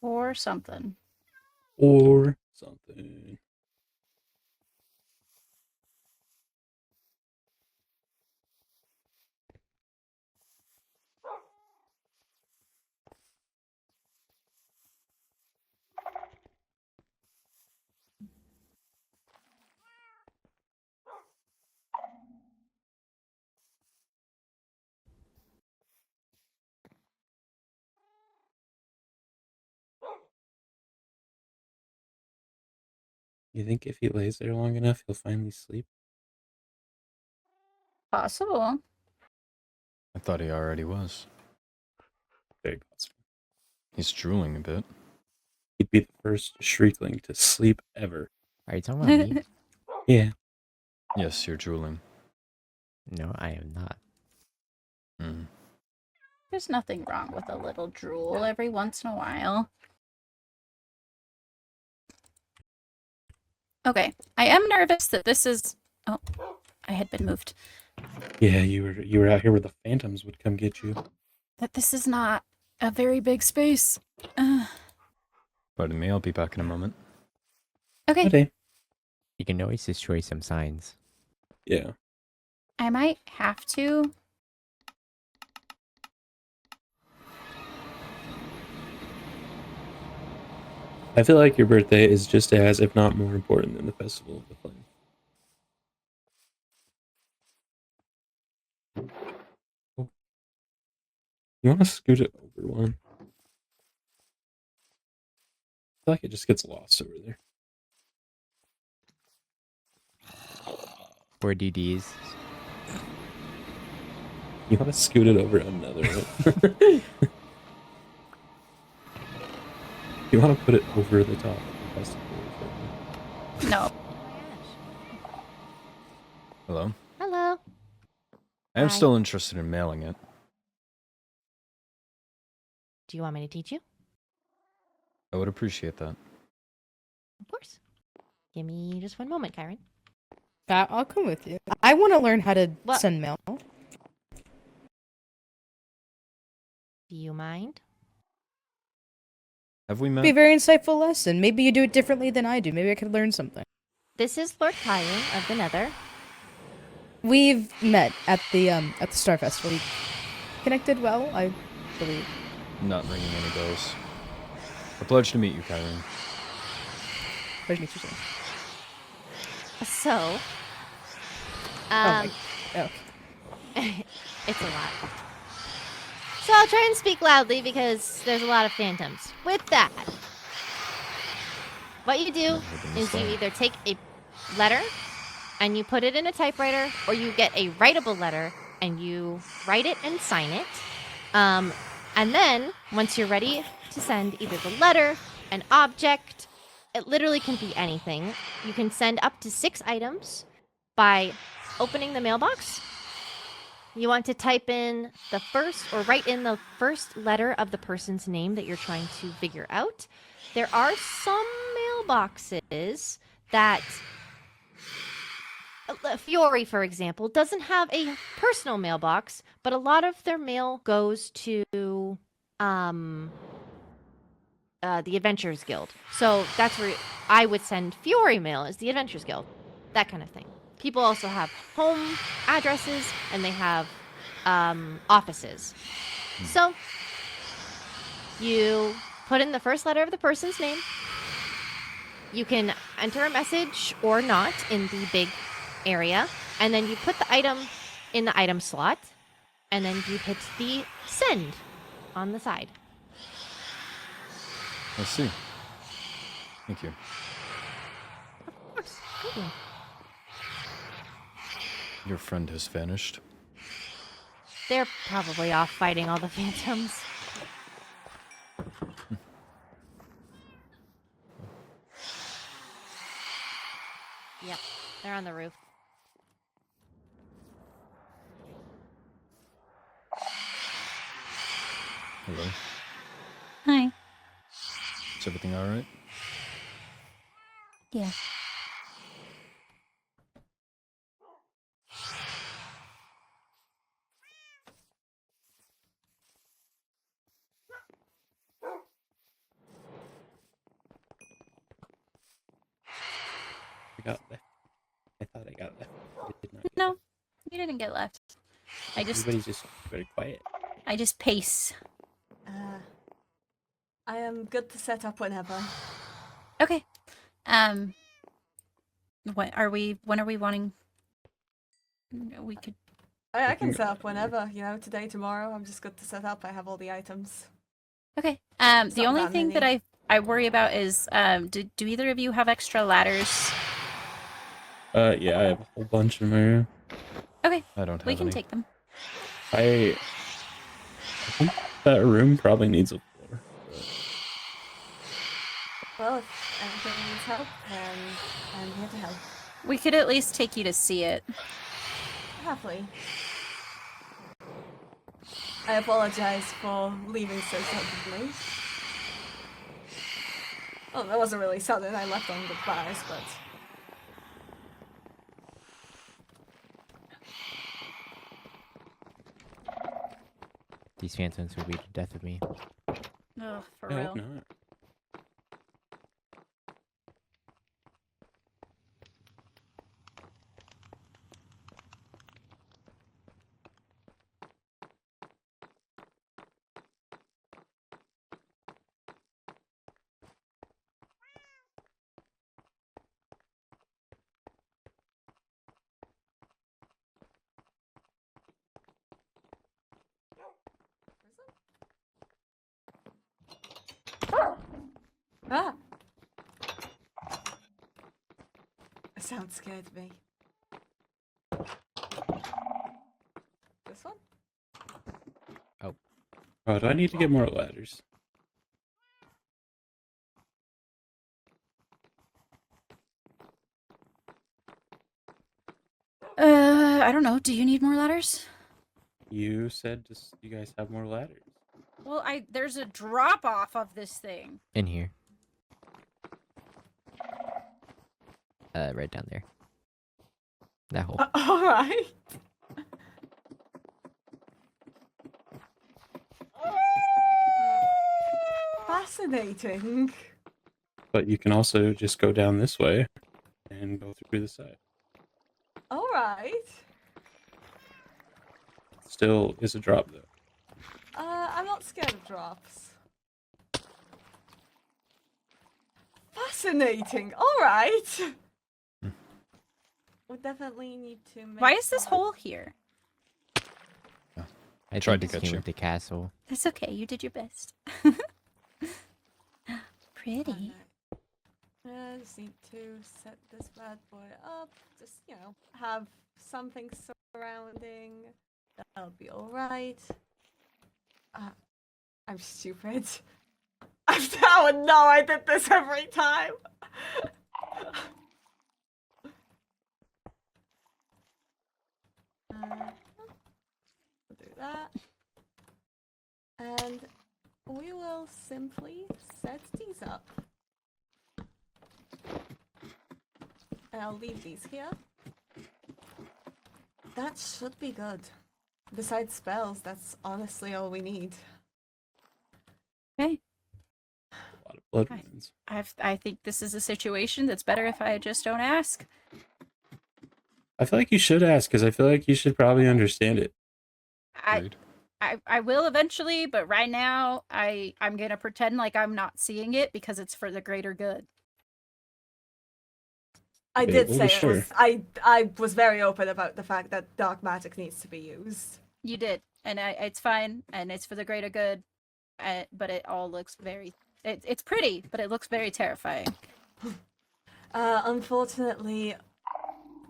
S3: Or something.
S2: Or something. You think if he lays there long enough, he'll finally sleep?
S3: Possible.
S1: I thought he already was.
S2: Very possible.
S1: He's drooling a bit.
S2: He'd be the first shriekling to sleep ever.
S4: Are you talking about me?
S2: Yeah.
S1: Yes, you're drooling.
S4: No, I am not.
S1: Mm.
S3: There's nothing wrong with a little drool every once in a while. Okay, I am nervous that this is... Oh, I had been moved.
S2: Yeah, you were out here where the phantoms would come get you.
S3: That this is not a very big space.
S1: Pardon me, I'll be back in a moment.
S3: Okay,
S2: Okay.
S4: You can always destroy some signs.
S2: Yeah.
S3: I might have to.
S2: I feel like your birthday is just as, if not more important than the Festival of the Flame. Oh. You want to scoot it over one? I feel like it just gets lost over there.
S4: 4 DDs.
S2: You want to scoot it over another one? You want to put it over the top of the Festival of the Flame?
S3: No.
S1: Hello?
S8: Hello.
S1: I am
S8: Hi.
S1: still interested in mailing it.
S8: Do you want me to teach you?
S1: I would appreciate that.
S8: Of course. Give me just one moment, Kyron.
S10: I'll come with you. I want to learn how to
S8: What?
S10: send mail.
S8: Do you mind?
S1: Have we met?
S10: Be a very insightful lesson. Maybe you do it differently than I do. Maybe I could learn something.
S8: This is Lord Kyron of the Nether.
S10: We've met at the Star Festival. We connected well, I believe.
S1: Not ringing any bells. I pledge to meet you, Kyrie.
S10: Pleasure to meet you, sir.
S8: So,
S10: Oh.
S8: it's a lot. So I'll try and speak loudly because there's a lot of phantoms. With that, what you do is you either take a letter and you put it in a typewriter, or you get a writable letter and you write it and sign it. And then, once you're ready to send either the letter, an object, it literally can be anything. You can send up to 6 items by opening the mailbox. You want to type in the first, or write in the first letter of the person's name that you're trying to figure out. There are some mailboxes that... Fiore, for example, doesn't have a personal mailbox, but a lot of their mail goes to the Adventurers Guild. So that's where I would send Fiore mail, is the Adventurers Guild. That kind of thing. People also have home addresses, and they have offices. So you put in the first letter of the person's name. You can enter a message or not in the big area, and then you put the item in the item slot, and then you hit the send on the side.
S1: I see. Thank you.
S8: Of course. Thank you.
S1: Your friend has vanished.
S8: They're probably off fighting all the phantoms. Yep, they're on the roof.
S1: Hello.
S3: Hi.
S1: Is everything all right?
S3: Yeah.
S2: I got left. I thought I got left. I did not get
S3: No,
S2: left.
S3: you didn't get left.
S2: Everybody's just very quiet.
S3: I just pace.
S5: I am good to set up whenever.
S3: Okay. When are we wanting? We could.
S5: I can set up whenever, today, tomorrow. I'm just good to set up. I have all the items.
S3: Okay.
S5: It's
S3: The
S5: not
S3: only
S5: that
S3: thing that
S5: many.
S3: I worry about is do either of you have extra ladders?
S2: Yeah, I have a whole bunch in my room.
S3: Okay.
S1: I don't have
S3: We can
S1: any.
S3: take them.
S2: I think that room probably needs a floor.
S5: Well, if anything needs help, then I'm here to help.
S3: We could at least take you to see it.
S5: Happily. I apologize for leaving so suddenly. Oh, that wasn't really sudden. I left on goodbyes, but...
S4: These phantoms will be the death of me.
S3: Oh, for
S2: I
S3: real.
S2: hope not.
S5: Ah! That sound scared me. This one?
S2: Oh, do I need to get more ladders?
S3: I don't know. Do you need more ladders?
S2: You said just you guys have more ladders.
S3: Well, there's a drop off of this thing.
S4: In here. Right down there. That hole.
S5: Alright. Fascinating.
S2: But you can also just go down this way and go through the side.
S5: Alright.
S2: Still is a drop though.
S5: I'm not scared of drops. Fascinating. Alright. We definitely need to make...
S3: Why is this hole here?
S4: I
S1: tried
S4: think
S1: to
S4: this
S1: get
S4: came
S1: you.
S4: with the castle.
S3: That's okay. You did your best. Pretty.
S5: I just need to set this bad boy up. Just, have something surrounding. That'll be alright. I'm stupid. I would know I did this every time. We'll do that. And we will simply set these up. And I'll leave these here. That should be good. Besides spells, that's honestly all we need.
S3: Okay.
S2: A lot of blood
S3: Hi.
S2: wounds.
S3: I think this is a situation that's better if I just don't ask.
S2: I feel like you should ask because I feel like you should probably understand it.
S1: Rude.
S3: I will eventually, but right now I'm gonna pretend like I'm not seeing it because it's for the greater good.
S5: I
S2: Okay,
S5: did
S2: well,
S5: say
S2: sure.
S5: it was. I was very open about the fact that dark magic needs to be used.
S3: You did, and it's fine, and it's for the greater good. But it all looks very. It's pretty, but it looks very terrifying.
S5: Unfortunately,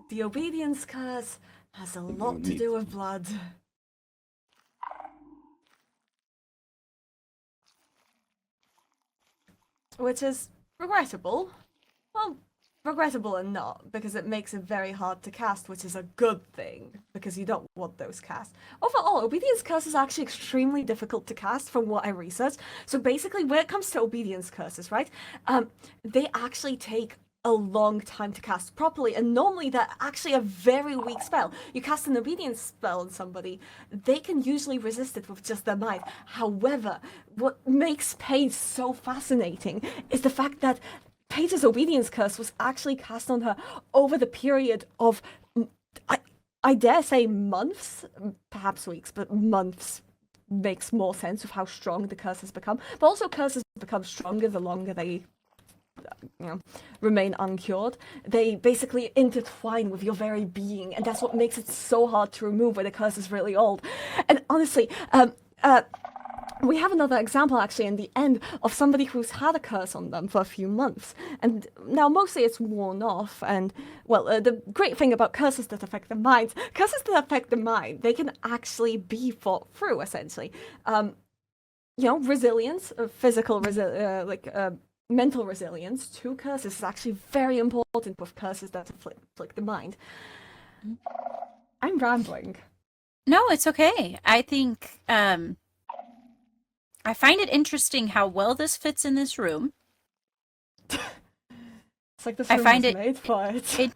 S5: the obedience curse has a lot to do with blood. Which is regrettable. Well, regrettable and not, because it makes it very hard to cast, which is a good thing, because you don't want those cast. Overall, Obedience Curse is actually extremely difficult to cast from what I researched. So basically, when it comes to Obedience Curses, right, they actually take a long time to cast properly, and normally they're actually a very weak spell. You cast an obedience spell on somebody, they can usually resist it with just their mind. However, what makes Paige so fascinating is the fact that Paige's obedience curse was actually cast on her over the period of, I dare say months, perhaps weeks, but months makes more sense of how strong the curse has become. But also curses become stronger the longer they remain uncured. They basically intertwine with your very being, and that's what makes it so hard to remove when the curse is really old. And honestly, we have another example actually in the end of somebody who's had a curse on them for a few months, and now mostly it's worn off. And well, the great thing about curses that affect the mind, they can actually be fought through essentially. Resilience, physical mental resilience to curses is actually very important with curses that afflict the mind. I'm rambling.
S3: No, it's okay. I think I find it interesting how well this fits in this room.
S5: It's like this
S3: I
S5: room
S3: find
S5: was
S3: it-
S5: made for it.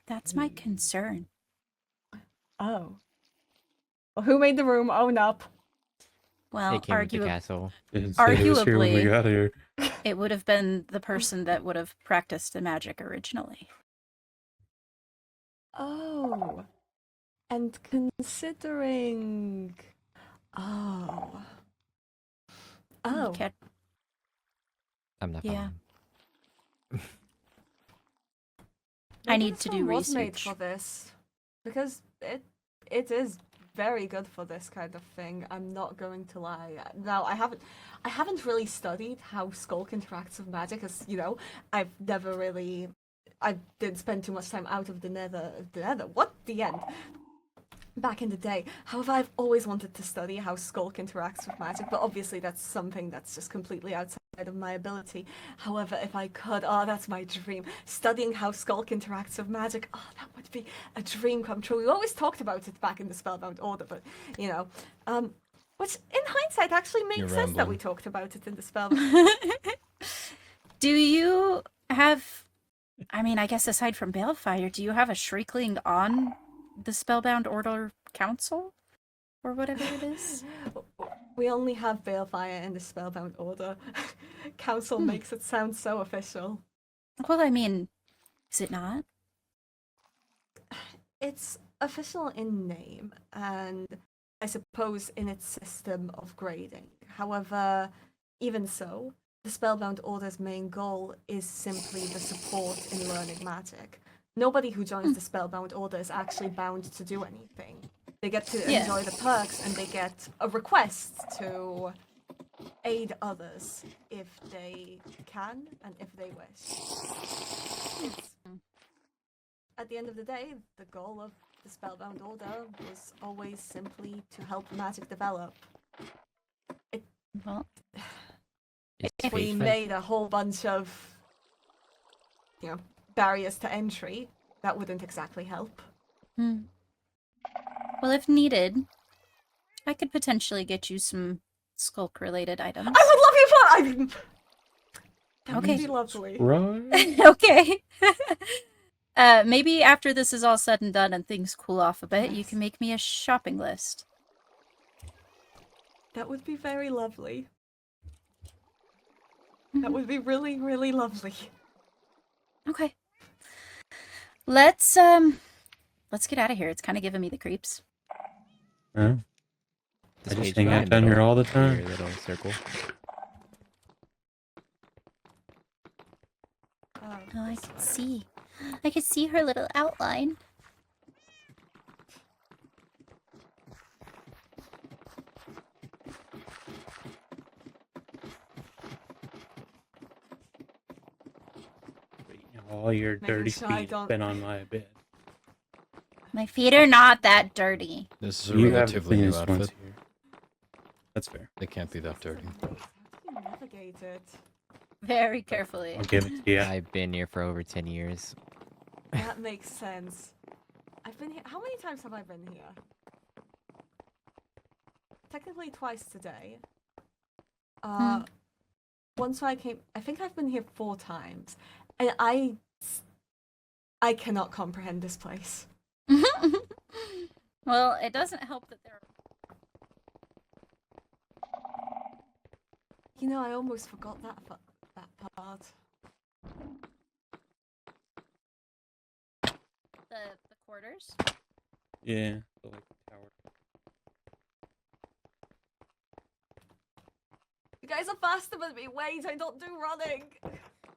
S3: That's my concern.
S5: Oh. Well, who made the room? Own up.
S3: Well,
S4: It came with the castle.
S2: Didn't say it was here when we
S3: arguably-
S2: got here.
S3: It would have been the person that would have practiced the magic originally.
S5: Oh. And considering... Oh.
S3: Okay.
S4: I'm not
S3: Yeah.
S4: following.
S3: I
S5: Maybe
S3: need
S5: this
S3: to do
S5: one was made
S3: research.
S5: for this, because it is very good for this kind of thing. I'm not going to lie. Now I haven't really studied how Skulk interacts with magic, as I didn't spend too much time out of the Nether. The end. Back in the day. However, I've always wanted to study how Skulk interacts with magic, but obviously that's something that's just completely outside of my ability. However, if I could, that's my dream. Studying how Skulk interacts with magic, that would be a dream come true. We always talked about it back in the Spellbound Order, but, which in hindsight actually makes
S1: You're
S5: sense that we
S1: rambling.
S5: talked about it in the Spellbound.
S3: Do you have, I guess aside from Balefire, do you have a Shriekling on the Spellbound Order Council? Or whatever it is?
S5: We only have Balefire in the Spellbound Order. Council makes it sound so official.
S3: Well, is it not?
S5: It's official in name, and I suppose in its system of grading. However, even so, the Spellbound Order's main goal is simply the support in learning magic. Nobody who joins the Spellbound Order is actually bound to do anything. They get to enjoy the perks, and they get a request to aid others if they can and if they wish. At the end of the day, the goal of the Spellbound Order was always simply to help magic develop.
S3: Well,
S5: If we made a whole bunch of, barriers to entry, that wouldn't exactly help.
S3: Well, if needed, I could potentially get you some Skulk-related items.
S5: I would love you for. That
S3: Okay.
S5: would be lovely.
S2: Right?
S3: Okay. Maybe after this is all said and done and things cool off a bit, you can make me a shopping list.
S5: That would be very lovely. That would be really, really lovely.
S3: Okay. Let's get out of here. It's kind of giving me the creeps.
S2: Yeah. I just
S4: Paige
S2: hang
S4: in
S2: out
S4: the
S2: down here
S4: middle
S2: all the
S4: of
S2: time.
S4: your little circle.
S3: Oh, I can see. I can see her little outline.
S2: All your
S5: Making
S2: dirty
S5: sure I
S2: feet
S5: don't-
S2: been on my bed.
S3: My feet are not that dirty.
S1: This is a
S2: You have the
S1: relatively new
S2: cleanest ones
S1: outfit.
S2: here. That's fair.
S1: They can't be that dirty.
S5: How do you navigate it?
S3: Very carefully.
S2: I'll give it to you.
S4: I've been here for over 10 years.
S5: That makes sense. I've been here. How many times have I been here? Technically twice today. Once I came. I think I've been here 4 times, and I cannot comprehend this place.
S3: Well, it doesn't help that there.
S5: You know, I almost forgot that part.
S3: The quarters.
S2: Yeah. The, like, tower.
S5: You guys are faster than me. Wait, I don't do running.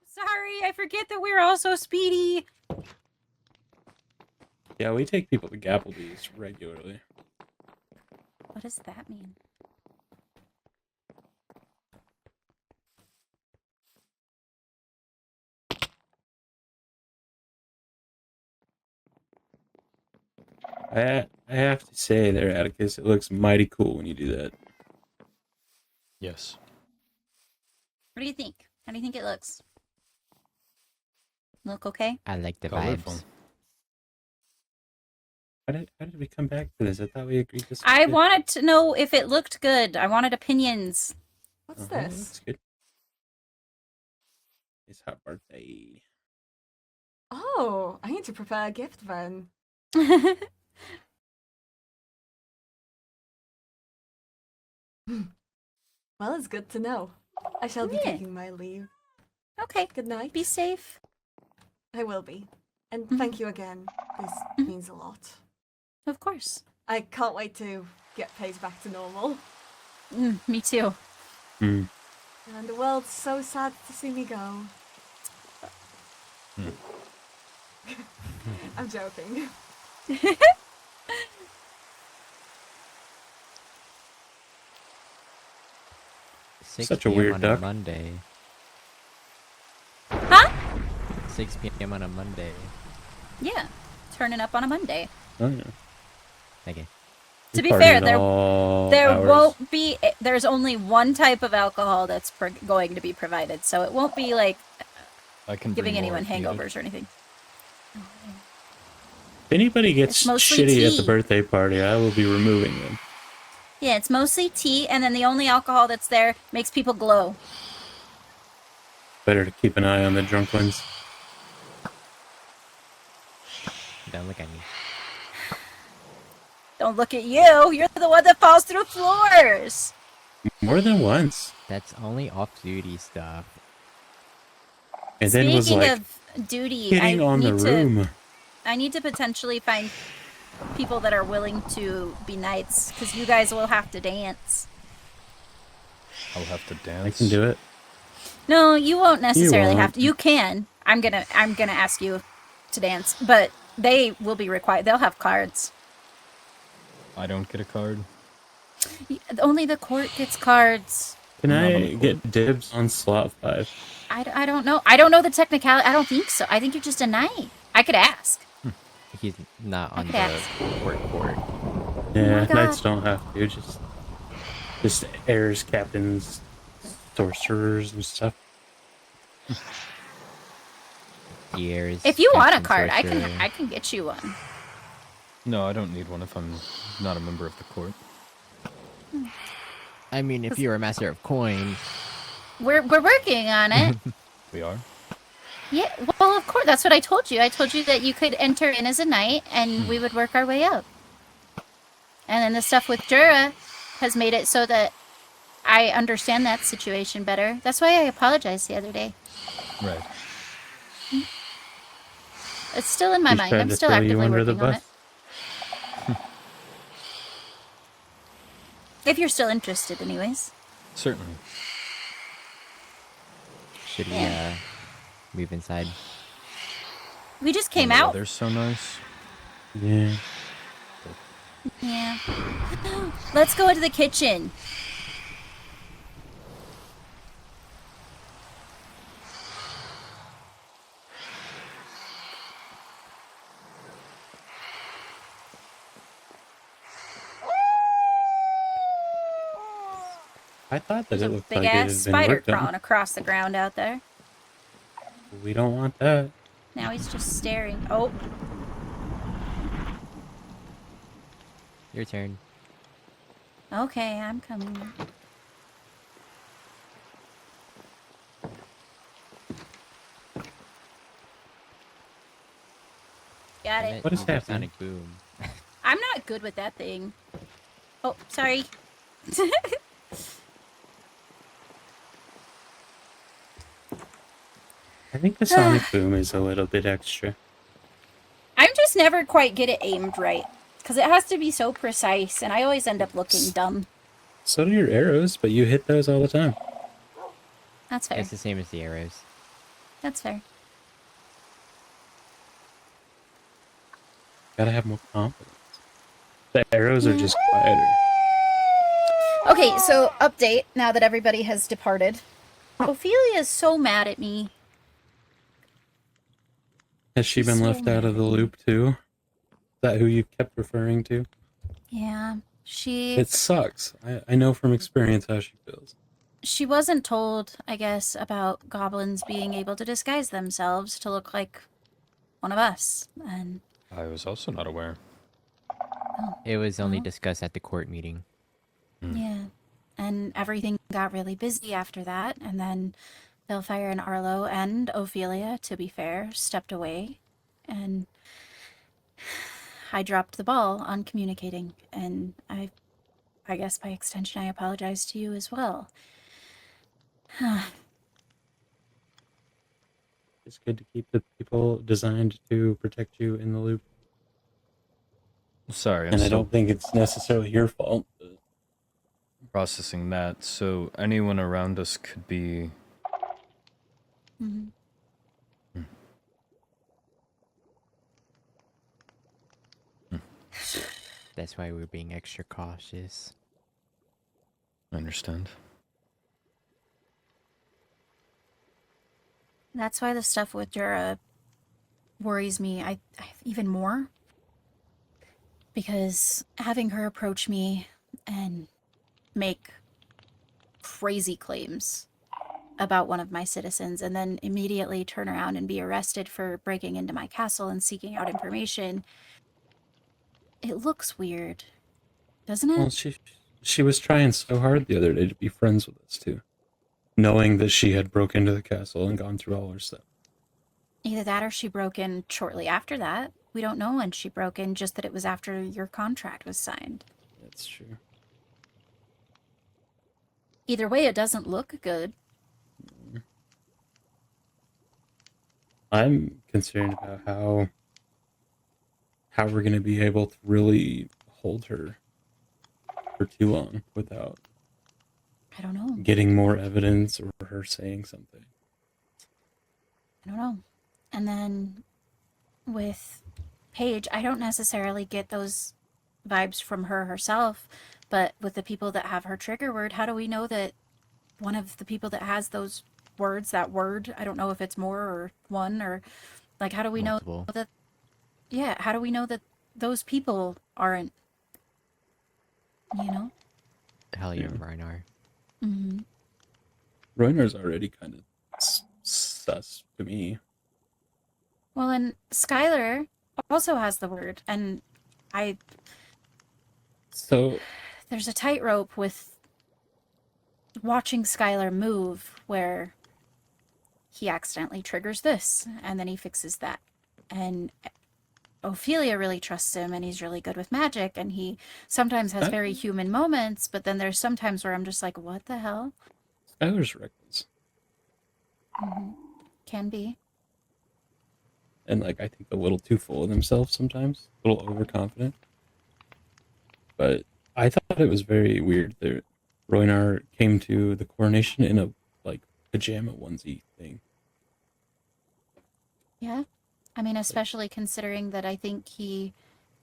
S3: Sorry, I forget that we're all so speedy.
S2: Yeah, we take people to Gapplebee's regularly.
S3: What does that mean?
S2: I have to say there, Atticus, it looks mighty cool when you do that.
S1: Yes.
S3: What do you think? How do you think it looks? Look okay?
S4: I like the
S1: Colorful.
S4: vibes.
S2: How did we come back to this? I thought we agreed this.
S3: I wanted to know if it looked good. I wanted opinions.
S5: What's
S2: That's
S5: this?
S2: good. It's her birthday.
S5: Oh, I need to prepare a gift then. Well, it's good to know. I shall be
S3: Yeah.
S5: taking my leave.
S3: Okay,
S5: Good night.
S3: be safe.
S5: I will be. And
S3: Mhm.
S5: thank you again. This
S3: Mhm.
S5: means a lot.
S3: Of course.
S5: I can't wait to get Paige back to normal.
S3: Me too.
S2: Hmm.
S5: And the world's so sad to see me go. I'm joking.
S2: Such a weird
S4: on
S2: duck.
S4: a Monday.
S3: Huh?
S4: 6 p.m. on a Monday.
S3: Yeah. Turning up on a Monday.
S2: Oh yeah.
S4: Okay.
S3: To be
S2: Partying
S3: fair,
S2: at
S3: there
S2: all
S3: there
S2: hours.
S3: won't be. There's only one type of alcohol that's going to be provided, so it won't be like
S1: I can
S3: giving
S1: bring more
S3: anyone
S1: if needed.
S3: hangovers or anything.
S2: If anybody gets
S3: It's mostly
S2: shitty at the
S3: tea.
S2: birthday party, I will be removing them.
S3: Yeah, it's mostly tea, and then the only alcohol that's there makes people glow.
S2: Better to keep an eye on the drunk ones.
S4: Don't look at me.
S3: Don't look at you. You're the one that falls through floors.
S2: More than once.
S4: That's only off-duty stuff.
S2: And then was
S3: Speaking
S2: like
S3: of duty,
S2: hitting on the room.
S3: I need to potentially find people that are willing to be knights, because you guys will have to dance.
S1: I'll have to dance.
S2: I can do it.
S3: No, you won't necessarily
S2: won't.
S3: have to. You can. I'm gonna ask you to dance, but they will be required. They'll have cards.
S1: I don't get a card.
S3: Only the court gets cards.
S2: Can
S1: I'm not on
S2: I
S1: the
S2: get dibs on slot 5?
S3: I don't know. I don't know the technicality. I don't think so. I think you're just a knight. I could ask.
S4: He's not on
S3: Okay.
S4: the court.
S2: Yeah,
S3: my God.
S2: knights don't have to. Just heirs, captains, sorcerers, and stuff.
S4: Years.
S3: If you want a
S4: captain,
S3: card,
S4: sorcerer.
S3: I can get you one.
S1: No, I don't need one if I'm not a member of the court.
S4: I mean, if you're a master of coin,
S3: We're working on it.
S1: We are?
S3: Yeah, well, of course. That's what I told you. I told you that you could enter in as a knight, and we would work our way up. And then the stuff with Jura has made it so that I understand that situation better. That's why I apologized the other day.
S1: Right.
S3: It's still in my
S2: He's
S3: mind.
S2: trying
S3: I'm
S2: to
S3: still
S2: throw you
S3: actively
S2: under the
S3: working on
S2: bus.
S3: it. If you're still interested, anyways.
S1: Certainly.
S4: Should we
S3: Yeah.
S4: move inside?
S3: We just
S1: When
S3: came
S1: the
S3: out.
S1: weather's so nice.
S2: Yeah.
S3: Yeah. Let's go into the kitchen.
S2: I thought that
S3: There's
S2: it
S3: a
S2: looked
S3: big
S2: like it
S3: ass
S2: had been
S3: spider
S2: worked on.
S3: crawling across the ground out there.
S2: We don't want that.
S3: Now he's just staring. Oh,
S4: Your turn.
S3: okay, I'm coming. Got it.
S2: What is happening?
S4: Sonic boom.
S3: I'm not good with that thing. Oh, sorry.
S2: I think the sonic boom is a little bit extra.
S3: I'm just never quite get it aimed right. Because it has to be so precise, and I always end up looking dumb.
S2: So do your arrows, but you hit those all the time.
S3: That's fair.
S4: It's the same as the arrows.
S3: That's fair.
S2: Gotta have more confidence. The arrows are just quieter.
S3: Okay, so update now that everybody has departed. Ophelia is so mad at me.
S2: Has she been
S3: So
S2: left out of the loop too? Is that who you kept referring to?
S3: Yeah,
S2: It sucks. I know from experience how she feels.
S3: she wasn't told, I guess, about goblins being able to disguise themselves to look like one of us. And
S1: I was also not aware.
S4: It was only
S3: Oh.
S4: discussed at the court meeting.
S3: yeah, and everything got really busy after that. And then Bellfire and Arlo and Ophelia, to be fair, stepped away, and I dropped the ball on communicating. And I guess by extension, I apologize to you as well.
S2: It's good to keep the people designed to protect you in the loop.
S1: Sorry, I'm
S2: And I
S1: still
S2: don't think it's necessarily your fault. But
S1: processing that. So anyone around us could be...
S3: Mhm.
S4: That's why we're being extra cautious.
S1: I understand.
S3: That's why the stuff with Jura worries me I even more. Because having her approach me and make crazy claims about one of my citizens and then immediately turn around and be arrested for breaking into my castle and seeking out information, it looks weird, doesn't it?
S2: well, she was trying so hard the other day to be friends with us too, knowing that she had broke into the castle and gone through all her stuff.
S3: Either that or she broke in shortly after that. We don't know when she broke in, just that it was after your contract was signed.
S2: That's true.
S3: Either way, it doesn't look good.
S2: I'm concerned about how we're going to be able to really hold her for too long without
S3: I don't know.
S2: getting more evidence or her saying something.
S3: I don't know. And then with Paige, I don't necessarily get those vibes from her herself, but with the people that have her trigger word, how do we know that one of the people that has those words, that word, I don't know if it's more or one, or like, how do we
S4: Multiple.
S3: know that, yeah, how do we know that those people aren't, you know?
S4: Hellion and Rhinar.
S3: Mm-hmm.
S2: Roiner's already kind of sus to me.
S3: Well, and Skylar also has the word, and
S2: So
S3: there's a tightrope with watching Skylar move where he accidentally triggers this and then he fixes that. And Ophelia really trusts him and he's really good with magic and he sometimes has very human moments, but then there's some times where I'm just like, what the hell?
S2: Skylar's reckless.
S3: Mm-hmm. Can be.
S2: And like I think a little too full of themselves sometimes, a little overconfident. But I thought it was very weird that Roinar came to the coronation in a like pajama onesie thing.
S3: Yeah. I mean, especially considering that I think he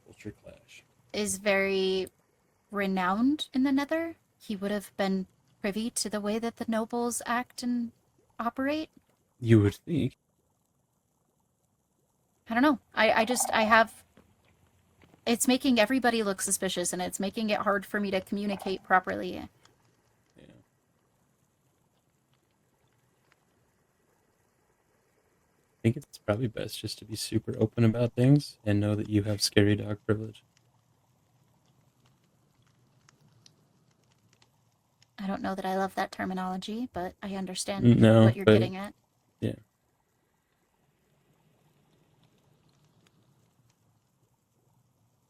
S2: Culture clash.
S3: is very renowned in the Nether. He would have been privy to the way that the nobles act and operate.
S2: You would think.
S3: I don't know. I have. It's making everybody look suspicious, and it's making it hard for me to communicate properly.
S2: Yeah. I think it's probably best just to be super open about things and know that you have scary dog privilege.
S3: I don't know that I love that terminology, but I understand
S2: No,
S3: what you're
S2: but
S3: getting at.
S2: yeah.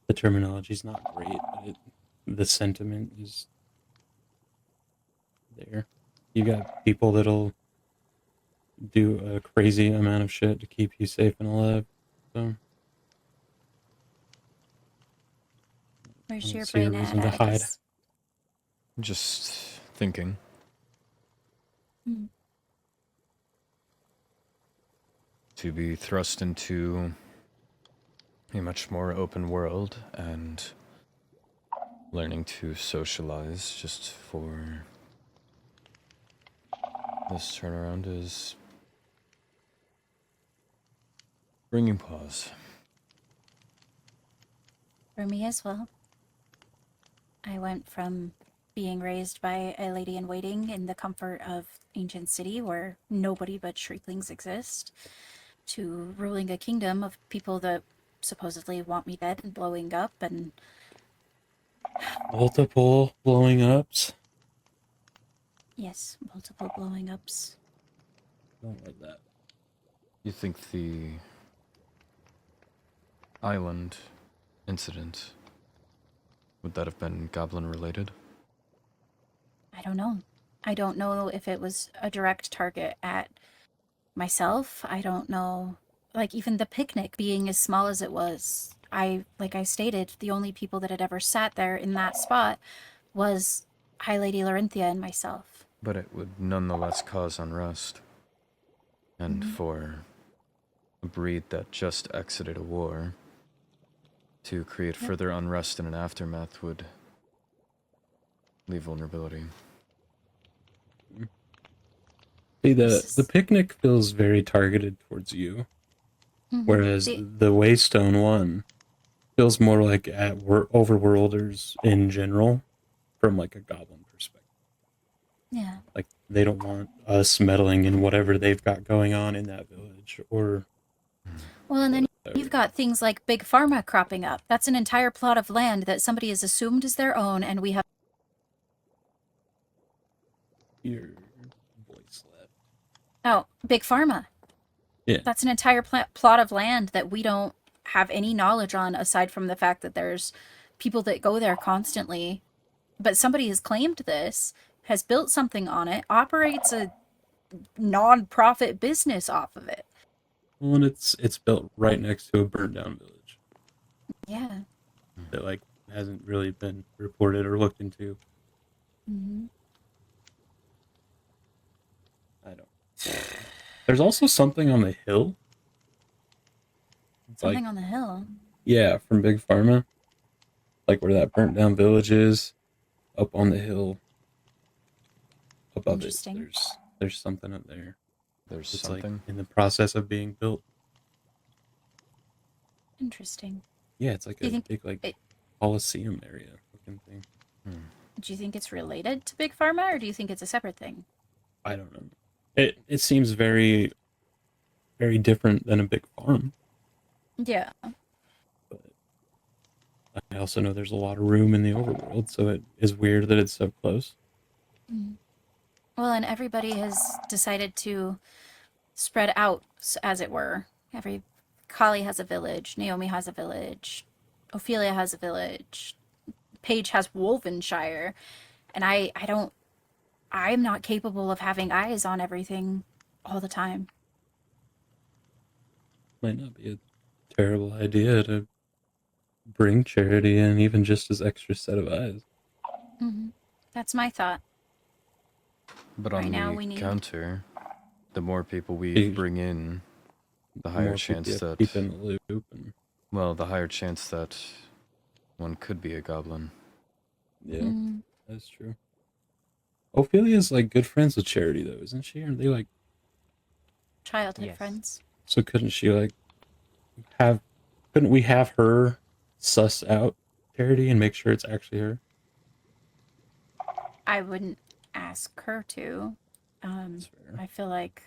S2: The terminology's not great, but the sentiment is there. You got people that'll do a crazy amount of shit to keep you safe and alive. So I
S3: Where's
S2: don't
S3: your
S2: see a
S3: brain at,
S2: reason to hide.
S3: Atticus?
S1: Just thinking.
S3: Hmm.
S1: To be thrust into a much more open world and learning to socialize just for this turnaround is bringing pause.
S3: For me as well. I went from being raised by a lady in waiting in the comfort of ancient city where nobody but shrieklings exist, to ruling a kingdom of people that supposedly want me dead and blowing up, and
S2: Multiple blowing ups.
S3: yes, multiple blowing ups.
S2: Don't love that.
S1: You think the island incident, would that have been Goblin related?
S3: I don't know. I don't know if it was a direct target at myself. I don't know. Like, even the picnic being as small as it was, like I stated, the only people that had ever sat there in that spot was High Lady Larenthia and myself.
S1: But it would nonetheless cause unrest. And for a breed that just exited a war, to create further unrest in an aftermath would leave vulnerability.
S2: See, the picnic feels very targeted towards you, whereas the Waystone one feels more like at overworlders in general, from like a goblin perspective.
S3: Yeah.
S2: Like they don't want us meddling in whatever they've got going on in that village, or
S3: Well, and then you've got things like Big Pharma cropping up. That's an entire plot of land that somebody has assumed is their own, and we have
S2: your voice left.
S3: Oh, Big Pharma.
S2: Yeah.
S3: That's an entire plot of land that we don't have any knowledge on, aside from the fact that there's people that go there constantly. But somebody has claimed this, has built something on it, operates a non-profit business off of it.
S2: Well, and it's built right next to a burnt down village
S3: Yeah.
S2: that like hasn't really been reported or looked into.
S3: Mm-hmm.
S2: I don't. There's also something on the hill.
S3: Something on the hill.
S2: Yeah, from Big Pharma. Like where that burnt down village is, up on the hill above it.
S3: Interesting.
S2: There's something up there.
S1: There's
S2: It's
S1: something
S2: like in the process of being built.
S3: Interesting.
S2: Yeah, it's like
S3: Do you
S2: a
S3: think
S2: big like Coliseum area looking thing.
S3: Do you think it's related to Big Pharma, or do you think it's a separate thing?
S2: I don't know. It seems very, very different than a big farm.
S3: Yeah.
S2: But I also know there's a lot of room in the overworld, so it is weird that it's so close.
S3: Well, and everybody has decided to spread out, as it were. Kali has a village, Naomi has a village, Ophelia has a village, Paige has Wolvenshire, and I'm not capable of having eyes on everything all the time.
S2: Might not be a terrible idea to bring Charity in, even just as extra set of eyes.
S3: That's my thought.
S1: But
S3: Right
S1: on
S3: now
S1: the
S3: we need-
S1: counter, the more people we
S2: You-
S1: bring in, the
S2: The
S1: higher
S2: more people
S1: chance
S2: you have to
S1: that
S2: keep in the loop. And,
S1: well, the higher chance that one could be a goblin.
S2: yeah, that's true. Ophelia's like good friends with Charity, though, isn't she? Are they like?
S3: Childhood
S4: Yes.
S3: friends.
S2: So couldn't she like have? Couldn't we have her suss out Charity and make sure it's actually her?
S3: I wouldn't ask her to.
S2: That's fair.
S3: I feel like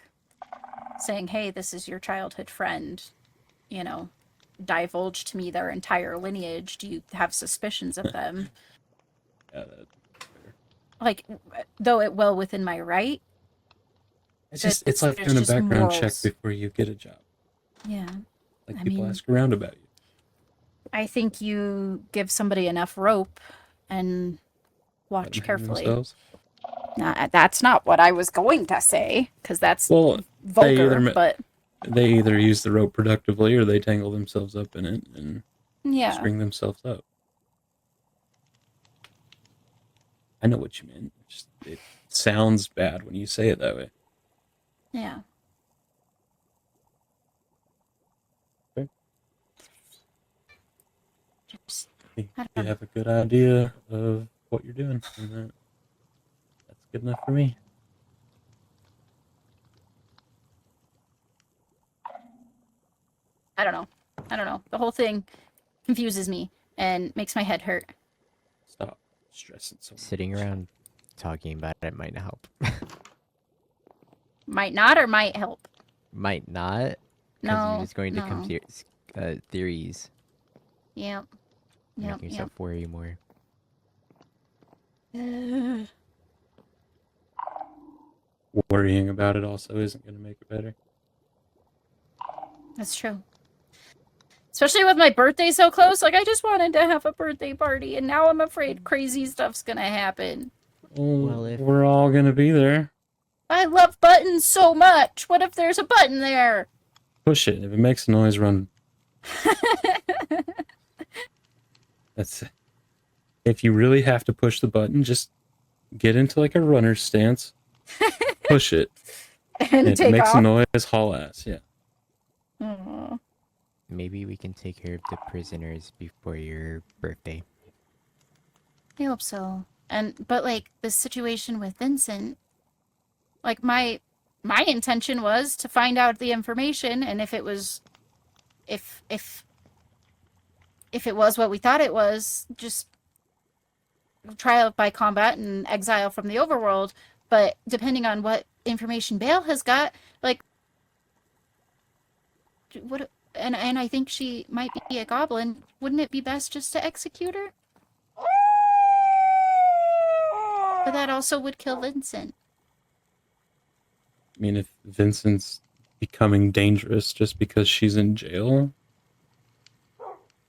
S3: saying, hey, this is your childhood friend, you know, divulge to me their entire lineage. Do you have suspicions of them?
S2: Yeah, that's fair.
S3: Like, though it well within my right.
S2: It's just
S3: It's-
S2: it's like
S3: there's
S2: doing a
S3: just
S2: background check
S3: morals.
S2: before you get a job.
S3: Yeah.
S2: Like
S3: I
S2: people
S3: mean-
S2: ask around about you.
S3: I think you give somebody enough rope and watch
S2: Let them hang
S3: carefully.
S2: themselves.
S3: That's not what I was going to say, because that's
S2: Well,
S3: vulgar,
S2: either-
S3: but
S2: They either use the rope productively or they tangle themselves up in it and
S3: yeah.
S2: string themselves up. I know what you mean. Just, it sounds bad when you say it that way.
S3: Yeah.
S2: Okay.
S3: Just,
S2: I think
S3: I
S2: you
S3: don't
S2: have a good idea of what you're doing, and that's good enough for me.
S3: I don't know. The whole thing confuses me and makes my head hurt.
S2: Stop stressing so much.
S4: Sitting around talking about it might not help.
S3: Might not or might help.
S4: Might not. Because
S3: No.
S4: you're just going to
S3: no.
S4: come to theories.
S3: Yep. Yep.
S4: Making yourself worry more.
S3: Yep.
S2: Worrying about it also isn't going to make it better.
S3: That's true. Especially with my birthday so close. Like, I just wanted to have a birthday party, and now I'm afraid crazy stuff's gonna happen.
S4: Well, if-
S2: We're all going to be there.
S3: I love buttons so much. What if there's a button there?
S2: Push it. If it makes a noise, run. That's it. If you really have to push the button, just get into like a runner's stance, push it,
S3: and
S2: if
S3: take
S2: it makes
S3: off.
S2: a noise, haul ass. Yeah.
S3: Aw.
S4: Maybe we can take care of the prisoners before your birthday.
S3: I hope so. But like the situation with Vincent, like my intention was to find out the information, and if it was if it was what we thought it was, just trial by combat and exile from the overworld. But depending on what information Bale has got, like what, and I think she might be a goblin, wouldn't it be best just to execute her? But that also would kill Vincent.
S2: I mean, if Vincent's becoming dangerous just because she's in jail,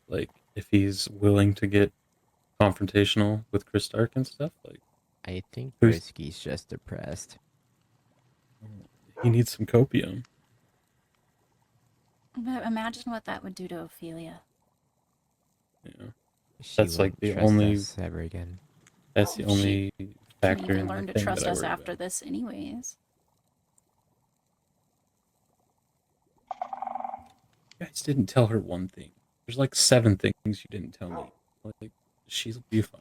S2: like if he's willing to get confrontational with Chris Stark and stuff, like
S4: I think
S2: Who's-
S4: Brisky's just depressed.
S2: he needs some copium.
S3: But imagine what that would do to Ophelia.
S2: Yeah,
S4: She
S2: That's like
S4: won't
S2: the
S4: trust
S2: only-
S4: us ever again.
S2: that's the
S3: She
S2: only
S3: Can
S2: factor
S3: even
S2: in
S3: learn
S2: the
S3: to
S2: thing
S3: trust
S2: that I
S3: us
S2: worry
S3: after
S2: about.
S3: this anyways.
S2: You guys didn't tell her one thing. There's like 7 things you didn't tell me. Like, she'll be fine.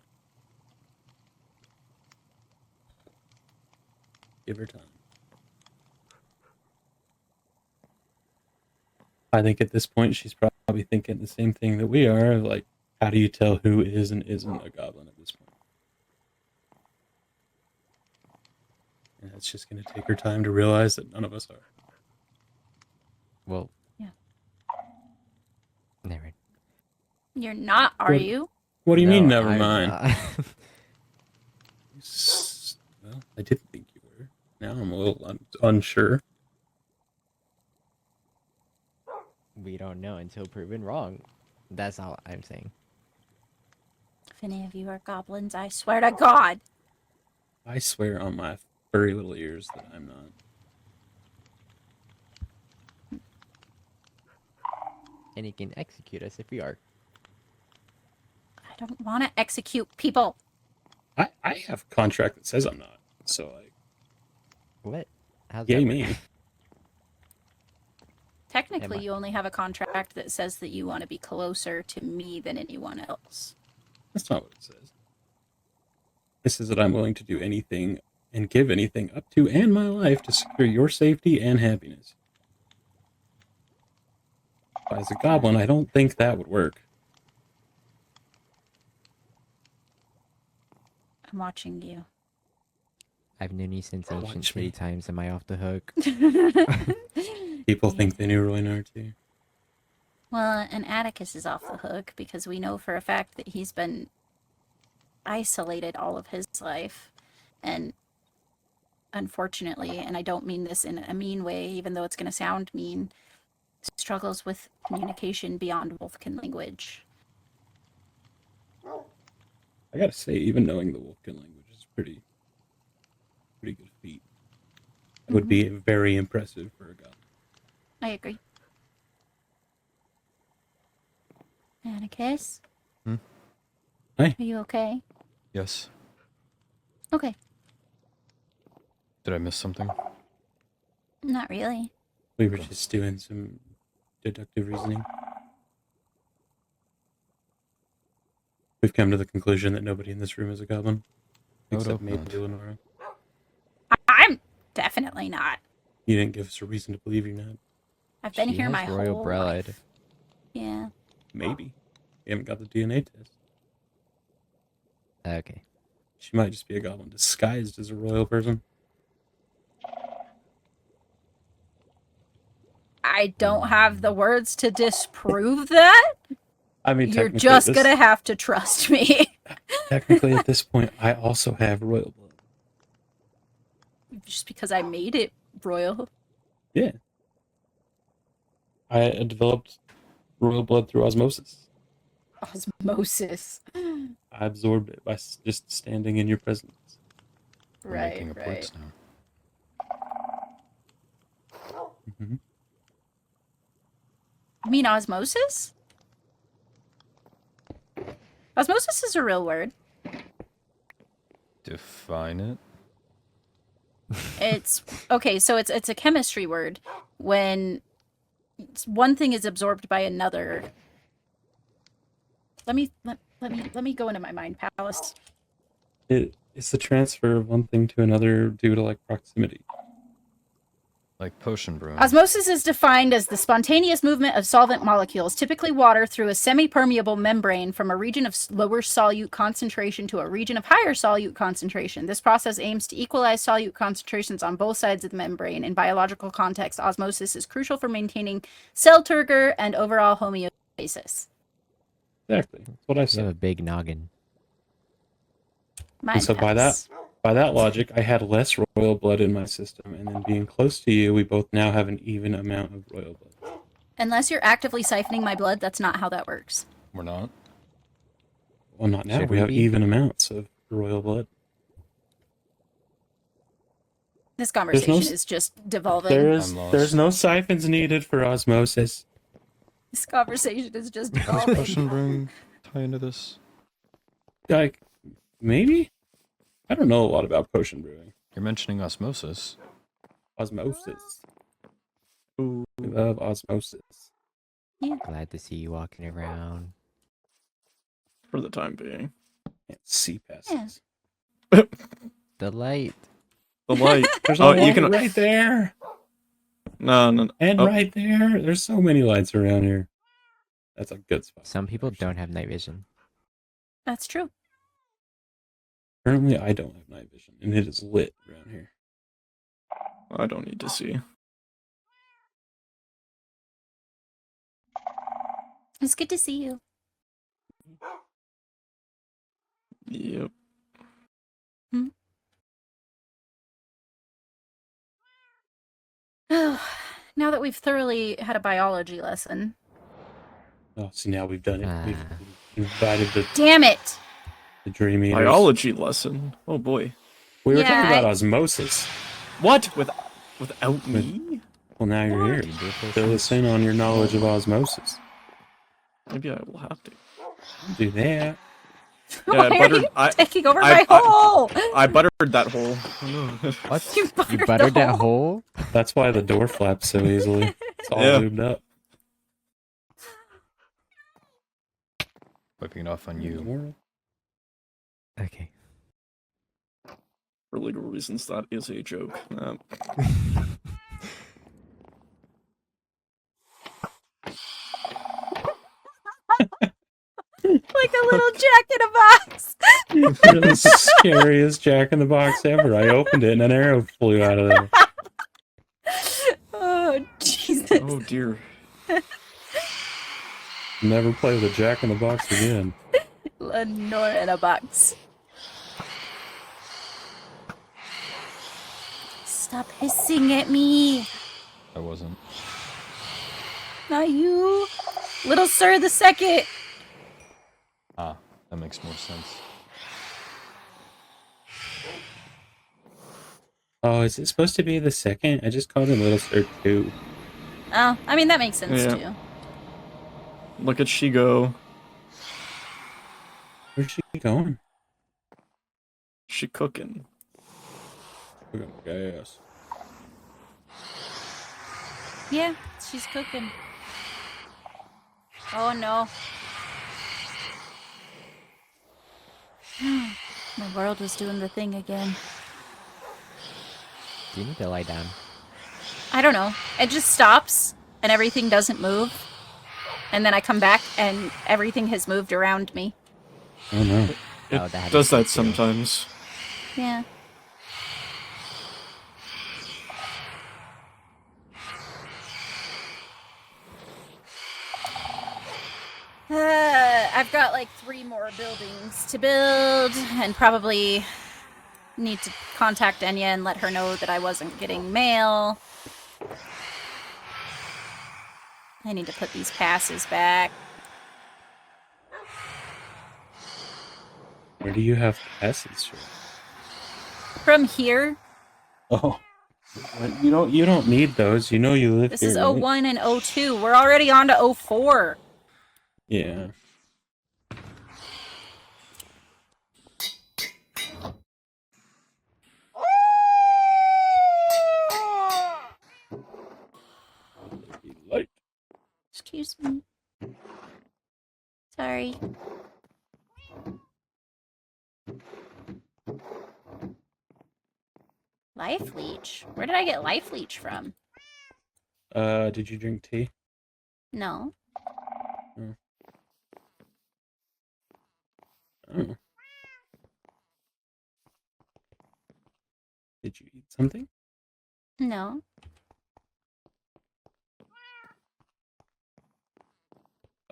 S2: Give her time. I think at this point she's probably thinking the same thing that we are. Like, how do you tell who is and isn't a goblin at this point? And it's just going to take her time to realize that none of us are.
S4: Well,
S3: Yeah.
S4: never.
S3: You're not, are
S2: What-
S3: you?
S2: What do you mean, never
S4: I'm
S2: mind?
S4: not.
S2: Well, I didn't think you were. Now I'm a little unsure.
S4: We don't know until proven wrong. That's all I'm saying.
S3: If any of you are goblins, I swear to God.
S2: I swear on my furry little ears that I'm not.
S4: And he can execute us if we are.
S3: I don't want to execute people.
S2: I have a contract that says I'm not. So, like,
S4: What? How's
S2: yay
S4: that work?
S2: me.
S3: Technically,
S4: I-
S3: you only have a contract that says that you want to be closer to me than anyone else.
S2: That's not what it says. It says that I'm willing to do anything and give anything up to and my life to secure your safety and happiness. As a goblin, I don't think that would work.
S3: I'm watching you.
S4: I've known you since ancient
S2: Watch
S4: city
S2: me.
S4: times. Am I off the hook?
S2: People think they knew Roy too.
S3: Well, and Atticus is off the hook because we know for a fact that he's been isolated all of his life. And unfortunately, and I don't mean this in a mean way, even though it's going to sound mean, struggles with communication beyond Wolfkin language.
S2: I gotta say, even knowing the Wolfkin language is pretty good feat. It would be very impressive for a goblin.
S3: I agree. Atticus?
S1: Hmm?
S2: Hi.
S3: Are you okay?
S1: Yes.
S3: Okay.
S1: Did I miss something?
S3: Not really.
S2: We were just doing some deductive reasoning. We've come to the conclusion that nobody in this room is a goblin.
S1: I would
S2: Except
S1: hope
S2: maybe
S1: not.
S2: Eleonora.
S3: I'm definitely not.
S2: You didn't give us a reason to believe you're not.
S3: I've been
S4: She
S3: here
S4: has
S3: my
S4: royal
S3: whole
S4: blood.
S3: life. Yeah.
S2: Maybe. You haven't got the DNA test.
S4: Okay.
S2: She might just be a goblin disguised as a royal person.
S3: I don't have the words to disprove that.
S2: I mean,
S3: You're
S2: technically
S3: just
S2: this-
S3: gonna have to trust me.
S2: Technically, at this point, I also have royal blood.
S3: Just because I made it royal.
S2: Yeah. I developed royal blood through osmosis.
S3: Osmosis.
S2: I absorbed it by just standing in your presence.
S1: We're making reports now.
S2: Mm-hmm.
S3: You mean osmosis? Osmosis is a real word.
S1: Define it.
S3: It's okay, so it's a chemistry word. When one thing is absorbed by another. Let me go into my mind palace.
S2: It's the transfer of one thing to another due to like proximity.
S1: Like potion brewing.
S3: Osmosis is defined as the spontaneous movement of solvent molecules, typically water, through a semi-permeable membrane from a region of lower solute concentration to a region of higher solute concentration. This process aims to equalize solute concentrations on both sides of the membrane. In biological context, osmosis is crucial for maintaining cell turgor and overall homeostasis.
S2: Exactly. That's what I
S4: You have
S2: said.
S4: a big noggin.
S3: Mine
S2: And so by
S3: does.
S2: that logic, I had less royal blood in my system, and then being close to you, we both now have an even amount of royal blood.
S3: Unless you're actively siphoning my blood, that's not how that works.
S1: We're not.
S2: Well, not now.
S4: Should
S2: We
S4: we
S2: have
S4: be?
S2: even amounts of royal blood.
S3: This conversation
S2: s-
S3: is just devolving.
S1: I'm lost.
S2: There's no siphons needed for osmosis.
S3: This conversation is just
S1: Does
S3: devolving.
S1: potion brewing tie into this?
S2: Like, maybe? I don't know a lot about potion brewing.
S1: You're mentioning osmosis.
S2: Osmosis. Ooh, we love osmosis.
S4: Glad to see you walking around.
S9: For the time being.
S2: Can't see past
S3: Yeah.
S2: this.
S4: The light.
S9: The light.
S2: There's
S9: Oh,
S2: a light
S9: you can-
S2: right there.
S9: No.
S2: And
S9: Oh.
S2: right there. There's so many lights around here. That's a good spot.
S4: Some people don't have night vision.
S3: That's true.
S2: Currently, I don't have night vision, and it is lit around here.
S9: I don't need to see.
S3: It's good to see you.
S9: Yep.
S3: Now that we've thoroughly had a biology lesson.
S2: Oh, see, now we've done it. We've
S4: Ah.
S2: invited
S3: Damn it!
S2: the dream eaters.
S9: Biology lesson. Oh boy.
S2: We were
S3: Yeah,
S2: talking about
S3: I-
S2: osmosis.
S9: What? Without me?
S2: Well, now you're
S1: You
S2: here.
S1: do
S2: Fill
S1: potions?
S2: us in on your knowledge of osmosis.
S9: Maybe I will have to.
S2: Do that.
S9: Yeah,
S3: Why
S9: I buttered.
S3: are you taking over
S9: I-
S3: my hole?
S9: I buttered that hole. Oh, no.
S4: What?
S3: You
S4: You
S3: buttered
S4: buttered
S3: the
S4: that
S3: hole?
S4: hole?
S2: That's why the door flaps so easily. It's all
S9: Yeah.
S2: lubed up.
S1: Wiping it off on you.
S4: Okay.
S9: For legal reasons, that is a joke.
S3: Like a little Jack in a Box.
S2: You're the scariest Jack in the Box ever. I opened it and an arrow flew out of there.
S3: Oh, Jesus.
S9: Oh dear.
S2: Never play with a Jack in the Box again.
S3: Lenore in a box. Stop hissing at me.
S1: I wasn't.
S3: Not you. Little Sir the Second.
S1: Ah, that makes more sense.
S2: Oh, is it supposed to be the second? I just called him Little Sir 2.
S3: Oh, I mean, that makes sense
S9: Yeah.
S3: too.
S9: Look at she go.
S2: Where's she going?
S9: She cooking.
S2: Gas.
S3: Yeah, she's cooking. Oh no. My world was doing the thing again.
S4: Do you need to lie down?
S3: I don't know. It just stops and everything doesn't move. And then I come back and everything has moved around me.
S2: Oh no.
S9: It
S4: Oh, that
S9: does that
S4: happens too.
S9: sometimes.
S3: Yeah. I've got like 3 more buildings to build and probably need to contact Enya and let her know that I wasn't getting mail. I need to put these passes back.
S2: Where do you have passes from?
S3: From here,
S2: Oh. You don't need those. You know you live
S3: this
S2: here.
S3: is
S2: right?
S3: 01 and 02. We're already on to 04.
S2: Yeah. Light.
S3: Excuse me. Sorry. Life leech? Where did I get life leech from?
S2: Did you drink tea?
S3: No.
S2: Oh. Did you eat something?
S3: No.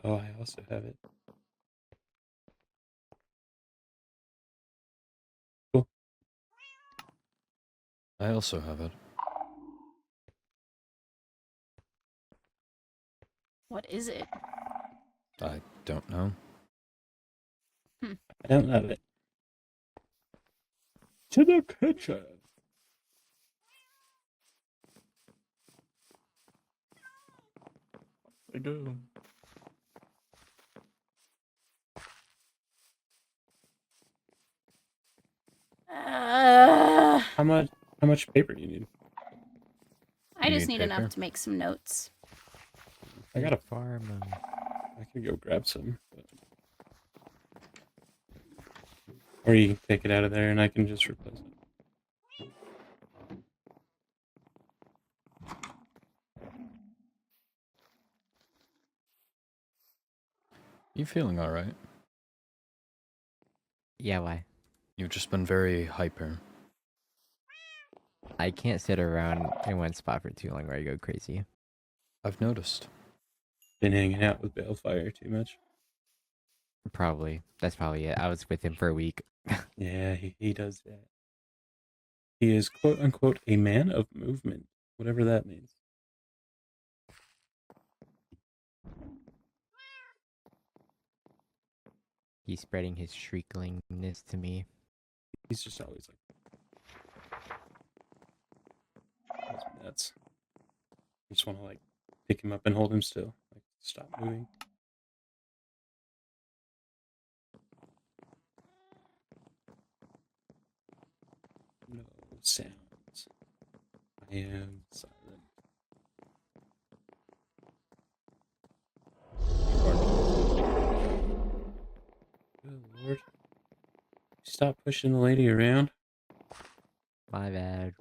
S2: Oh, I also have it. Cool.
S1: I also have it.
S3: What is it?
S1: I don't know.
S2: I don't have it. To the kitchen.
S9: I go.
S2: How much paper do you need?
S3: I
S1: You
S3: just
S1: need
S3: need enough
S1: paper?
S3: to make some notes.
S2: I got a
S4: farm.
S2: I could go grab some. But... Or you can take it out of there and I can just replace it.
S1: You feeling alright?
S4: Yeah, why?
S1: You've just been very hyper.
S4: I can't sit around in one spot for too long or I go crazy.
S1: I've noticed.
S2: Been hanging out with Balefire too much.
S4: Probably. That's probably it. I was with him for a week.
S2: Yeah, he does that. He is quote unquote a man of movement, whatever that means.
S4: He's spreading his shriekingness to me.
S2: He's just always like that's nuts. I just want to like pick him up and hold him still. Like stop moving. sounds. I am silent. Good lord. Stop pushing the lady around.
S4: My bad.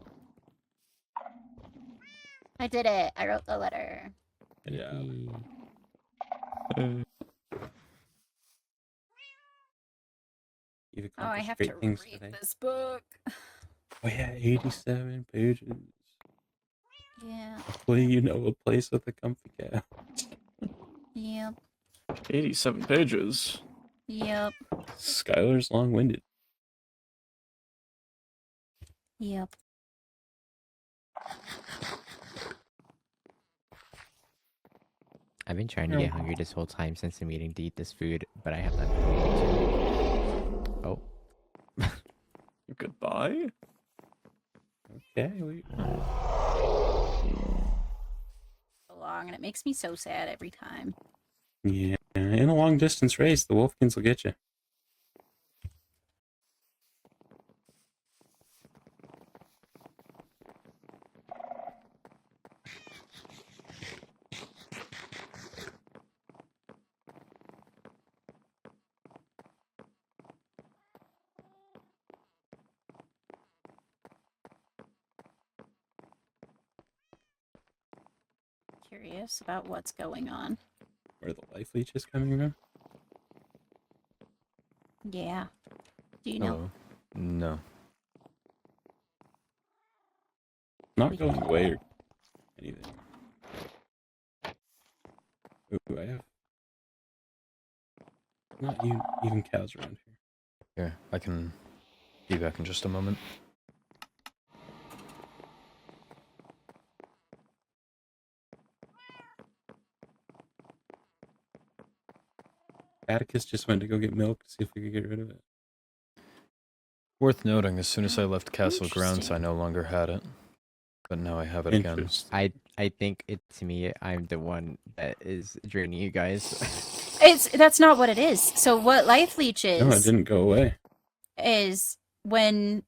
S3: I did it. I wrote the letter.
S2: Yeah. You've
S3: Oh, I
S2: accomplished
S3: have
S2: great
S3: to
S2: things
S3: read
S2: today.
S3: this book.
S2: Oh yeah, 87 pages.
S3: Yeah.
S2: Hopefully you know a place with a comfy couch.
S3: Yep.
S9: 87 pages.
S3: Yep.
S2: Skylar's long-winded.
S3: Yep.
S4: I've been trying to get hungry this whole time since the meeting to eat this food, but I have not been able to. Oh.
S9: Goodbye.
S2: Okay, we...
S3: So long, and it makes me so sad every time.
S2: Yeah, in a long-distance race, the Wolfkins will get you.
S3: Curious about what's going on.
S2: Where the life leech is coming from?
S3: Yeah. Do you know?
S1: Hello. No.
S2: Not going away or anything. Ooh, I have... Not even cows around here.
S1: Here, I can be back in just a moment.
S2: Atticus just went to go get milk to see if we could get rid of it.
S1: Worth noting, as soon as I left Castle Grounds, I
S3: Interesting.
S1: no longer had it. But now I have it again.
S2: Interesting.
S4: I think it's me. I'm the one that is draining you guys.
S3: That's not what it is. So what life leech is
S2: No, it didn't go away.
S3: is when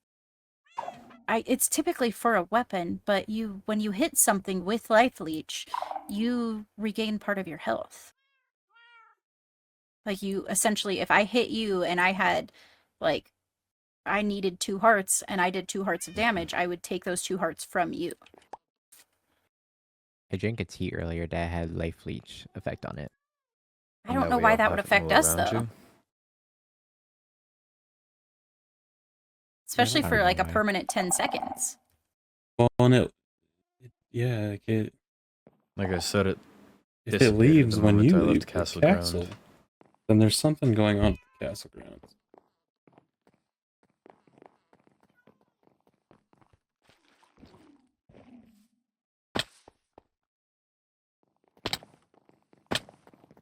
S3: it's typically for a weapon, but when you hit something with life leech, you regain part of your health. Like you essentially, if I hit you and I had like I needed 2 hearts and I did 2 hearts of damage, I would take those 2 hearts from you.
S4: I drank a tea earlier that had life leech effect on it.
S3: I don't know why that would affect us though.
S1: You?
S3: Especially
S4: I
S3: for
S4: don't
S3: like
S4: know
S3: a
S4: why.
S3: permanent 10 seconds.
S2: Well, and yeah, like
S1: Like I said, it
S2: if it
S1: dissipated
S2: leaves
S1: the
S2: when
S1: moment
S2: you
S1: I
S2: leave
S1: left
S2: the
S1: Castle
S2: castle,
S1: Ground.
S2: then there's something going on at the castle grounds.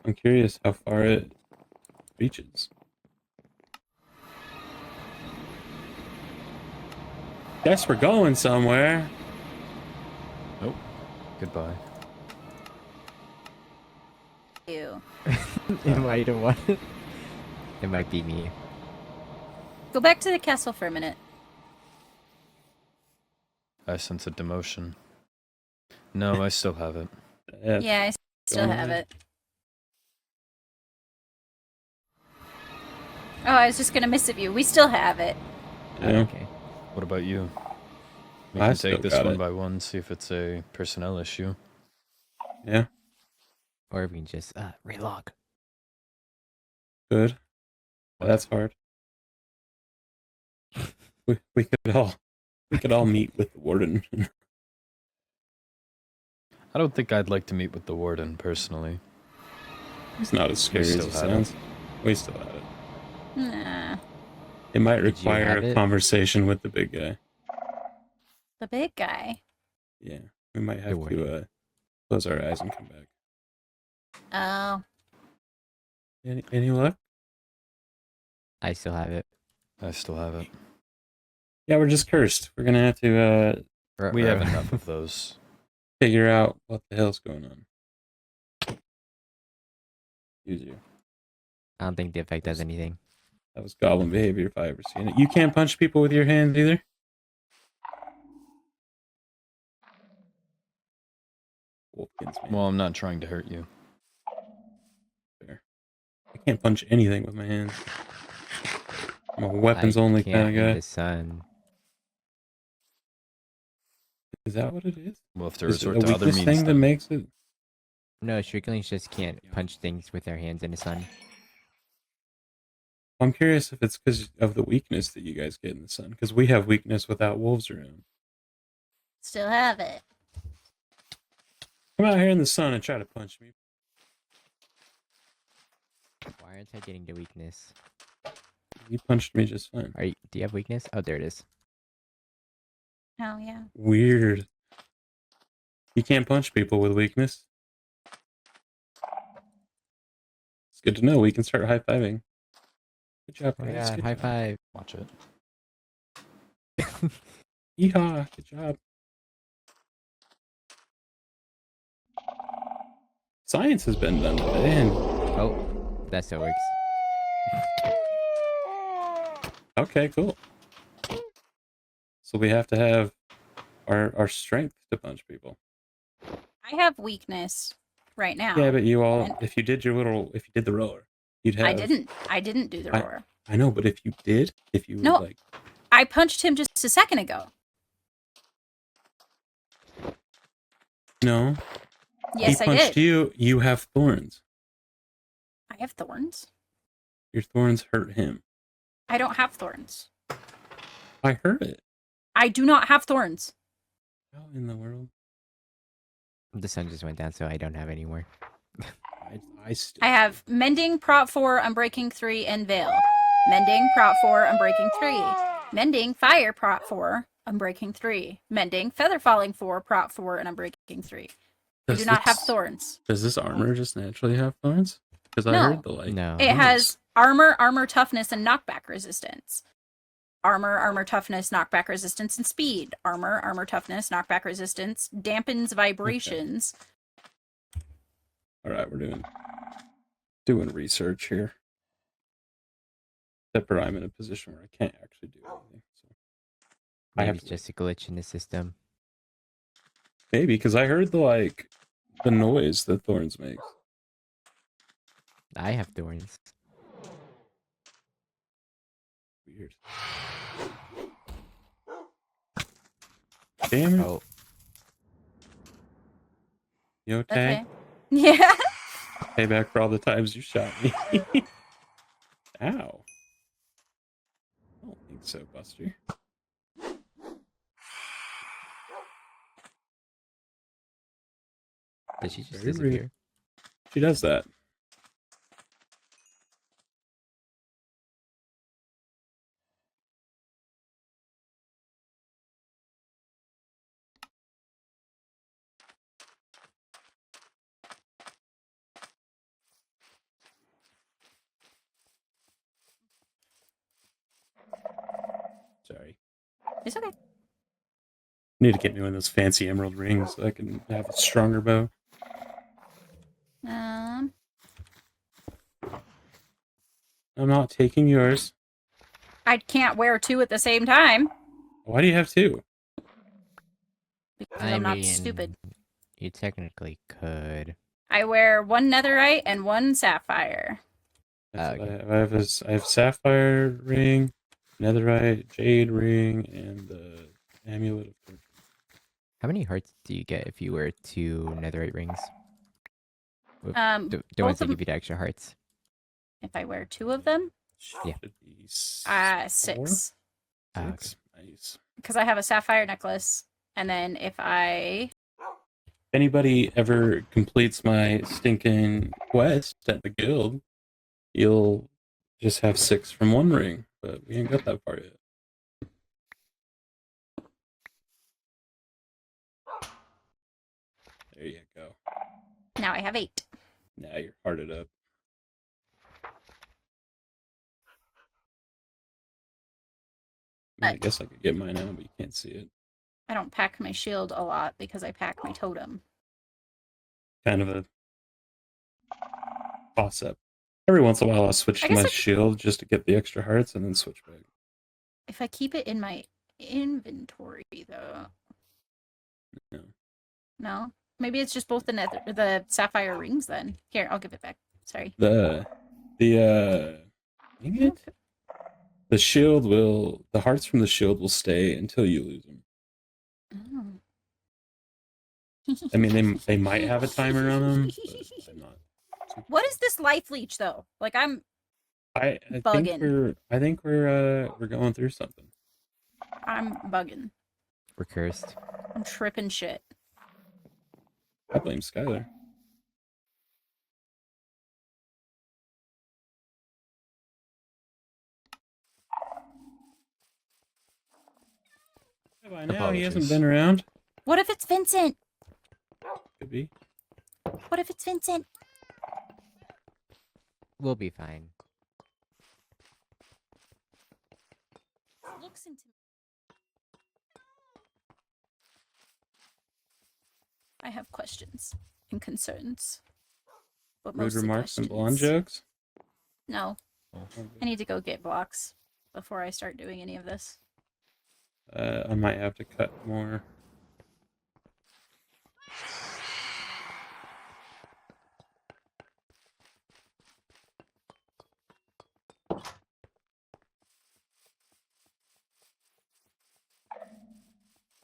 S2: I'm curious how far it reaches. Guess we're going somewhere.
S1: Nope. Goodbye.
S3: Ew.
S4: It might have won. It might be me.
S3: Go back to the castle for a minute.
S1: I sense a demotion. No, I still have it.
S3: Yeah, I still have it. Oh, I was just gonna miss you. We still have it.
S2: Yeah.
S4: Okay.
S1: What about you? We
S2: I
S1: can
S2: still
S1: take this
S2: got
S1: one
S2: it.
S1: by one, see if it's a personnel issue.
S2: Yeah,
S4: Or we can just relog.
S2: good.
S1: What?
S2: That's hard. We could all meet with the warden.
S1: I don't think I'd like to meet with the warden, personally.
S2: It's not as scary as
S1: still
S2: it
S1: have it.
S2: sounds. We still have it.
S3: Nah.
S2: It might
S4: Did you
S2: require
S4: have
S2: a
S4: it?
S2: conversation with the big guy.
S3: The big guy.
S2: Yeah, we might have
S4: warden.
S2: to close our eyes and come back.
S3: Oh.
S2: Any luck?
S4: I still have it.
S1: I still have it.
S2: Yeah, we're just cursed. We're gonna have to
S1: We have enough of those.
S2: figure out what the hell's going on. Easier.
S4: I don't think the effect does anything.
S2: That was goblin behavior if I ever seen it. You can't punch people with your hands either? Wolfkins, man.
S1: Well, I'm not trying to hurt you.
S2: Fair. I can't punch anything with my hands. I'm a weapons only kind of
S4: in
S2: guy.
S4: the sun.
S2: Is that what it is?
S1: We'll have to
S2: Is it
S1: resort
S2: a
S1: to other
S2: weakness
S1: means
S2: thing that
S1: then.
S2: makes it?
S4: No, Striglings just can't punch things with their hands in the sun.
S2: I'm curious if it's because of the weakness that you guys get in the sun. Because we have weakness without wolves around.
S3: Still have it.
S2: Come out here in the sun and try to punch me.
S4: Why aren't I getting the weakness?
S2: You punched me just fine.
S4: Do you have weakness? Oh, there it is.
S3: Oh, yeah.
S2: Weird. You can't punch people with weakness. It's good to know. We can start high-fiving. Good job,
S4: Oh my
S2: guys.
S4: god,
S2: Good
S4: high
S2: job.
S4: five.
S1: Watch it.
S2: Yeehaw. Good job. Science has been done today. And...
S4: Oh, that still works.
S2: Okay, cool. So we have to have our strength to punch people.
S3: I have weakness right now.
S2: Yeah, but you all,
S3: And-
S2: if you did the roller, you'd have.
S3: I didn't do the roar.
S2: I know, but if you did,
S3: No.
S2: like,
S3: I punched him just a second ago.
S2: no,
S3: Yes,
S2: he
S3: I
S2: punched
S3: did.
S2: you. You have thorns.
S3: I have thorns.
S2: Your thorns hurt him.
S3: I don't have thorns.
S2: I heard it.
S3: I do not have thorns.
S2: How in the world?
S4: The sun just went down, so I don't have any more.
S3: I have Mending, Prot 4, Unbreaking 3, and Veil. Mending, Prot 4, Unbreaking 3. Mending, Fire, Prot 4, Unbreaking 3. Mending, Feather Falling 4, Prot 4, and Unbreaking 3. I do not have thorns.
S2: Does this armor just naturally have thorns? Because I
S3: No.
S2: heard the like.
S4: No.
S3: It has armor, armor toughness, and knockback resistance. Armor, armor toughness, knockback resistance, and speed. Armor, armor toughness, knockback resistance, dampens vibrations.
S2: All right, we're doing research here. Except for I'm in a position where I can't actually do anything. So I
S4: Maybe
S2: have
S4: it's just a glitch in the system.
S2: maybe because I heard the noise that thorns make.
S4: I have thorns.
S2: Weird. Damn it.
S4: Oh,
S2: You okay?
S3: Yeah.
S2: Payback for all the times you shot me. Ow. I don't think so, Buster.
S4: did she just
S2: Very rude.
S4: disappear?
S2: She does that. Sorry.
S3: It's okay.
S2: Need to get me one of those fancy emerald rings so I can have a stronger bow.
S3: Um,
S2: I'm not taking yours.
S3: I can't wear two at the same time
S2: Why do you have two?
S3: because I'm not stupid.
S4: You technically could.
S3: I wear one netherite and one sapphire.
S2: That's what I have. I have sapphire ring, netherite, jade ring, and the amulet of fortune.
S4: How many hearts do you get if you wear 2 netherite rings? The ones
S3: both
S4: that
S3: of-
S4: give you the extra hearts.
S3: If I wear two of them,
S4: Yeah.
S2: Should be
S3: 6.
S4: Ah, okay.
S2: 6. Nice.
S3: Because I have a sapphire necklace, and then if I
S2: Anybody ever completes my stinking quest at the guild, you'll just have 6 from one ring, but we ain't got that far yet. There you go.
S3: now I have 8.
S2: Now you're hearted up. I mean, I guess I could get mine out, but you can't see it.
S3: I don't pack my shield a lot because I pack my totem.
S2: Kind of a toss-up. Every once in a while, I'll switch
S3: I
S2: to
S3: guess
S2: my
S3: I-
S2: shield just to get the extra hearts and then switch back.
S3: If I keep it in my inventory, though.
S2: No.
S3: No? Maybe it's just both the sapphire rings then. Here, I'll give it back. Sorry.
S2: Dang it. The hearts from the shield will stay until you lose them.
S3: Oh.
S2: I mean, they might have a timer on them, but I'm not.
S3: What is this life leech though? Like I'm
S2: I
S3: bugging.
S2: think we're going through something.
S3: I'm bugging.
S4: We're cursed.
S3: I'm tripping shit.
S2: I blame Skylar. By now he hasn't
S1: Apologies.
S2: been around.
S3: What if it's Vincent?
S2: Could be.
S3: What if it's Vincent?
S4: We'll be fine.
S3: Looks into me. I have questions and concerns. But
S2: Rude
S3: mostly
S2: remarks and blonde
S3: questions.
S2: jokes.
S3: No.
S2: Oh,
S3: I need to go get blocks before I start doing any of this.
S2: I might have to cut more.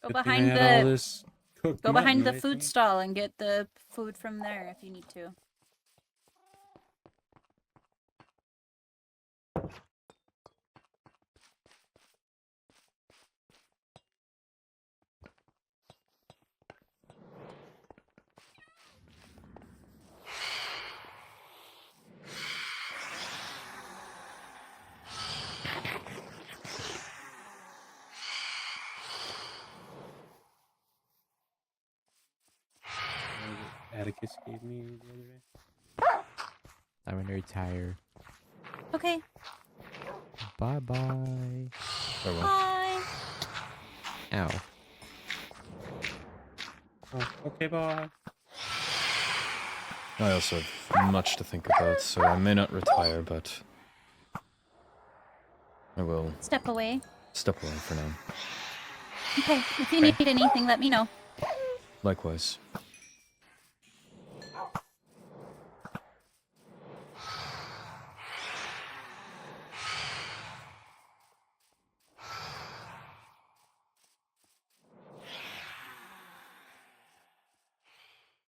S3: Go
S2: Good thing I
S3: behind
S2: had all
S3: the
S2: this cooked
S3: go behind
S2: mutton
S3: the
S2: right
S3: food
S2: there.
S3: stall and get the food from there if you need to.
S2: Atticus gave me the other day.
S4: I'm gonna retire.
S3: Okay.
S4: Bye bye.
S1: Farewell.
S3: Bye.
S4: Ow.
S2: Oh, okay, bye.
S1: I also have much to think about, so I may not retire, but I will
S3: Step away.
S1: step away for now.
S3: Okay. If you need anything, let me know.
S1: Likewise.